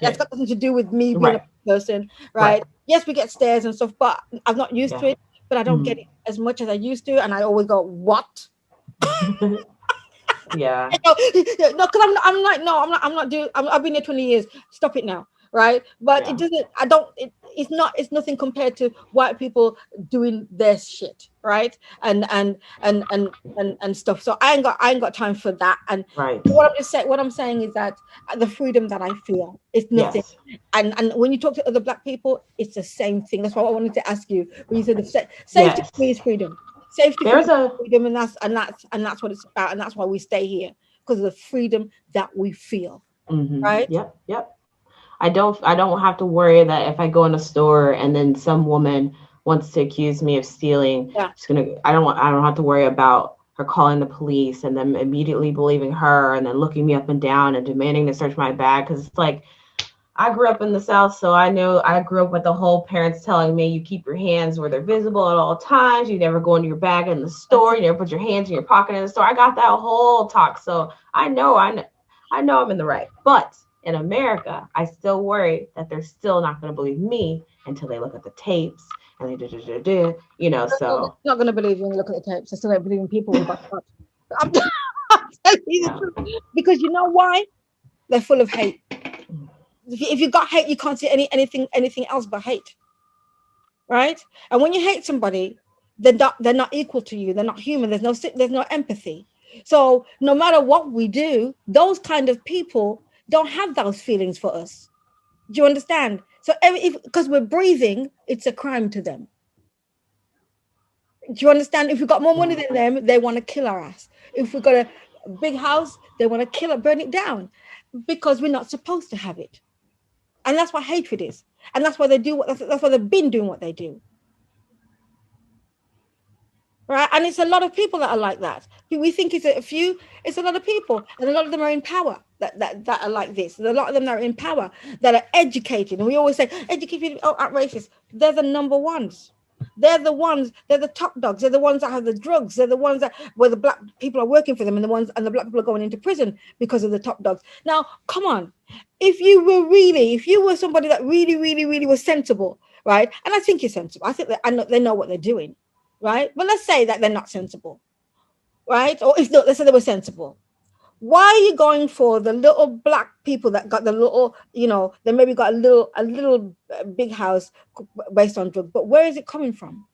That's got nothing to do with me being a person. Right. Yes, we get stares and stuff, but I'm not used to it. But I don't get it as much as I used to, and I always go, "What?" Yeah. No, because I'm not doing. I've been here 20 years. Stop it now, right? But it doesn't. I don't. It's not. It's nothing compared to white people doing their shit, right? And stuff. So I ain't got time for that. And what I'm saying is that the freedom that I feel is nothing. Yes. And when you talk to other Black people, it's the same thing. That's what I wanted to ask you when you said safety for me is freedom. Safety for me is freedom, and that's what it's about, and that's why we stay here, because of the freedom that we feel. Right? Yep. I don't have to worry that if I go in a store and then some woman wants to accuse me of stealing, I don't have to worry about her calling the police and then immediately believing her and then looking me up and down and demanding to search my bag. Because it's like, I grew up in the South, so I grew up with the whole parents telling me you keep your hands where they're visible at all times. You never go into your bag in the store. You never put your hands in your pocket in the store. I got that whole talk, so I know I'm in the right. But in America, I still worry that they're still not going to believe me until they look at the tapes and they so. They're not going to believe you when you look at the tapes. They're still not believing people who got caught. I'm telling you the truth. Because you know why? They're full of hate. If you got hate, you can't see anything else but hate, right? And when you hate somebody, they're not equal to you. They're not human. There's no empathy. So no matter what we do, those kind of people don't have those feelings for us. Do you understand? So because we're breathing, it's a crime to them. Do you understand? If we've got more money than them, they want to kill our ass. If we've got a big house, they want to burn it down, because we're not supposed to have it. And that's what hatred is. And that's why they do that's why they've been doing what they do. Right? And it's a lot of people that are like that. We think it's a few, it's a lot of people. And a lot of them are in power that are like this. And a lot of them that are in power that are educated. And we always say, educated, aren't racist. They're the number ones. They're the top dogs. They're the ones that have the drugs. They're the ones where the Black people are working for them, and the Black people are going into prison because of the top dogs. Now, come on. If you were somebody that really, really, really was sensible, right? And I think you're sensible. I think that they know what they're doing, right? But let's say that they're not sensible, right? Or if not, let's say they were sensible. Why are you going for the little Black people that got the little, they maybe got a little big house based on drugs? But where is it coming from?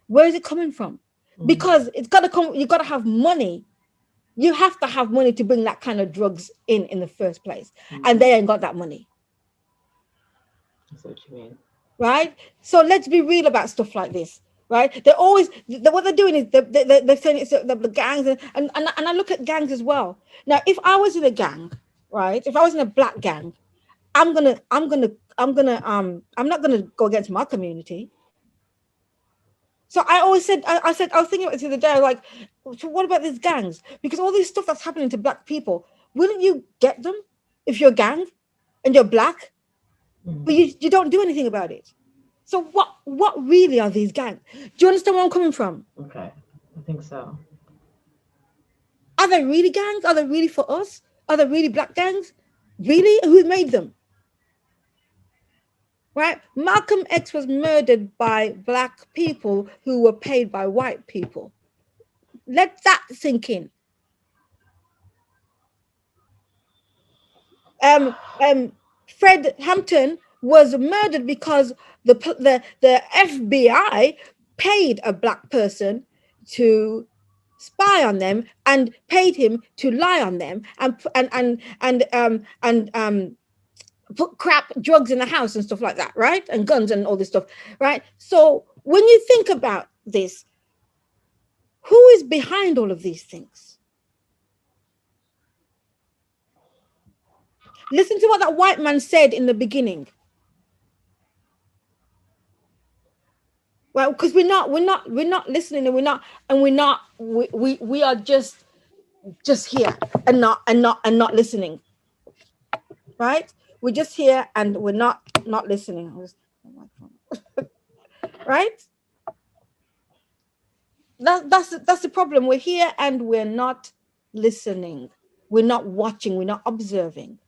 Where is it coming from? Because it's got to come. You got to have money. You have to have money to bring that kind of drugs in the first place, and they ain't got that money. That's what you mean, right? So let's be real about stuff like this. Right? They're always what they're doing is they're saying it's the gangs and I look at gangs as well. Now, if I was in a gang, right? If I was in a Black gang, I'm not gonna go against my community. So I always said, I was thinking about this the other day, like, so what about these gangs? Because all this stuff that's happening to Black people, wouldn't you get them if you're a gang and you're Black? But you don't do anything about it. So what really are these gangs? Do you understand where I'm coming from? Okay, I think so. Are they really gangs? Are they really for us? Are they really Black gangs? Really? Who made them? Right? Malcolm X was murdered by Black people who were paid by white people. Let that sink in. Fred Hampton was murdered because the FBI paid a Black person to spy on them and paid him to lie on them and put crap drugs in the house and stuff like that, right? And guns and all this stuff, right? So when you think about this, who is behind all of these things? Listen to what that white man said in the beginning. Well, because we're not listening, and we are just here and not listening. Right? We're just here and we're not listening. Right? That's the problem. We're here and we're not listening. We're not watching, we're not observing.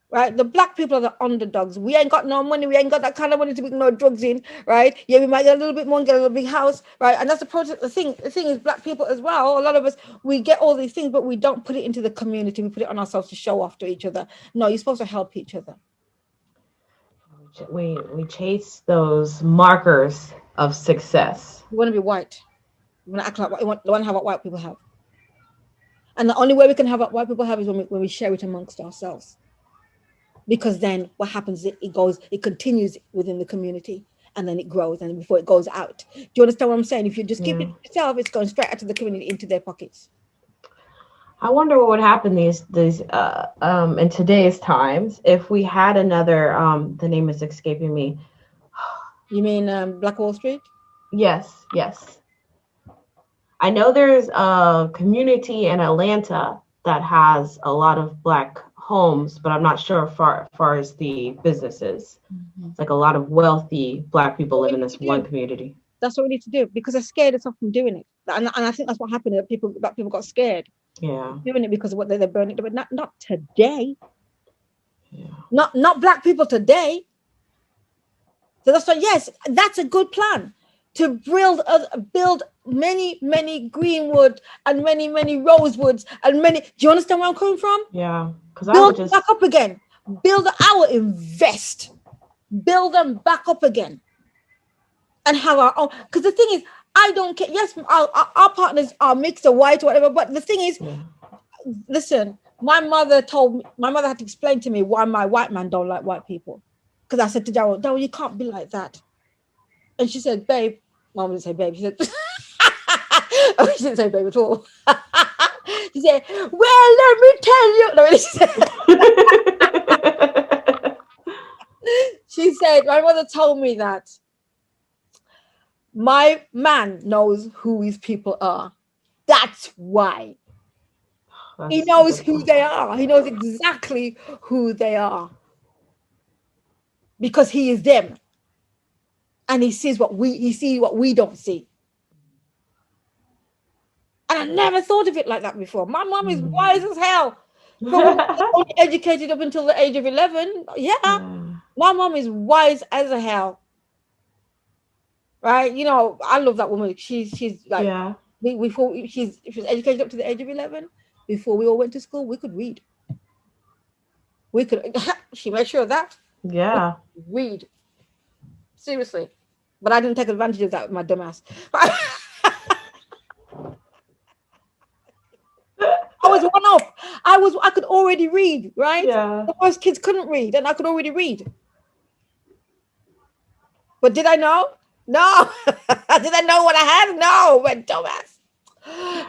right? The black people are the underdogs. We ain't got no money. We ain't got that kind of money to put no drugs in, right? Yeah, we might get a little bit more and get a little big house, right? And that's the project. The thing is, black people as well, a lot of us, we get all these things, but we don't put it into the community. We put it on ourselves to show off to each other. No, you're supposed to help each other. We chase those markers of success. You want to be white. You want to act like what you want to have what white people have. And the only way we can have what white people have is when we share it amongst ourselves. Because then what happens, it continues within the community, and then it grows, and before it goes out. Do you understand what I'm saying? If you just keep it to yourself, it's going straight out to the community, into their pockets. I wonder what would happen these in today's times if we had another, the name is escaping me. You mean Black Wall Street? Yes. I know there's a community in Atlanta that has a lot of black homes, but I'm not sure far as the businesses. Mm-hmm. It's like a lot of wealthy black people live in this one community. That's what we need to do, because they're scared of from doing it. And I think that's what happened. Black people got scared. Yeah. Doing it because of what they're burning, but not today. Yeah. Not black people today. So that's why, yes, that's a good plan. To build many greenwood and many rosewoods and many. Do you understand where I'm coming from? Yeah, because build them back up again. Invest. Build them back up again, and have our own. Because the thing is, I don't care. Yes, our partners are mixed or white or whatever. But the thing is, listen. My mother had to explain to me why my white man don't like white people. Because I said to Daryl, you can't be like that. And she said, babe. Mom didn't say babe. She said, oh, she didn't say babe at all. She said, well, let me tell you. No, she said, she said, my mother told me that my man knows who his people are. That's why. He knows who they are. He knows exactly who they are. Because he is them. And he sees what we don't see. And I never thought of it like that before. My mom is wise as hell. Only educated up until the age of 11. Yeah. My mom is wise as a hell. Right? You know, I love that woman. She's like, before she was educated up to the age of 11. Before we all went to school, we could read. She made sure of that. Yeah. Read. Seriously. But I didn't take advantage of that with my dumbass. I was one up. I could already read, right? Yeah. The most kids couldn't read, and I could already read. But did I know? No. Did I know what I had? No, but dumbass.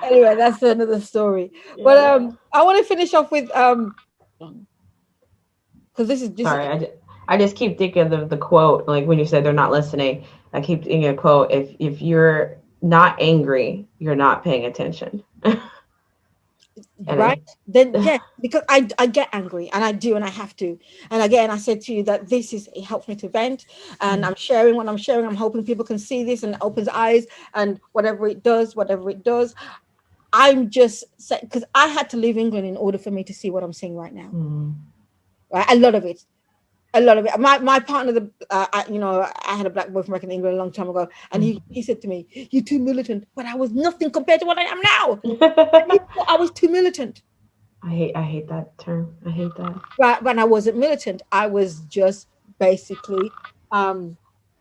Anyway, that's another story. Yeah. But I want to finish off with because this is sorry. I just keep thinking of the quote, like when you said they're not listening. I keep thinking of a quote: if you're not angry, you're not paying attention. Right? Then yeah, because I get angry, and I do, and I have to. And again, I said to you that it helps me to vent, and I'm sharing what I'm sharing. I'm hoping people can see this and it opens eyes, and whatever it does. I'm just saying, because I had to leave England in order for me to see what I'm seeing right now. Right? A lot of it. My partner, I had a black boyfriend back in England a long time ago, and he said to me, "You're too militant," but I was nothing compared to what I am now. I was too militant. I hate that term. I hate that. Right, when I wasn't militant, I was just basically, I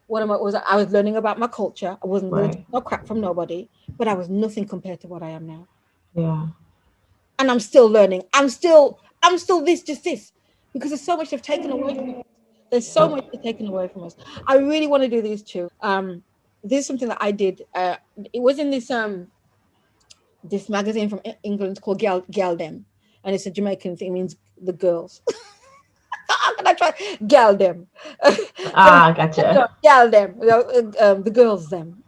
was learning about my culture. I wasn't learning no crap from nobody, but I was nothing compared to what I am now. Yeah. And I'm still learning. I'm still this. Because there's so much they've taken away from us. There's so much they've taken away from us. I really want to do these too. This is something that I did. It was in this magazine from England called Galdem, and it's a Jamaican thing. It means the girls. How can I try Galdem? Gotcha. Galdem. The girls them.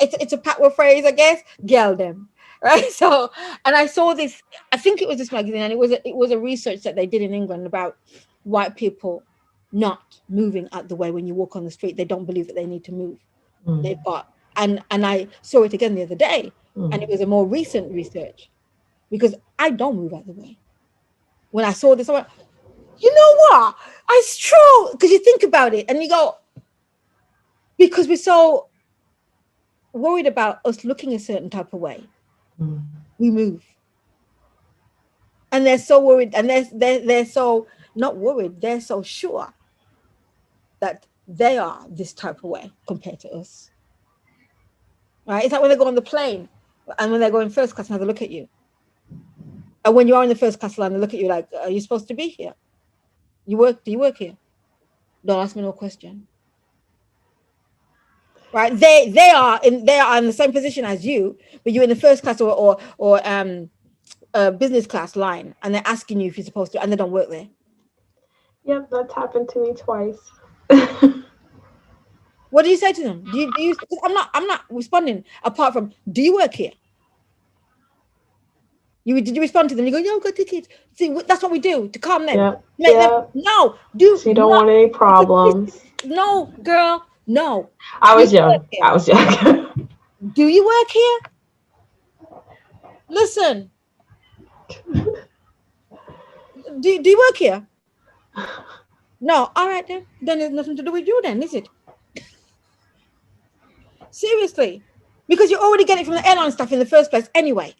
It's a patois phrase, I guess. Galdem. Right. So, and I saw this, I think it was this magazine, and it was a research that they did in England about white people not moving out the way when you walk on the street. They don't believe that they need to move. They've got, and I saw it again the other day, and it was a more recent research. because I don't move out the way. When I saw this, I went, you know what? It's true. Because you think about it and you go, because we're so worried about us looking a certain type of way, we move. And they're so worried, and they're so not worried, they're so sure that they are this type of way compared to us. Right? It's like when they go on the plane and when they go in first class and have a look at you. And when you are in the first class line, they look at you like, are you supposed to be here? Do you work here? Don't ask me no question. Right? They are in the same position as you, but you're in the first class or business class line, and they're asking you if you're supposed to, and they don't work there. Yep, that's happened to me twice. What do you say to them? Do you? I'm not responding. Apart from, do you work here? Did you respond to them? You go, yo, go tickets. See, that's what we do to calm them. Them no, do. You don't want any problems. No, girl, no. I was young. Do you work here? Listen. Do you work here? No. All right then. Then there's nothing to do with you then, is it? Seriously. Because you're already getting it from the airline stuff in the first place anyway.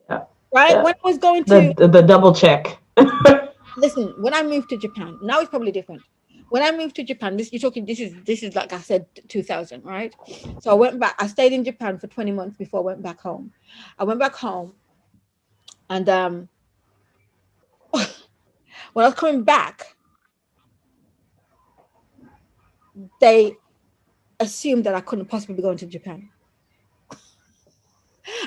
Yeah. Right? Yeah. When I was going to the double check. Listen, when I moved to Japan, now it's probably different. When I moved to Japan, this is like I said, 2000, right? So I went back. I stayed in Japan for 20 months before I went back home. I went back home, and when I was coming back, they assumed that I couldn't possibly be going to Japan.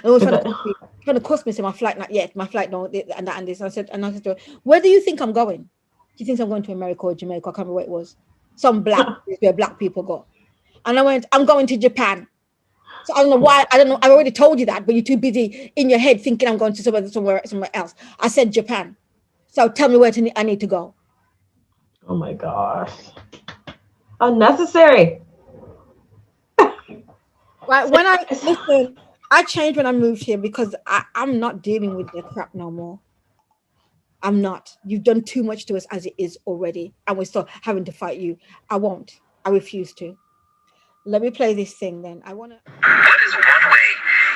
And I was trying to cost me, say my flight not yet, my flight don't, and that and this. I said to her, where do you think I'm going? She thinks I'm going to America or Jamaica. I can't remember where it was. Some where black people go. And I went, I'm going to Japan. So I don't know why. I don't know. I already told you that, but you're too busy in your head thinking I'm going to somewhere else. I said Japan. So tell me where I need to go. Oh my gosh. Unnecessary. Right. When I changed when I moved here because I'm not dealing with their crap no more. I'm not. You've done too much to us as it is already, and we're still having to fight you. I won't. I refuse to. Let me play this thing then. I want to. What is one way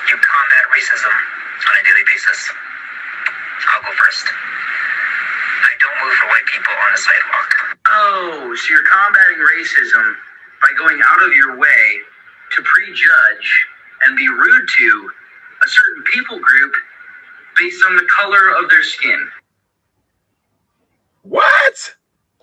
you combat racism on a daily basis? I'll go first. I don't move for white people on a sidewalk. Oh, so you're combating racism by going out of your way to prejudge and be rude to a certain people group based on the color of their skin. What?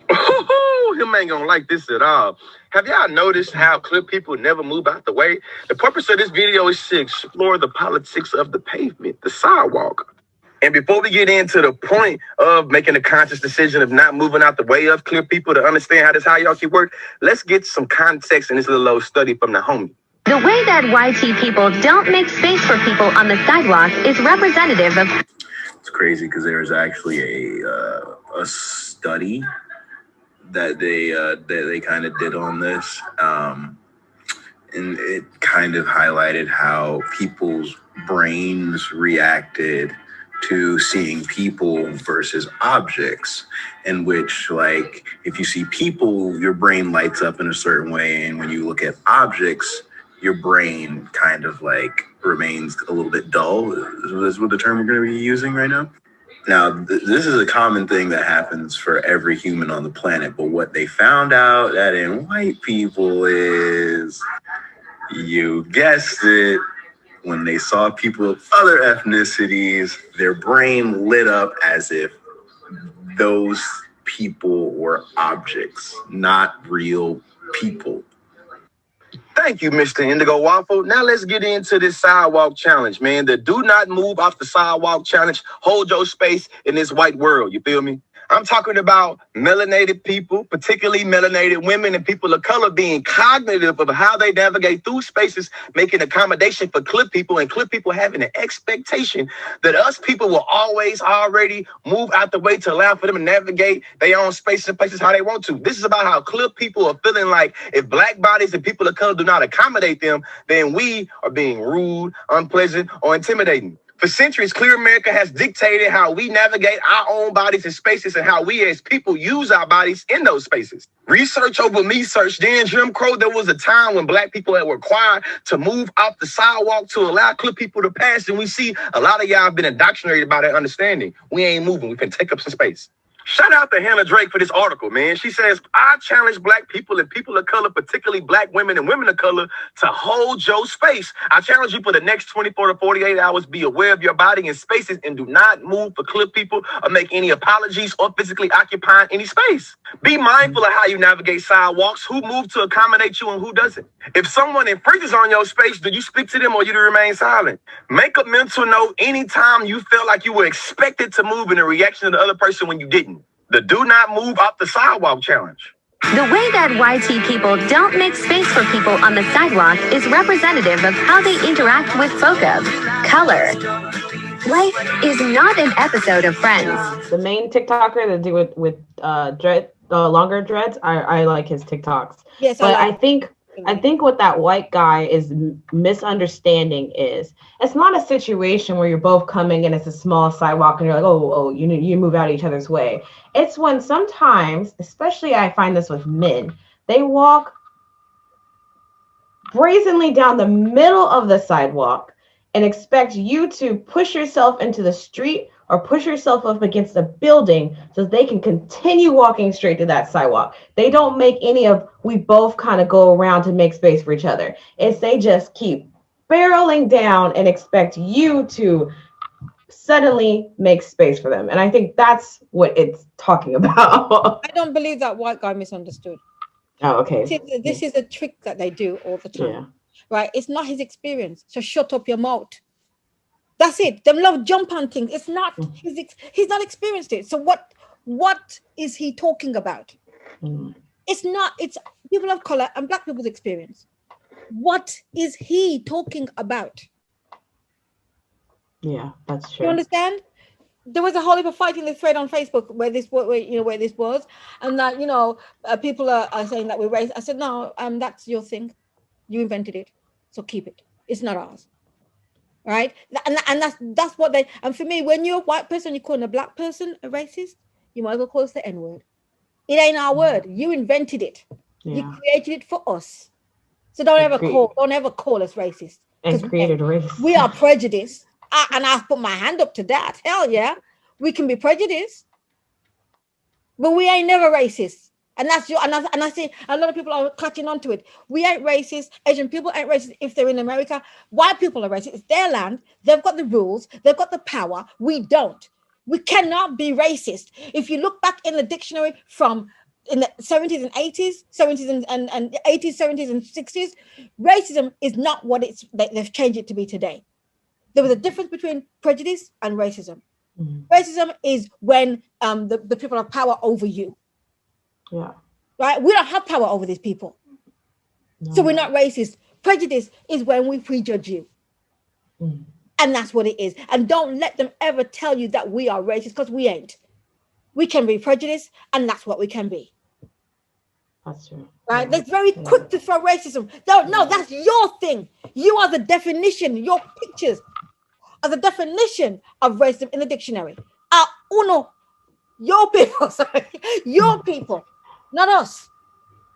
Ooh, him ain't gonna like this at all. Have y'all noticed how clip people never move out the way? The purpose of this video is to explore the politics of the pavement, the sidewalk. And before we get into the point of making a conscious decision of not moving out the way of clip people to understand how this hierarchy works, let's get some context in this little old study from the homie. The way that YT people don't make space for people on the sidewalk is representative of... It's crazy because there's actually a study that they kind of did on this, and it kind of highlighted how people's brains reacted to seeing people versus objects, in which, like, if you see people, your brain lights up in a certain way, and when you look at objects, your brain kind of like remains a little bit dull. Is what the term we're going to be using right now. Now, this is a common thing that happens for every human on the planet, but what they found out that in white people is, you guessed it, when they saw people of other ethnicities, their brain lit up as if those people were objects, not real people. Thank you, Mr. Indigo Waffle. Now let's get into this sidewalk challenge, man. The do not move off the sidewalk challenge. Hold your space in this white world. You feel me? I'm talking about melanated people, particularly melanated women and people of color, being cognitive of how they navigate through spaces, making accommodation for clip people, and clip people having an expectation that us people will always already move out the way to allow for them to navigate their own spaces and places how they want to. This is about how clip people are feeling like if black bodies and people of color do not accommodate them, then we are being rude, unpleasant, or intimidating. For centuries, Clear America has dictated how we navigate our own bodies and spaces and how we as people use our bodies in those spaces. Research over me search. Then Jim Crow, there was a time when Black people were required to move off the sidewalk to allow clear people to pass. And we see a lot of y'all have been indoctrinated by that understanding. We ain't moving. We can take up some space. Shout out to Hannah Drake for this article, man. She says, I challenge Black people and people of color, particularly Black women and women of color, to hold your space. I challenge you for the next 24 to 48 hours, be aware of your body and spaces and do not move for clear people or make any apologies or physically occupying any space. Be mindful of how you navigate sidewalks, who moves to accommodate you and who doesn't. If someone infringes on your space, do you speak to them or you to remain silent? Make a mental note anytime you felt like you were expected to move in a reaction to the other person when you didn't. The do not move off the sidewalk challenge. The way that YT people don't make space for people on the sidewalk is representative of how they interact with folk of color. Life is not an episode of Friends. The main TikToker that do it with longer dreads, I like his TikToks. Yes, but I think what that white guy is misunderstanding is it's not a situation where you're both coming and it's a small sidewalk and you're like, oh, you move out of each other's way. It's when sometimes, especially I find this with men, they walk brazenly down the middle of the sidewalk and expect you to push yourself into the street or push yourself up against a building so they can continue walking straight to that sidewalk. They don't make any of, we both kind of go around to make space for each other. It's they just keep barreling down and expect you to suddenly make space for them. And I think that's what it's talking about. I don't believe that white guy misunderstood. Oh, okay. This is a trick that they do all the time. Yeah. Right? It's not his experience. So shut up your mouth. That's it. Them love jump on things. It's not he's not experienced it. So what is he talking about? It's people of color and Black people's experience. What is he talking about? Yeah, that's true. You understand? There was a whole heap of fighting the thread on Facebook where this was, and that people are saying that we're racist. I said no, that's your thing. You invented it, so keep it. It's not ours. Right, and that's what they. And for me, when you're a white person, you're calling a Black person a racist, you might as well call us the N-word. It ain't our word. You invented it. Yeah. You created it for us. So don't ever call us racist. And created race. We are prejudiced, and I've put my hand up to that. Hell yeah, we can be prejudiced, but we ain't never racist. And that's and I see a lot of people are clutching onto it. We ain't racist. Asian people ain't racist if they're in America. White people are racist. It's their land. They've got the rules. They've got the power. We don't. We cannot be racist. If you look back in the dictionary from in the 70s and 80s, 70s and 80s, 70s and 60s, racism is not what they've changed it to be today. There was a difference between prejudice and racism. Racism is when the people have power over you. Yeah. Right? We don't have power over these people. No. So we're not racist. Prejudice is when we prejudge you. And that's what it is. And don't let them ever tell you that we are racist, because we ain't. We can be prejudiced, and that's what we can be. That's true. Right? Yeah. That's very quick to throw racism. No, that's your thing. You are the definition. Your pictures are the definition of racism in the dictionary. Your people, sorry. Your people. Not us.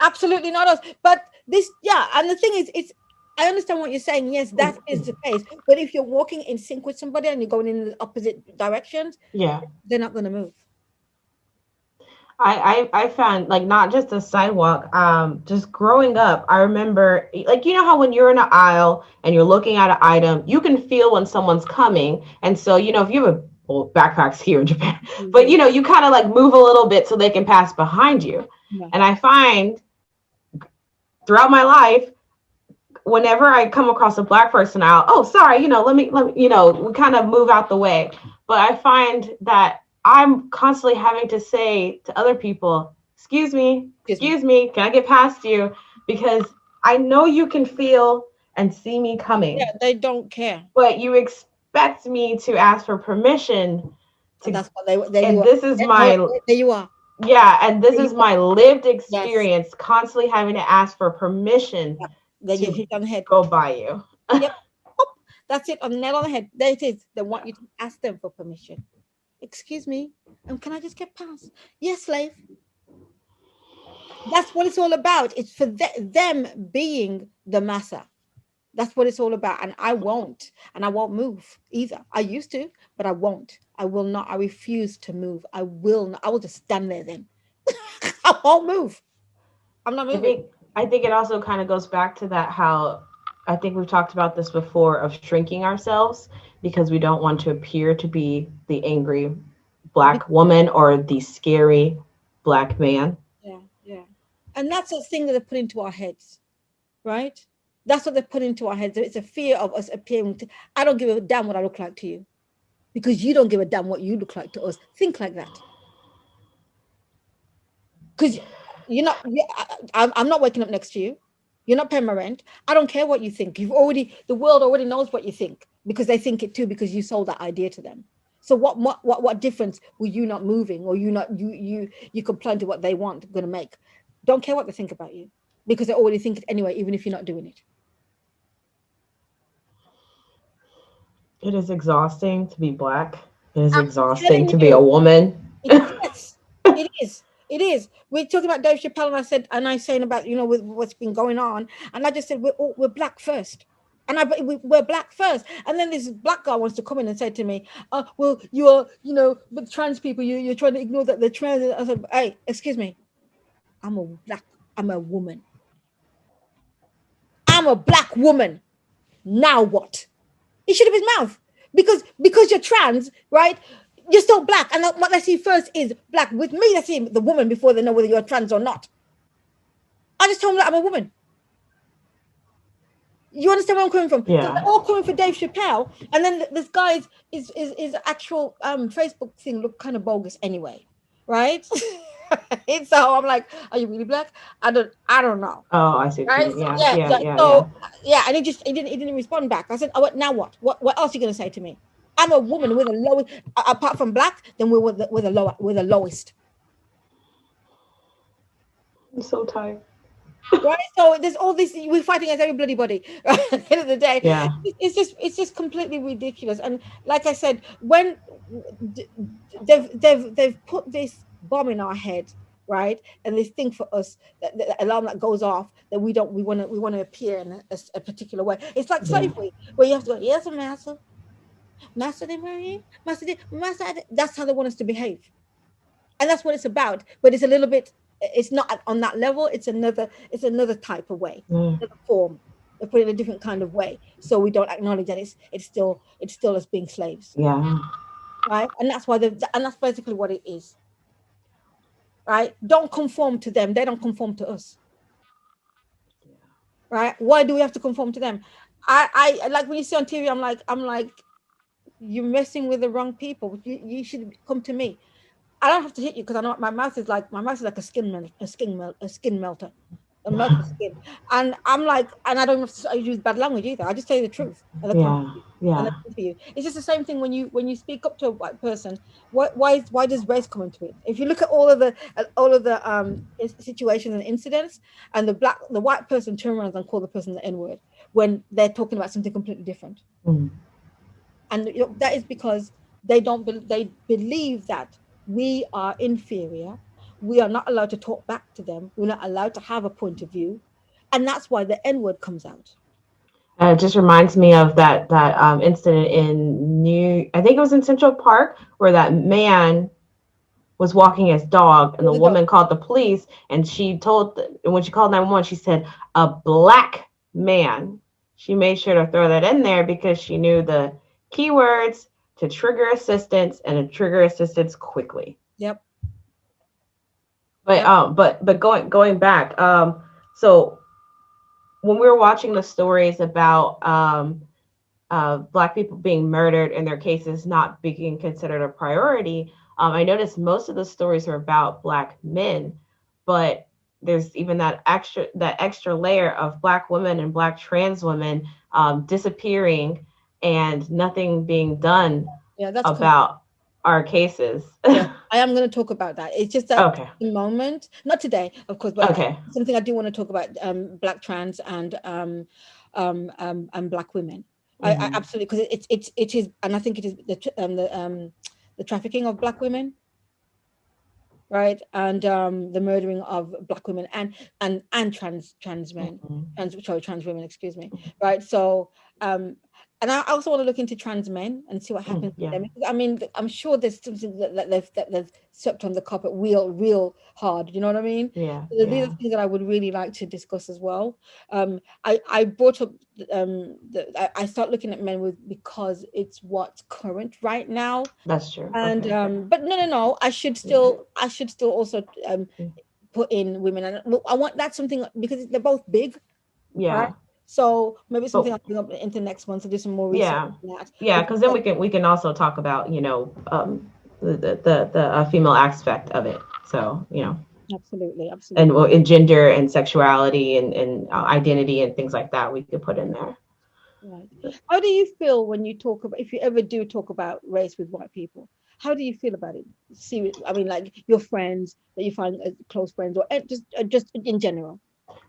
Absolutely not us. But this, and the thing is, I understand what you're saying. Yes, that is the case. But if you're walking in sync with somebody and you're going in the opposite directions, they're not going to move. I found, like, not just a sidewalk, just growing up, I remember, like, you know how when you're in an aisle and you're looking at an item, you can feel when someone's coming. And so, if you have backpacks here in Japan, but you kind of like move a little bit so they can pass behind you. And I find throughout my life, whenever I come across a Black person, sorry, let me, we kind of move out the way. But I find that I'm constantly having to say to other people, excuse me, can I get past you? Because I know you can feel and see me coming. Yeah, they don't care. But you expect me to ask for permission. That's what there you are. Yeah, and this is my lived experience, constantly having to ask for permission to go by you. Yep. That's it, on the nail on the head. There it is. They want you to ask them for permission. Excuse me, can I just get past? Yes, slave. That's what it's all about. It's for them being the massa. That's what it's all about. And I won't move either. I used to, but I won't. I will not. I refuse to move. I will not. I will just stand there then. I won't move. I'm not moving. I think it also kind of goes back to that, how I think we've talked about this before, of shrinking ourselves because we don't want to appear to be the angry Black woman or the scary Black man. Yeah. And that's a thing that they put into our heads, right? That's what they put into our heads. It's a fear of us appearing to, I don't give a damn what I look like to you because you don't give a damn what you look like to us. Think like that. Because I'm not waking up next to you. You're not paying my rent. I don't care what you think. The world already knows what you think because they think it too, because you sold that idea to them. So what difference will you not moving or you complying to what they want going to make? Don't care what they think about you because they already think it anyway, even if you're not doing it. It is exhausting to be Black. It is exhausting to be a woman. Yes, it is. It is. We're talking about Dave Chappelle, and I saying about with what's been going on, and I just said we're Black first, and we're Black first, and then this Black guy wants to come in and say to me, well, you are with trans people, you're trying to ignore that they're trans. I said, hey, excuse me, I'm a woman. I'm a Black woman. Now what? He should have his mouth because you're trans, right? You're still Black, and what they see first is Black. With me, they see the woman before they know whether you're trans or not. I just told them that I'm a woman. You understand where I'm coming from? Yeah. They're all coming for Dave Chappelle, and then this guy's is actual Facebook thing looked kind of bogus anyway, right? So I'm like, are you really Black? I don't know. Oh, I see. Right? Yeah. And he didn't respond back. I said, oh, now what? What else are you gonna say to me? I'm a woman with a low, apart from Black, then we're the lowest. I'm so tired. Right, so there's all this. We're fighting against every bloody body. Right? At the end of the day, yeah, it's just completely ridiculous. And like I said, when they've put this bomb in our head, right, and this thing for us, that the alarm that goes off, that we want to appear in a particular way. It's like slavery, where you have to go, yes, master, master, that's how they want us to behave, and that's what it's about. But it's a little bit. It's not on that level. It's another type of way, another form. They put it in a different kind of way, so we don't acknowledge that it's still us being slaves. Yeah. Right, and that's why and that's basically what it is. Right, don't conform to them. They don't conform to us. Right, why do we have to conform to them? I like when you see on TV. I'm like, you're messing with the wrong people. You should come to me. I don't have to hit you because I know my mouth is like a skin melter, a melted skin. And I'm like, and I don't have to use bad language either. I just tell you the truth. Yeah. It's just the same thing when you speak up to a white person. Why does race come into it? If you look at all of the situations and incidents, and the white person turn around and call the person the N-word when they're talking about something completely different. Mm. And that is because they believe that we are inferior. We are not allowed to talk back to them. We're not allowed to have a point of view. And that's why the N-word comes out. It just reminds me of that incident I think it was in Central Park, where that man was walking his dog, and the woman called the police, and when she called 911, she said, a Black man. She made sure to throw that in there because she knew the keywords to trigger assistance, and to trigger assistance quickly. Yep. But going back, so when we were watching the stories about Black people being murdered and their cases not being considered a priority, I noticed most of the stories are about Black men, but there's even that extra layer of Black women and Black trans women disappearing and nothing being done about our cases. Yeah, I am going to talk about that. It's just that moment, not today, of course, but something I do want to talk about: Black trans and Black women, I absolutely, because it is, and I think it is the trafficking of Black women, right, and the murdering of Black women and trans men, trans women, excuse me, right. So and I also want to look into trans men and see what happens with them. I mean, I'm sure there's something that they've swept on the carpet real hard. You know what I mean? Yeah. So these are things that I would really like to discuss as well. I brought up I start looking at men because it's what's current right now. That's true. And but no, I should still also put in women, and I want that's something because they're both big. Yeah. Right? So maybe something I'll bring up into next month to do some more research. Yeah, because then we can also talk about the female aspect of it. So absolutely. And gender and sexuality and identity and things like that we could put in there. Right. How do you feel when you talk about, if you ever do talk about race with white people? How do you feel about it? I mean, like your friends that you find close friends, or just in general.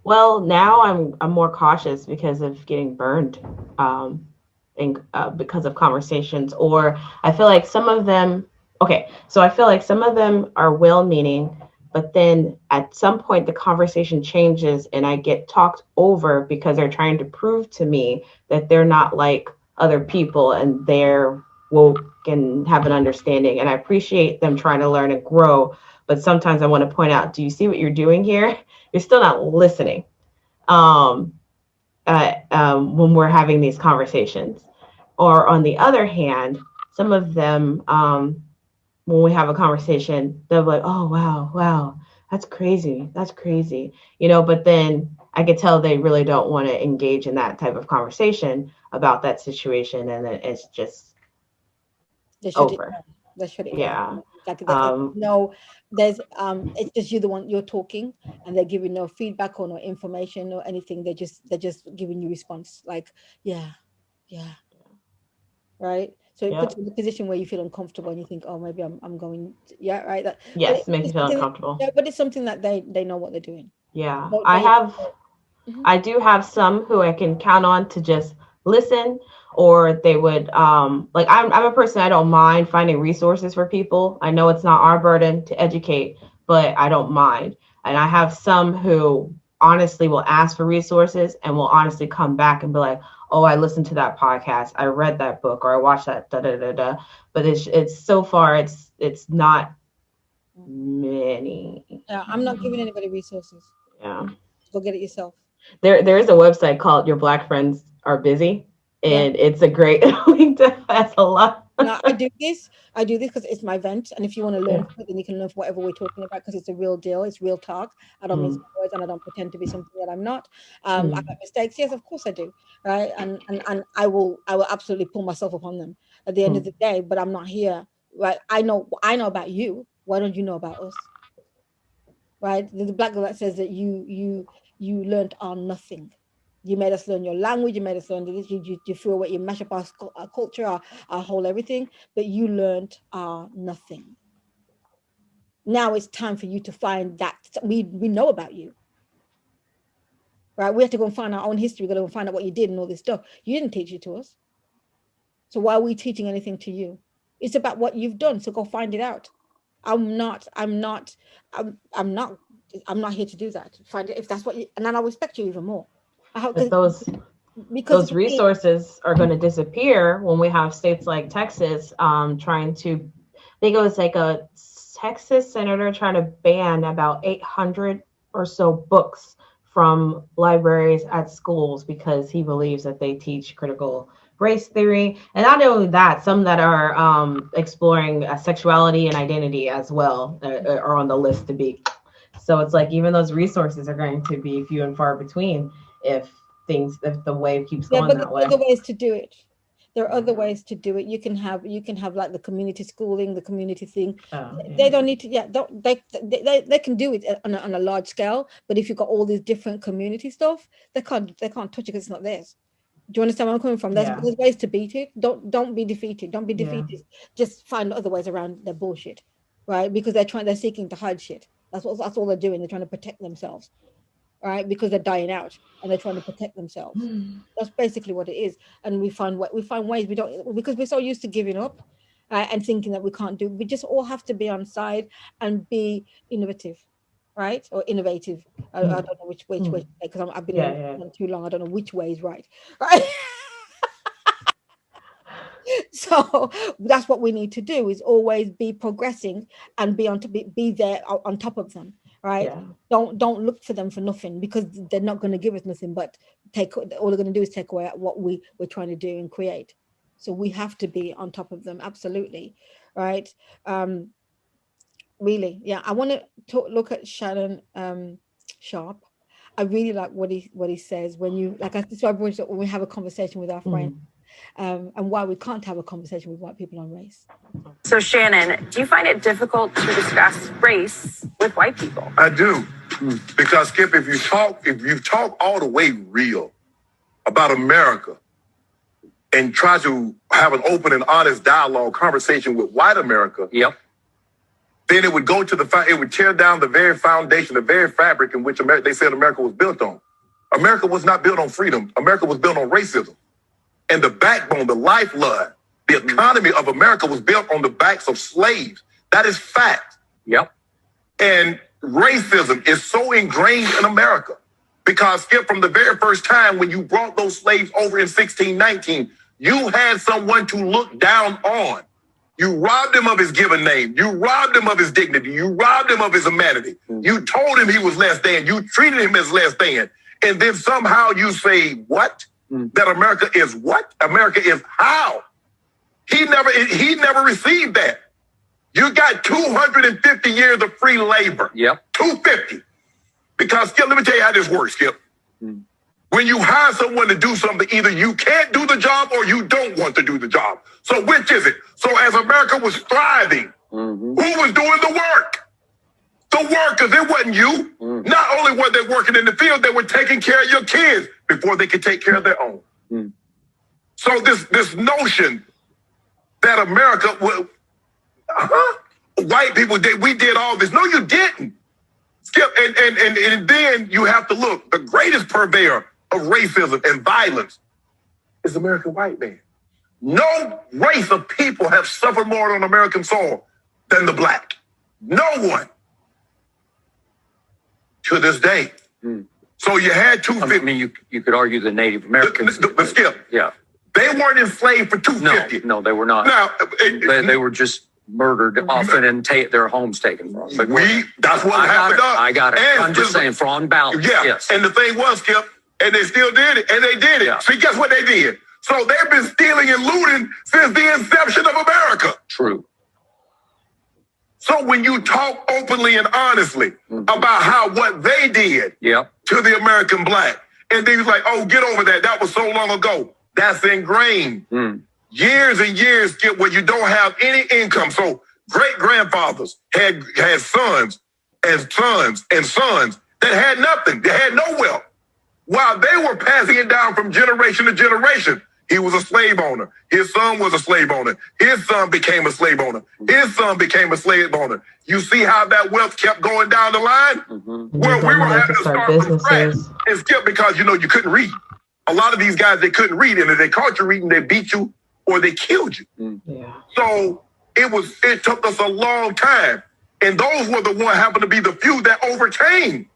Well, now I'm more cautious because of getting burned, and because of conversations. Or I feel like some of them. Okay, so I feel like some of them are well-meaning, but then at some point the conversation changes and I get talked over because they're trying to prove to me that they're not like other people and they're woke and have an understanding. And I appreciate them trying to learn and grow, but sometimes I want to point out, do you see what you're doing here? You're still not listening when we're having these conversations. Or on the other hand, some of them, when we have a conversation, they're like, oh, wow, that's crazy. But then I could tell they really don't want to engage in that type of conversation about that situation. And then it's just over. They shut it down. No, there's it's just you the one you're talking and they're giving no feedback or no information or anything. They're just giving you response like yeah, right. So it puts you in a position where you feel uncomfortable and you think, oh, maybe I'm going right. Yes, makes you feel uncomfortable. Yeah, but it's something that they know what they're doing. Yeah, I do have some who I can count on to just listen, or they would like I'm a person, I don't mind finding resources for people. I know it's not our burden to educate, but I don't mind. And I have some who honestly will ask for resources and will honestly come back and be like, oh, I listened to that podcast, I read that book, or I watched that but it's so far it's not many. Yeah, I'm not giving anybody resources. Yeah, go get it yourself. There is a website called Your Black Friends Are Busy, and it's a great link to that's a lot. No, I do this because it's my vent, and if you want to learn from it, then you can learn from whatever we're talking about because it's a real deal, it's real talk. I don't mince words and I don't pretend to be something that I'm not. I make mistakes, yes, of course I do, right? And I will absolutely pull myself upon them at the end of the day. But I'm not here, right? I know about you. Why don't you know about us? Right? The black girl that says that you learned on nothing. You made us learn your language. You made us learn this. You threw away. You mash up our culture, our whole everything. But you learned nothing. Now it's time for you to find that we know about you. Right? We have to go and find our own history. We got to go find out what you did and all this stuff. You didn't teach it to us. So why are we teaching anything to you? It's about what you've done. So go find it out. I'm not here to do that. Find it if that's what you, and then I'll respect you even more. Because those resources are going to disappear when we have states like Texas trying to, I think it was like a Texas senator trying to ban about 800 or so books from libraries at schools because he believes that they teach critical race theory. And not only that, some that are exploring sexuality and identity as well are on the list to be. So it's like even those resources are going to be few and far between if the wave keeps going that way. There are other ways to do it. There are other ways to do it. You can have like the community schooling, the community thing. They don't need to. They can do it on a large scale. But if you've got all these different community stuff, they can't touch it because it's not theirs. Do you understand where I'm coming from? There's ways to beat it. Don't be defeated. Don't be defeated. Yeah. Just find other ways around their bullshit, right? Because they're seeking to hide shit. That's all they're doing. They're trying to protect themselves, right? Because they're dying out and they're trying to protect themselves. That's basically what it is. And we find ways we don't, because we're so used to giving up and thinking that we can't do. We just all have to be on side and be innovative, right? Or innovative. I don't know which way, because I've been on too long. I don't know which way is right, right? So that's what we need to do, is always be progressing and be there on top of them, right? Don't look for them for nothing, because they're not going to give us nothing, but all they're going to do is take away what we're trying to do and create. So we have to be on top of them, absolutely, right? Really, yeah. I want to look at Shannon Sharp. I really like what he says when you like. That's why I brought it up when we have a conversation with our friends. And why we can't have a conversation with white people on race. So Shannon, do you find it difficult to discuss race with white people? I do, because Skip, if you talk all the way real about America and try to have an open and honest dialogue conversation with white America, then it would go to it would tear down the very foundation, the very fabric in which they said America was built on. America was not built on freedom. America was built on racism. And the backbone, the lifeblood, the economy of America was built on the backs of slaves. That is fact. And racism is so ingrained in America because, Skip, from the very first time when you brought those slaves over in 1619, you had someone to look down on. You robbed him of his given name. You robbed him of his dignity. You robbed him of his humanity. You told him he was less than. You treated him as less than. And then somehow you say, what? That America is what? America is how? He never received that. You got 250 years of free labor. 250. Because, Skip, let me tell you how this works, Skip. When you hire someone to do something, either you can't do the job or you don't want to do the job. So which is it? So as America was thriving, who was doing the work? The workers. It wasn't you. Not only were they working in the field, they were taking care of your kids before they could take care of their own. So this notion that America will, white people did, we did all this. No, you didn't. Skip, and then you have to look. The greatest purveyor of racism and violence is American white man. No race of people have suffered more on American soil than the black. No one. To this day. So you had 250. I mean, you could argue the Native Americans. But Skip. They weren't enslaved for 250. No, they were not. Now, they were just murdered often and their homes taken from them. That's what happened. I got it. And I'm just saying, for on balance. Yes. And the thing was, Skip, and they still did it, and they did it. See, guess what they did? So they've been stealing and looting since the inception of America. True. So when you talk openly and honestly about what they did to the American black, and then he's like, oh, get over that. That was so long ago. That's ingrained. Years and years, Skip, where you don't have any income. So great-grandfathers had sons and sons and sons that had nothing. They had no wealth. While they were passing it down from generation to generation, he was a slave owner. His son was a slave owner. His son became a slave owner. His son became a slave owner. You see how that wealth kept going down the line? Where we were having to start from scratch. And Skip, because, you couldn't read. A lot of these guys, they couldn't read. And if they caught you reading, they beat you or they killed you. So it took us a long time. And those were the ones happened to be the few that overcame.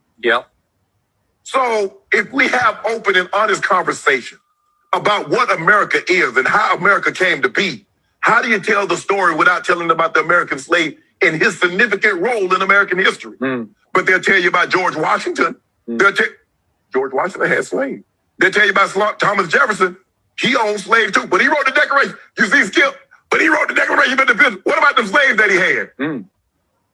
So if we have open and honest conversation about what America is and how America came to be, how do you tell the story without telling about the American slave and his significant role in American history? But they'll tell you about George Washington. George Washington had slaves. They'll tell you about Thomas Jefferson. He owned slaves too, but he wrote the Declaration. You see, Skip? But he wrote the Declaration of Independence. What about the slaves that he had?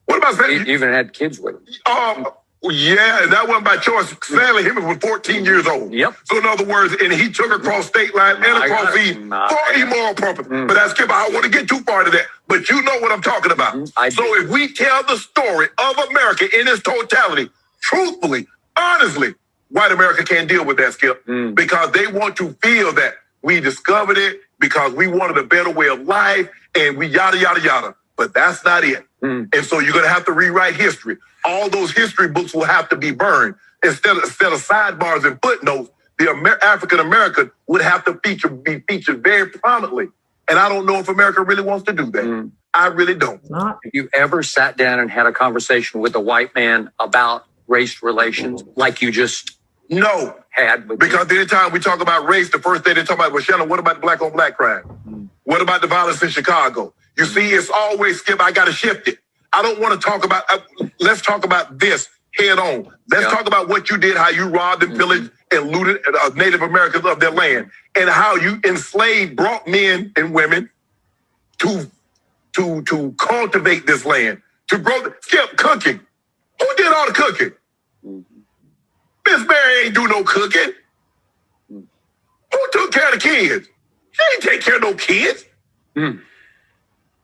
What about slaves? He even had kids with him. Yeah, and that wasn't by choice. Sadly, he was 14 years old. So in other words, and he took across state lines and across seas for immoral purpose. But that's Skip. I don't want to get too far to that. But you know what I'm talking about. So if we tell the story of America in its totality, truthfully, honestly, white America can't deal with that, Skip, because they want to feel that we discovered it because we wanted a better way of life and we yada, yada, yada. But that's not it. And so you're going to have to rewrite history. All those history books will have to be burned. instead of sidebars and footnotes, the African American would have to be featured very prominently. And I don't know if America really wants to do that. I really don't. Have you ever sat down and had a conversation with a white man about race relations like you just had? Because anytime we talk about race, the first thing they talk about, well, Shannon, what about the black on black crime? What about the violence in Chicago? You see, it's always, Skip, I got to shift it. I don't want to talk about, let's talk about this head on. Let's talk about what you did, how you robbed and pillaged and looted Native Americans of their land, and how you enslaved, brought men and women to cultivate this land, to grow. Skip, cooking. Who did all the cooking? Miss Mary ain't do no cooking. Who took care of the kids? She ain't take care of no kids.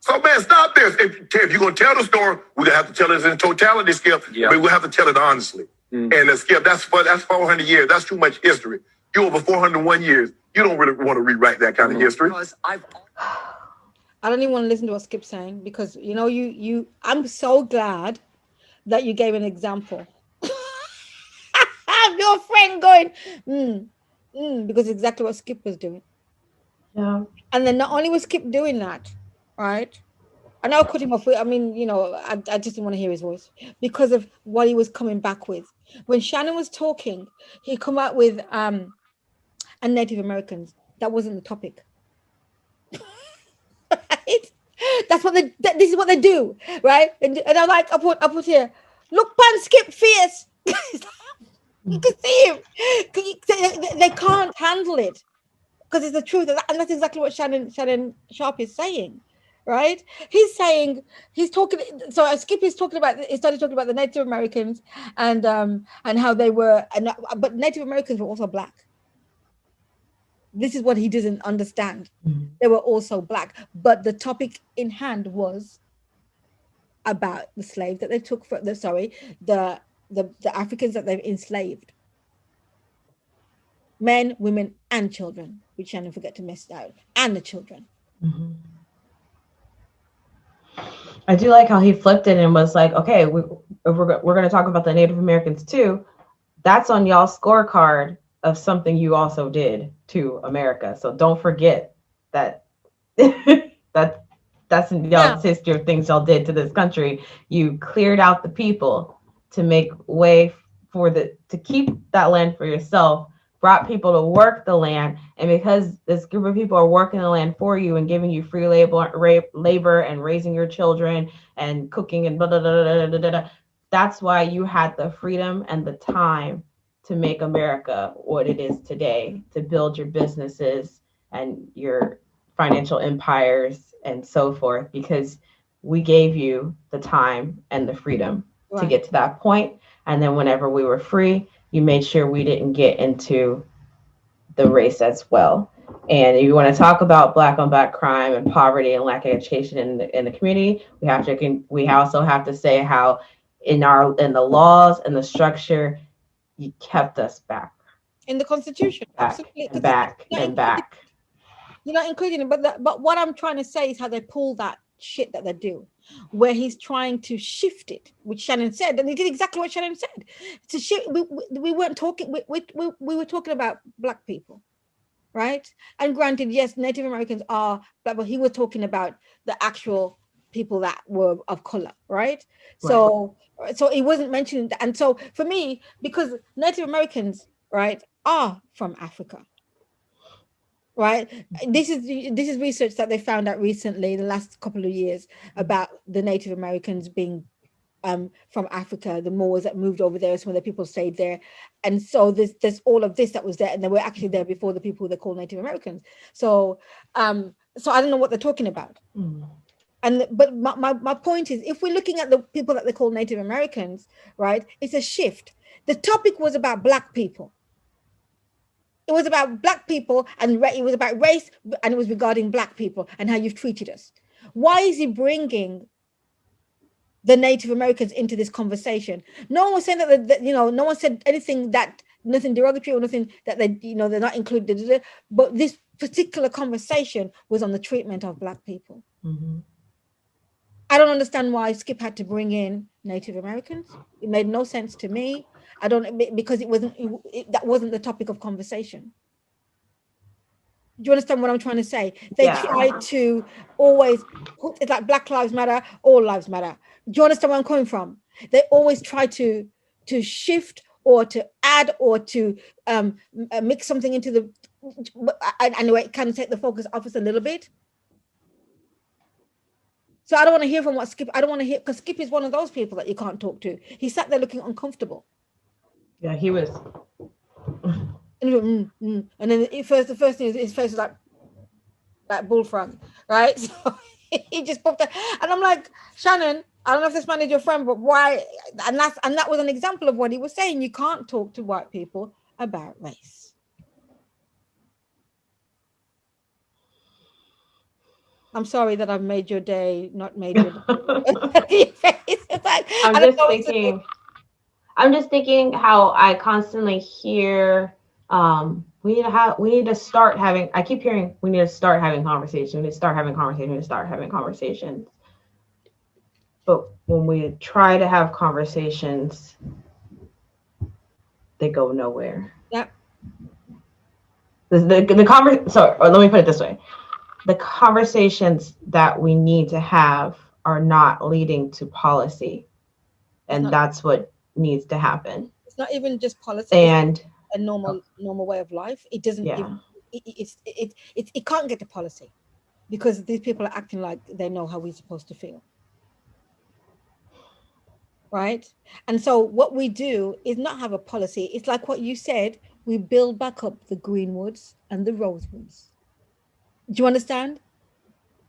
So, man, stop this. If you're going to tell the story, we're going to have to tell it in totality, Skip. But we'll have to tell it honestly. And Skip, that's 400 years. That's too much history. You're over 401 years. You don't really want to rewrite that kind of history. I don't even want to listen to what Skip's saying, because, you know, I'm so glad that you gave an example. Your friend going, because it's exactly what Skip was doing. Yeah. And then not only was Skip doing that, right? And I'll cut him off. I mean, you know, I just didn't want to hear his voice because of what he was coming back with. When Shannon was talking, he come out with and Native Americans. That wasn't the topic. Right? That's what this is what they do, right? And I'm like, I put here, look, pan Skip fierce. You can see him. They can't handle it because it's the truth, and that's exactly what Shannon Sharp is saying. Right? He's saying, he's talking. So Skip is talking about. He started talking about the Native Americans and how they were, but Native Americans were also black. This is what he doesn't understand. They were also black, but the topic in hand was about the slave that they took for the Africans that they've enslaved. Men, women, and children, which Shannon forget to miss out, and the children. I do like how he flipped it and was like, okay, we're going to talk about the Native Americans too. That's on y'all's scorecard of something you also did to America. So don't forget that that's in y'all's history of things y'all did to this country. You cleared out the people to make way to keep that land for yourself, brought people to work the land, and because this group of people are working the land for you and giving you free labor and raising your children and cooking and blah, blah, blah, blah, blah, blah, blah, that's why you had the freedom and the time to make America what it is today, to build your businesses and your financial empires and so forth, because we gave you the time and the freedom to get to that point. And then whenever we were free, you made sure we didn't get into the race as well. And if you want to talk about black on black crime and poverty and lack of education in the community, we also have to say how in the laws and the structure, you kept us back. In the Constitution, absolutely. Back. You're not including it, but what I'm trying to say is how they pull that shit that they do, where he's trying to shift it, which Shannon said, and he did exactly what Shannon said. To shift, we weren't talking. We were talking about black people, right? And granted, yes, Native Americans are black, but he was talking about the actual people that were of color, right? So he wasn't mentioning that. And so for me, because Native Americans, right, are from Africa. Right. This is research that they found out recently, the last couple of years, about the Native Americans being from Africa, the Moors that moved over there, some of the people stayed there, and so there's all of this that was there, and they were actually there before the people they call Native Americans. So I don't know what they're talking about. But my point is, if we're looking at the people that they call Native Americans, right, it's a shift. The topic was about black people. It was about black people, and it was about race, and it was regarding black people and how you've treated us. Why is he bringing the Native Americans into this conversation? No one was saying that no one said anything nothing derogatory or nothing that they're not included. But this particular conversation was on the treatment of black people. I don't understand why Skip had to bring in Native Americans. It made no sense to me. I don't, because that wasn't the topic of conversation. Do you understand what I'm trying to say? They try to always put, it's like Black Lives Matter, all lives matter. Do you understand where I'm coming from? They always try to shift or to add or to mix something into the, anyway, it kind of take the focus off us a little bit. So I don't want to hear from what Skip, I don't want to hear, because Skip is one of those people that you can't talk to. He sat there looking uncomfortable. Yeah, he was. And then the first thing is his face is like bullfrog, right? So he just popped up, and I'm like, Shannon, I don't know if this man is your friend, but why? And that was an example of what he was saying. You can't talk to white people about race. I'm sorry that I've made your day, not made your day. I'm just thinking how I constantly hear we need to start having, I keep hearing we need to start having conversations, we need to start having conversations, we need to start having conversations. But when we try to have conversations, they go nowhere. Yep. Sorry, or let me put it this way. The conversations that we need to have are not leading to policy. And that's what needs to happen. It's not even just policy. And a normal way of life. It doesn't it can't get to policy because these people are acting like they know how we're supposed to feel. Right? And so what we do is not have a policy. It's like what you said, we build back up the greenwoods and the rosewoods. Do you understand?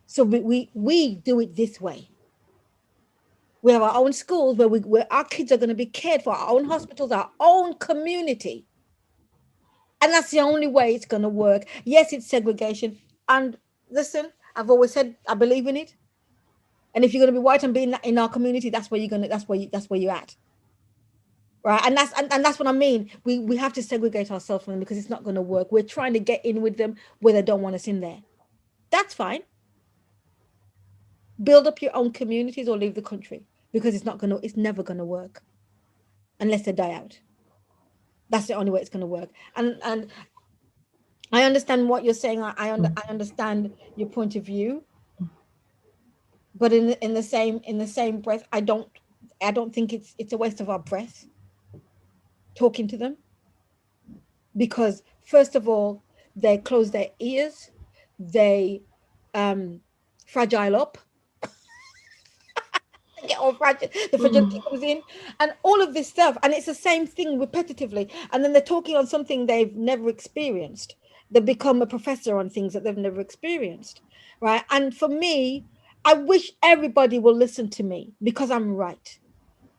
So we do it this way. We have our own schools where our kids are going to be cared for, our own hospitals, our own community. And that's the only way it's going to work. Yes, it's segregation. And listen, I've always said I believe in it. And if you're going to be white and be in our community, that's where you're at. Right? And that's what I mean. We have to segregate ourselves from them because it's not going to work. We're trying to get in with them where they don't want us in there. That's fine. Build up your own communities or leave the country because it's never going to work unless they die out. That's the only way it's going to work. And I understand what you're saying. I understand your point of view. But in the same breath, I don't think it's a waste of our breath talking to them. Because first of all, they close their ears, they fragile up. Get all fragile, the fragility comes in, and all of this stuff, and it's the same thing repetitively. And then they're talking on something they've never experienced. They become a professor on things that they've never experienced, right? And for me, I wish everybody will listen to me because I'm right.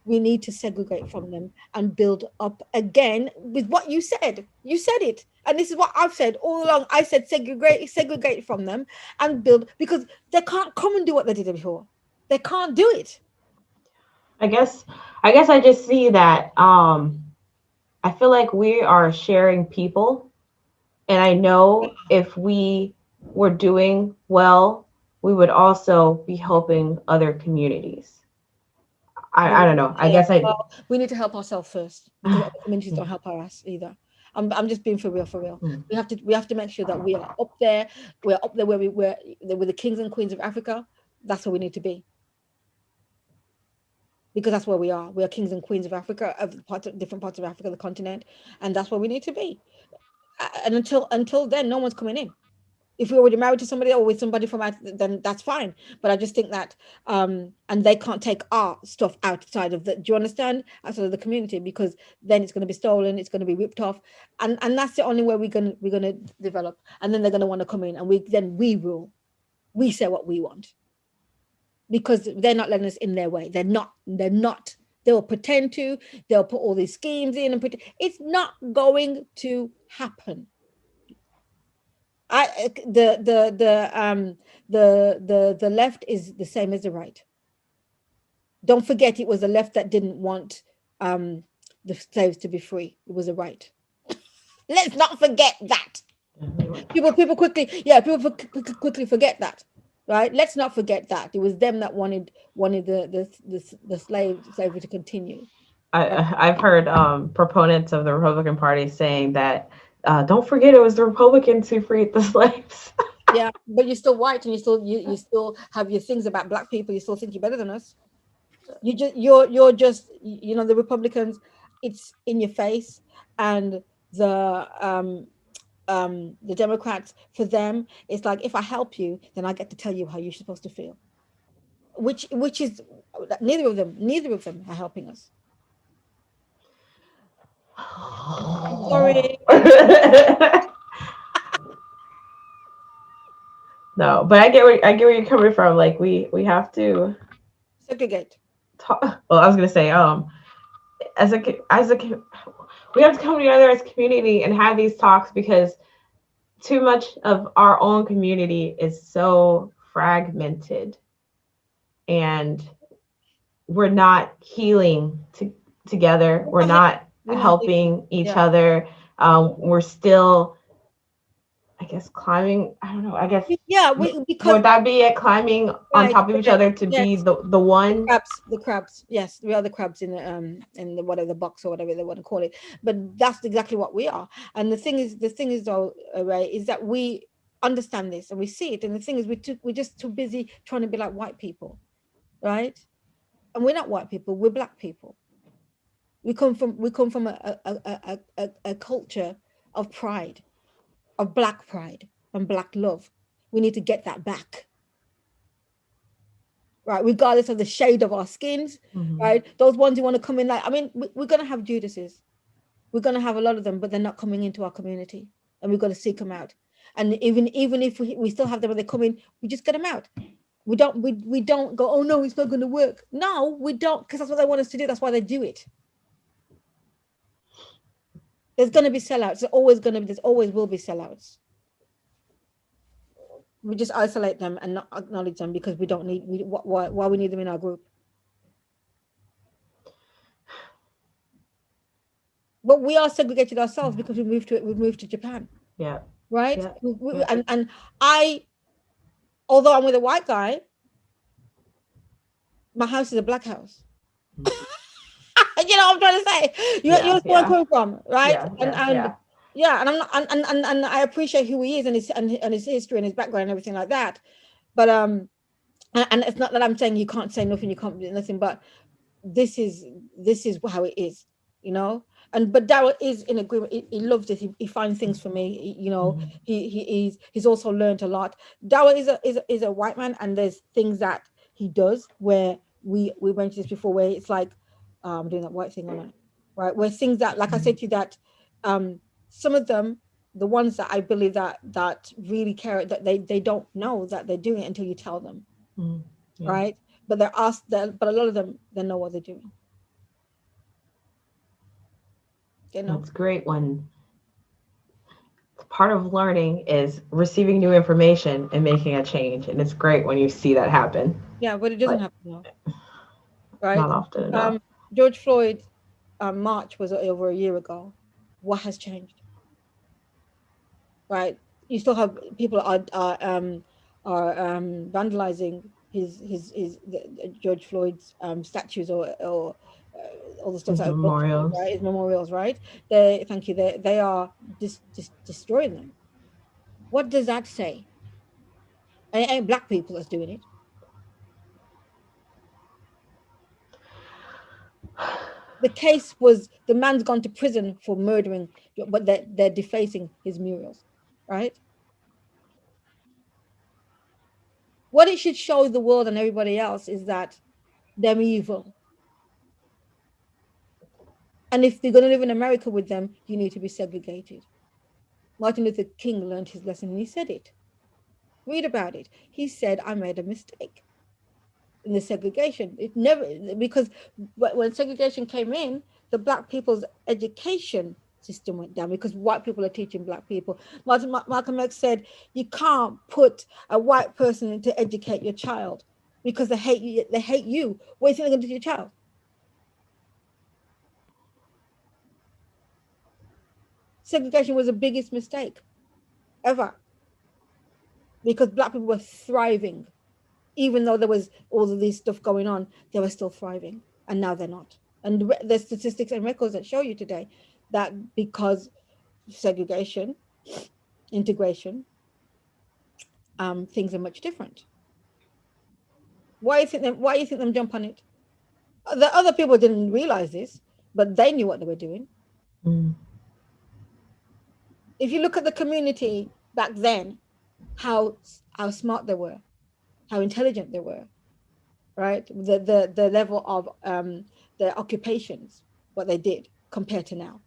We need to segregate from them and build up again with what you said. You said it, and this is what I've said all along. I said segregate from them and build, because they can't come and do what they did before. They can't do it. I guess I just see that I feel like we are sharing people, and I know if we were doing well, we would also be helping other communities. I don't know. I guess we need to help ourselves first because other communities don't help us either. I'm just being for real. We have to make sure that we are up there. We're up there where we're the kings and queens of Africa. That's where we need to be. Because that's where we are. We are kings and queens of Africa, of different parts of Africa, the continent, and that's where we need to be. And until then, no one's coming in. If we're already married to somebody or with somebody from out, then that's fine. But I just think that, and they can't take our stuff outside of the. Do you understand? Outside of the community, because then it's going to be stolen, it's going to be ripped off, and that's the only way we're gonna develop. And then they're going to want to come in, and we rule. We say what we want. Because they're not letting us in their way. They're not. They'll pretend to. They'll put all these schemes in and pretend. It's not going to happen. The left is the same as the right. Don't forget, it was the left that didn't want the slaves to be free. It was the right. Let's not forget that. People quickly forget that. Right? Let's not forget that it was them that wanted the slavery to continue. I've heard proponents of the Republican Party saying that don't forget it was the Republicans who freed the slaves. Yeah, but you're still white, and you still have your things about black people. You still think you're better than us. You're just the Republicans. It's in your face, and the Democrats, for them, it's like, if I help you, then I get to tell you how you're supposed to feel. Which is neither of them are helping us. Sorry. No, but I get where you're coming from. Like we have to segregate. Well, I was gonna say, as a we have to come together as a community and have these talks, because too much of our own community is so fragmented, and we're not healing together. We're not helping each other. We're still, I guess, climbing. I don't know. I guess because would that be it? Climbing on top of each other to be the one. The crabs. Yes, we are the crabs in the whatever, the box or whatever they want to call it. But that's exactly what we are. And the thing is though, Ray, is that we understand this and we see it. And the thing is, we're just too busy trying to be like white people, right? And we're not white people. We're black people. We come from a culture of pride, of black pride and black love. We need to get that back, right? Regardless of the shade of our skins, right? Those ones who want to come in, like, I mean, we're going to have Judases. We're going to have a lot of them, but they're not coming into our community, and we've got to seek them out. And even if we still have them when they come in, we just get them out. We don't go, oh no, it's not going to work. No, we don't, because that's what they want us to do. That's why they do it. There's going to be sellouts. There's always will be sellouts. We just isolate them and not acknowledge them because we don't need. Why we need them in our group? But we are segregated ourselves because we moved to Japan. Yeah. Right. Yeah. And I, although I'm with a white guy, my house is a black house. You know what I'm trying to say? You know where I'm coming from, right? And I'm not, and I appreciate who he is and his history and his background and everything like that. But and it's not that I'm saying you can't say nothing, you can't do nothing, but this is how it is, you know. But Daryl is in agreement. He loves it. He finds things for me. You know, he's also learned a lot. Daryl is a white man, and there's things that he does where we went to this before, where it's like, I'm doing that white thing on it, right? Where things that, like I said to you, that some of them, the ones that I believe that really care, that they don't know that they're doing it until you tell them, right? But they're asked that, but a lot of them, they know what they're doing. You know? It's great when part of learning is receiving new information and making a change, and it's great when you see that happen. Yeah, but it doesn't happen now, right? Not often enough. George Floyd march was over a year ago. What has changed? Right, you still have people are vandalizing his George Floyd's statues or all the stuff that memorials, right? His memorials, right? They are destroying them. What does that say? And it ain't black people that's doing it. The case was the man's gone to prison for murdering, but they're defacing his murals, right? What it should show the world and everybody else is that they're evil. And if they're going to live in America with them, you need to be segregated. Martin Luther King learned his lesson and he said it. Read about it. He said, I made a mistake in the segregation. It never, because when segregation came in, the black people's education system went down because white people are teaching black people. Malcolm X said, you can't put a white person to educate your child because they hate you. They hate you. What do you think they're going to do to your child? Segregation was the biggest mistake ever because black people were thriving. Even though there was all of this stuff going on, they were still thriving, and now they're not. And the statistics and records that show you today that because segregation, integration, things are much different. Why you think them jump on it? The other people didn't realize this, but they knew what they were doing. If you look at the community back then, how smart they were, how intelligent they were, right? The level of their occupations, what they did compared to now.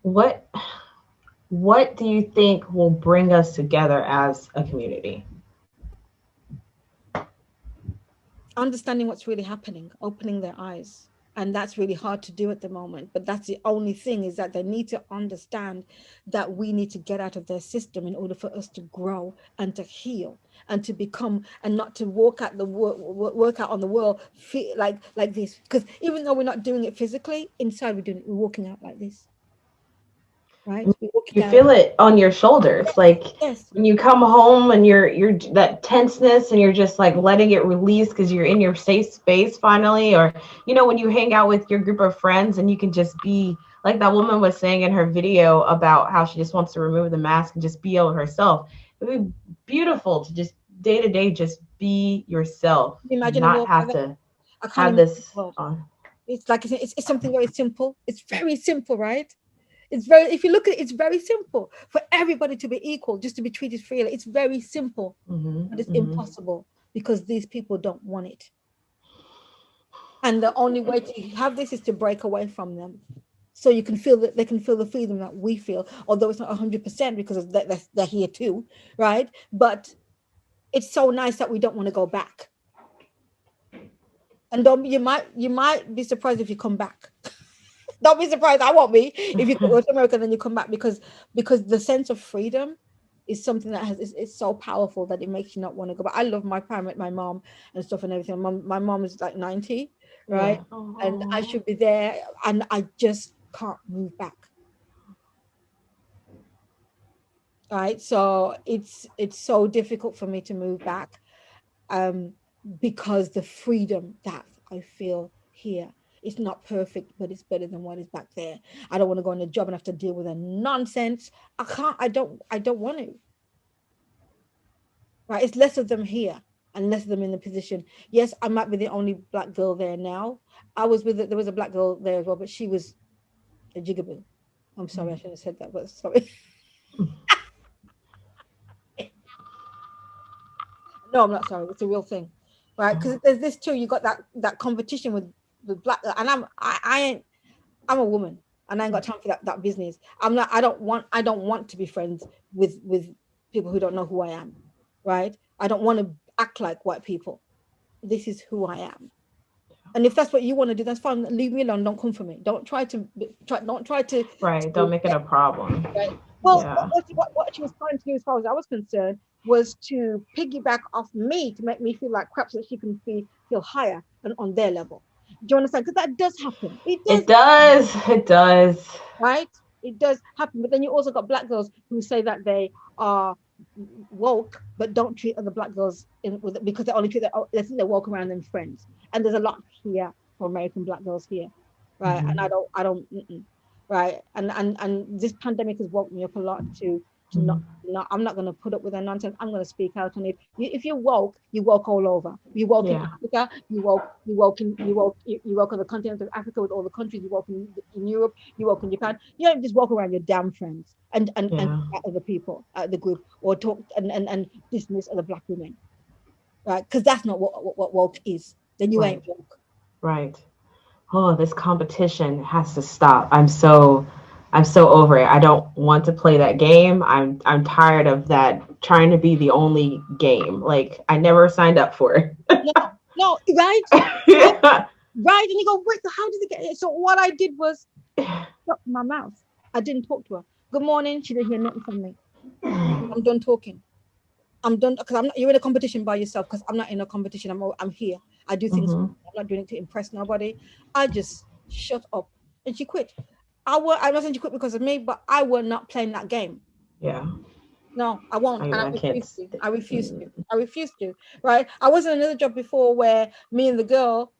What do you think will bring us together as a community? Understanding what's really happening, opening their eyes. And that's really hard to do at the moment. But that's the only thing, is that they need to understand that we need to get out of their system in order for us to grow and to heal and to become, and not to work out on the world like this. Because even though we're not doing it physically, inside we're walking out like this. Right? You feel it on your shoulders, like when you come home and you're that tenseness and you're just like letting it release because you're in your safe space finally. Or when you hang out with your group of friends and you can just be like that woman was saying in her video about how she just wants to remove the mask and just be able herself. It would be beautiful to just day to day just be yourself. Imagine not have to have this on. It's like it's something very simple. It's very simple, right? If you look at it, it's very simple for everybody to be equal, just to be treated freely. It's very simple, but it's impossible because these people don't want it. And the only way to have this is to break away from them. So you can feel that they can feel the freedom that we feel, although it's not 100% because they're here too, right? But it's so nice that we don't want to go back. And you might be surprised if you come back. Don't be surprised. I won't be if you go to America and then you come back, because the sense of freedom is something that it's so powerful that it makes you not want to go back. I love my parent, my mom and stuff and everything. My mom is like 90, right? Yeah. And I should be there, and I just can't move back. Right, so it's so difficult for me to move back, because the freedom that I feel here. It's not perfect, but it's better than what is back there. I don't want to go on a job and have to deal with a nonsense. I don't want to. Right? It's less of them here and less of them in the position. Yes, I might be the only black girl there now. There was a black girl there as well, but she was a jigaboo. I'm sorry, I shouldn't have said that, but sorry. No, I'm not sorry. It's a real thing, right? Because there's this too. You got that competition with black, and I'm a woman, and I ain't got time for that business. I don't want to be friends with people who don't know who I am, right? I don't want to act like white people. This is who I am. And if that's what you want to do, that's fine. Leave me alone. Don't come for me. Don't try to. Right. Don't make it a problem. Right. Well, yeah. What she was trying to do, as far as I was concerned, was to piggyback off me to make me feel like crap, so that she can feel higher and on their level. Do you understand? Because that does happen. It does. Right? It does happen. But then you also got black girls who say that they are woke, but don't treat other black girls because they only treat they think they walk around them friends. And there's a lot here for American black girls here, right? And I don't, right? And this pandemic has woke me up a lot to not. I'm not going to put up with that nonsense. I'm going to speak out on it. If you woke all over. You woke in Africa. You woke on the continent of Africa with all the countries. You woke in Europe. You woke in Japan. You don't just walk around your damn friends and other people at the group, or talk and dismiss other black women, right? Because that's not what woke is. Then you ain't woke. Right. Oh, this competition has to stop. I'm so over it. I don't want to play that game. I'm tired of that trying to be the only game. Like, I never signed up for it. No, right? Right. And you go, wait, how did it get here? So what I did was shut my mouth. I didn't talk to her. Good morning. She didn't hear nothing from me. I'm done talking. I'm done, because you're in a competition by yourself, because I'm not in a competition. I'm here. I do things. I'm not doing it to impress nobody. I just shut up. And she quit. I wasn't she quit because of me, but I were not playing that game. Yeah. No, I won't. And I can't. refuse to. I refuse to. Right? I was in another job before where me and the girl,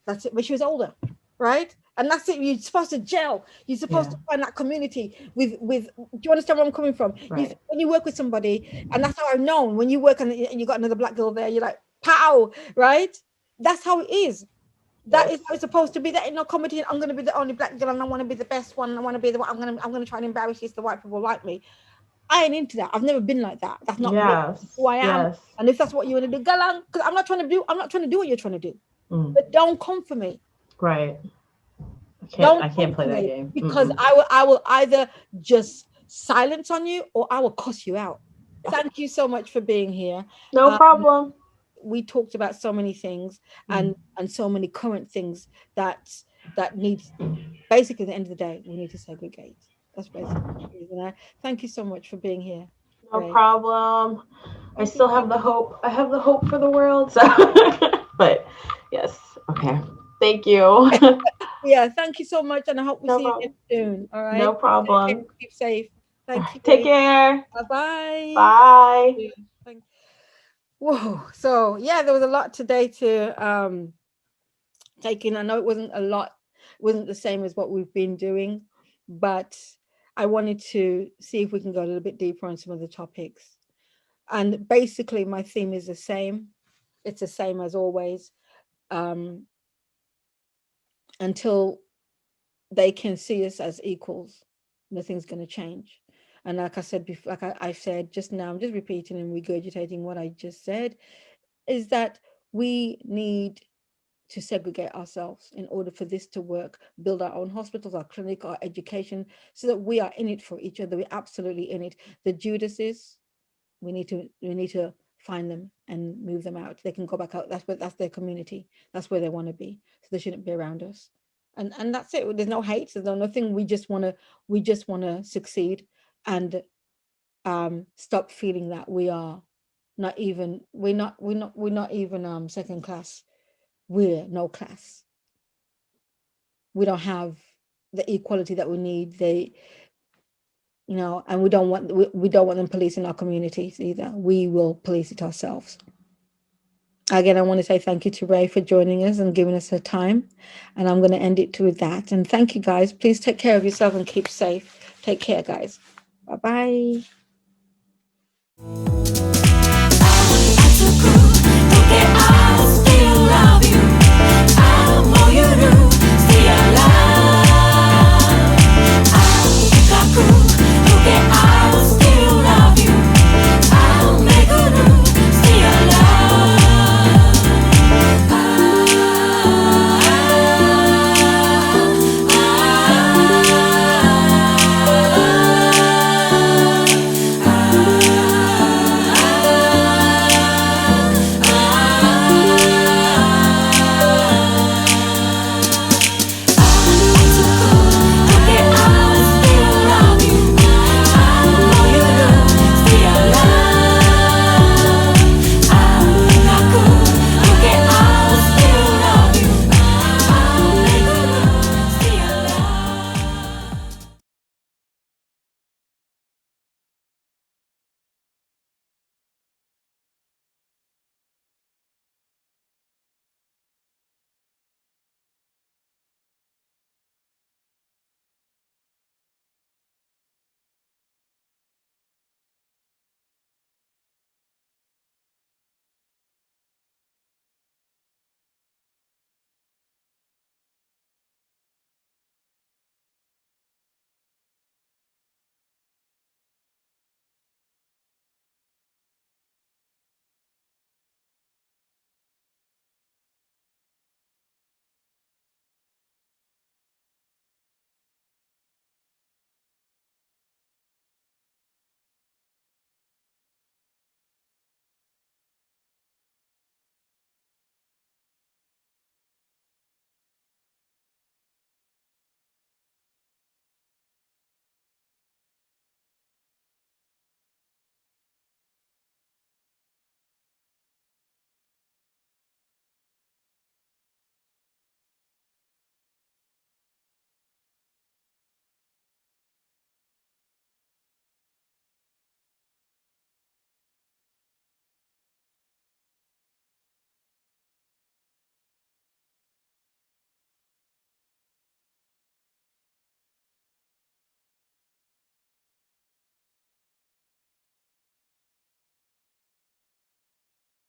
that's it, but she was older, right? And that's it. You're supposed to gel. You're supposed to find that community with. Do you understand where I'm coming from? Right. When you work with somebody, and that's how I've known. When you work and you got another black girl there, you're like, pow, right? That's how it is. That is how it's supposed to be. That ain't no competition. I'm gonna be the only black girl, and I want to be the best one. I want to be the one. I'm gonna try and embarrass you so the white people like me. I ain't into that. I've never been like that. That's not who I am. Yes. And if that's what you want to do, go along. Because I'm not trying to do what you're trying to do. But don't come for me. Right. I can't play that game. Because I will either just silence on you or I will cuss you out. Thank you so much for being here. No problem. We talked about so many things and so many current things that needs, basically at the end of the day, we need to segregate. That's basically, thank you so much for being here. No problem. I still have the hope. I have the hope for the world. So but yes. Okay. Thank you. Yeah, thank you so much. And I hope we see you again soon. All right. No problem. Keep safe. Thank you. Take care. Bye-bye. Bye. Thanks. Whoa. So yeah, there was a lot today to take in. I know it wasn't the same as what we've been doing, but I wanted to see if we can go a little bit deeper on some of the topics. And basically my theme is the same. It's the same as always. Until they can see us as equals, nothing's going to change. And like I said before, like I said just now, I'm just repeating and regurgitating what I just said, is that we need to segregate ourselves in order for this to work, build our own hospitals, our clinic, our education, so that we are in it for each other. We're absolutely in it. The Judases, we need to find them and move them out. They can go back out. That's their community. That's where they want to be. So they shouldn't be around us. And that's it. There's no hate. There's nothing. We just want to succeed and stop feeling that we're not even second class. We're no class. We don't have the equality that we need. And we don't want them policing our communities either. We will police it ourselves. Again, I want to say thank you to Ray for joining us and giving us her time. And I'm going to end it with that. And thank you, guys. Please take care of yourself and keep safe. Take care, guys. Bye-bye. Get out.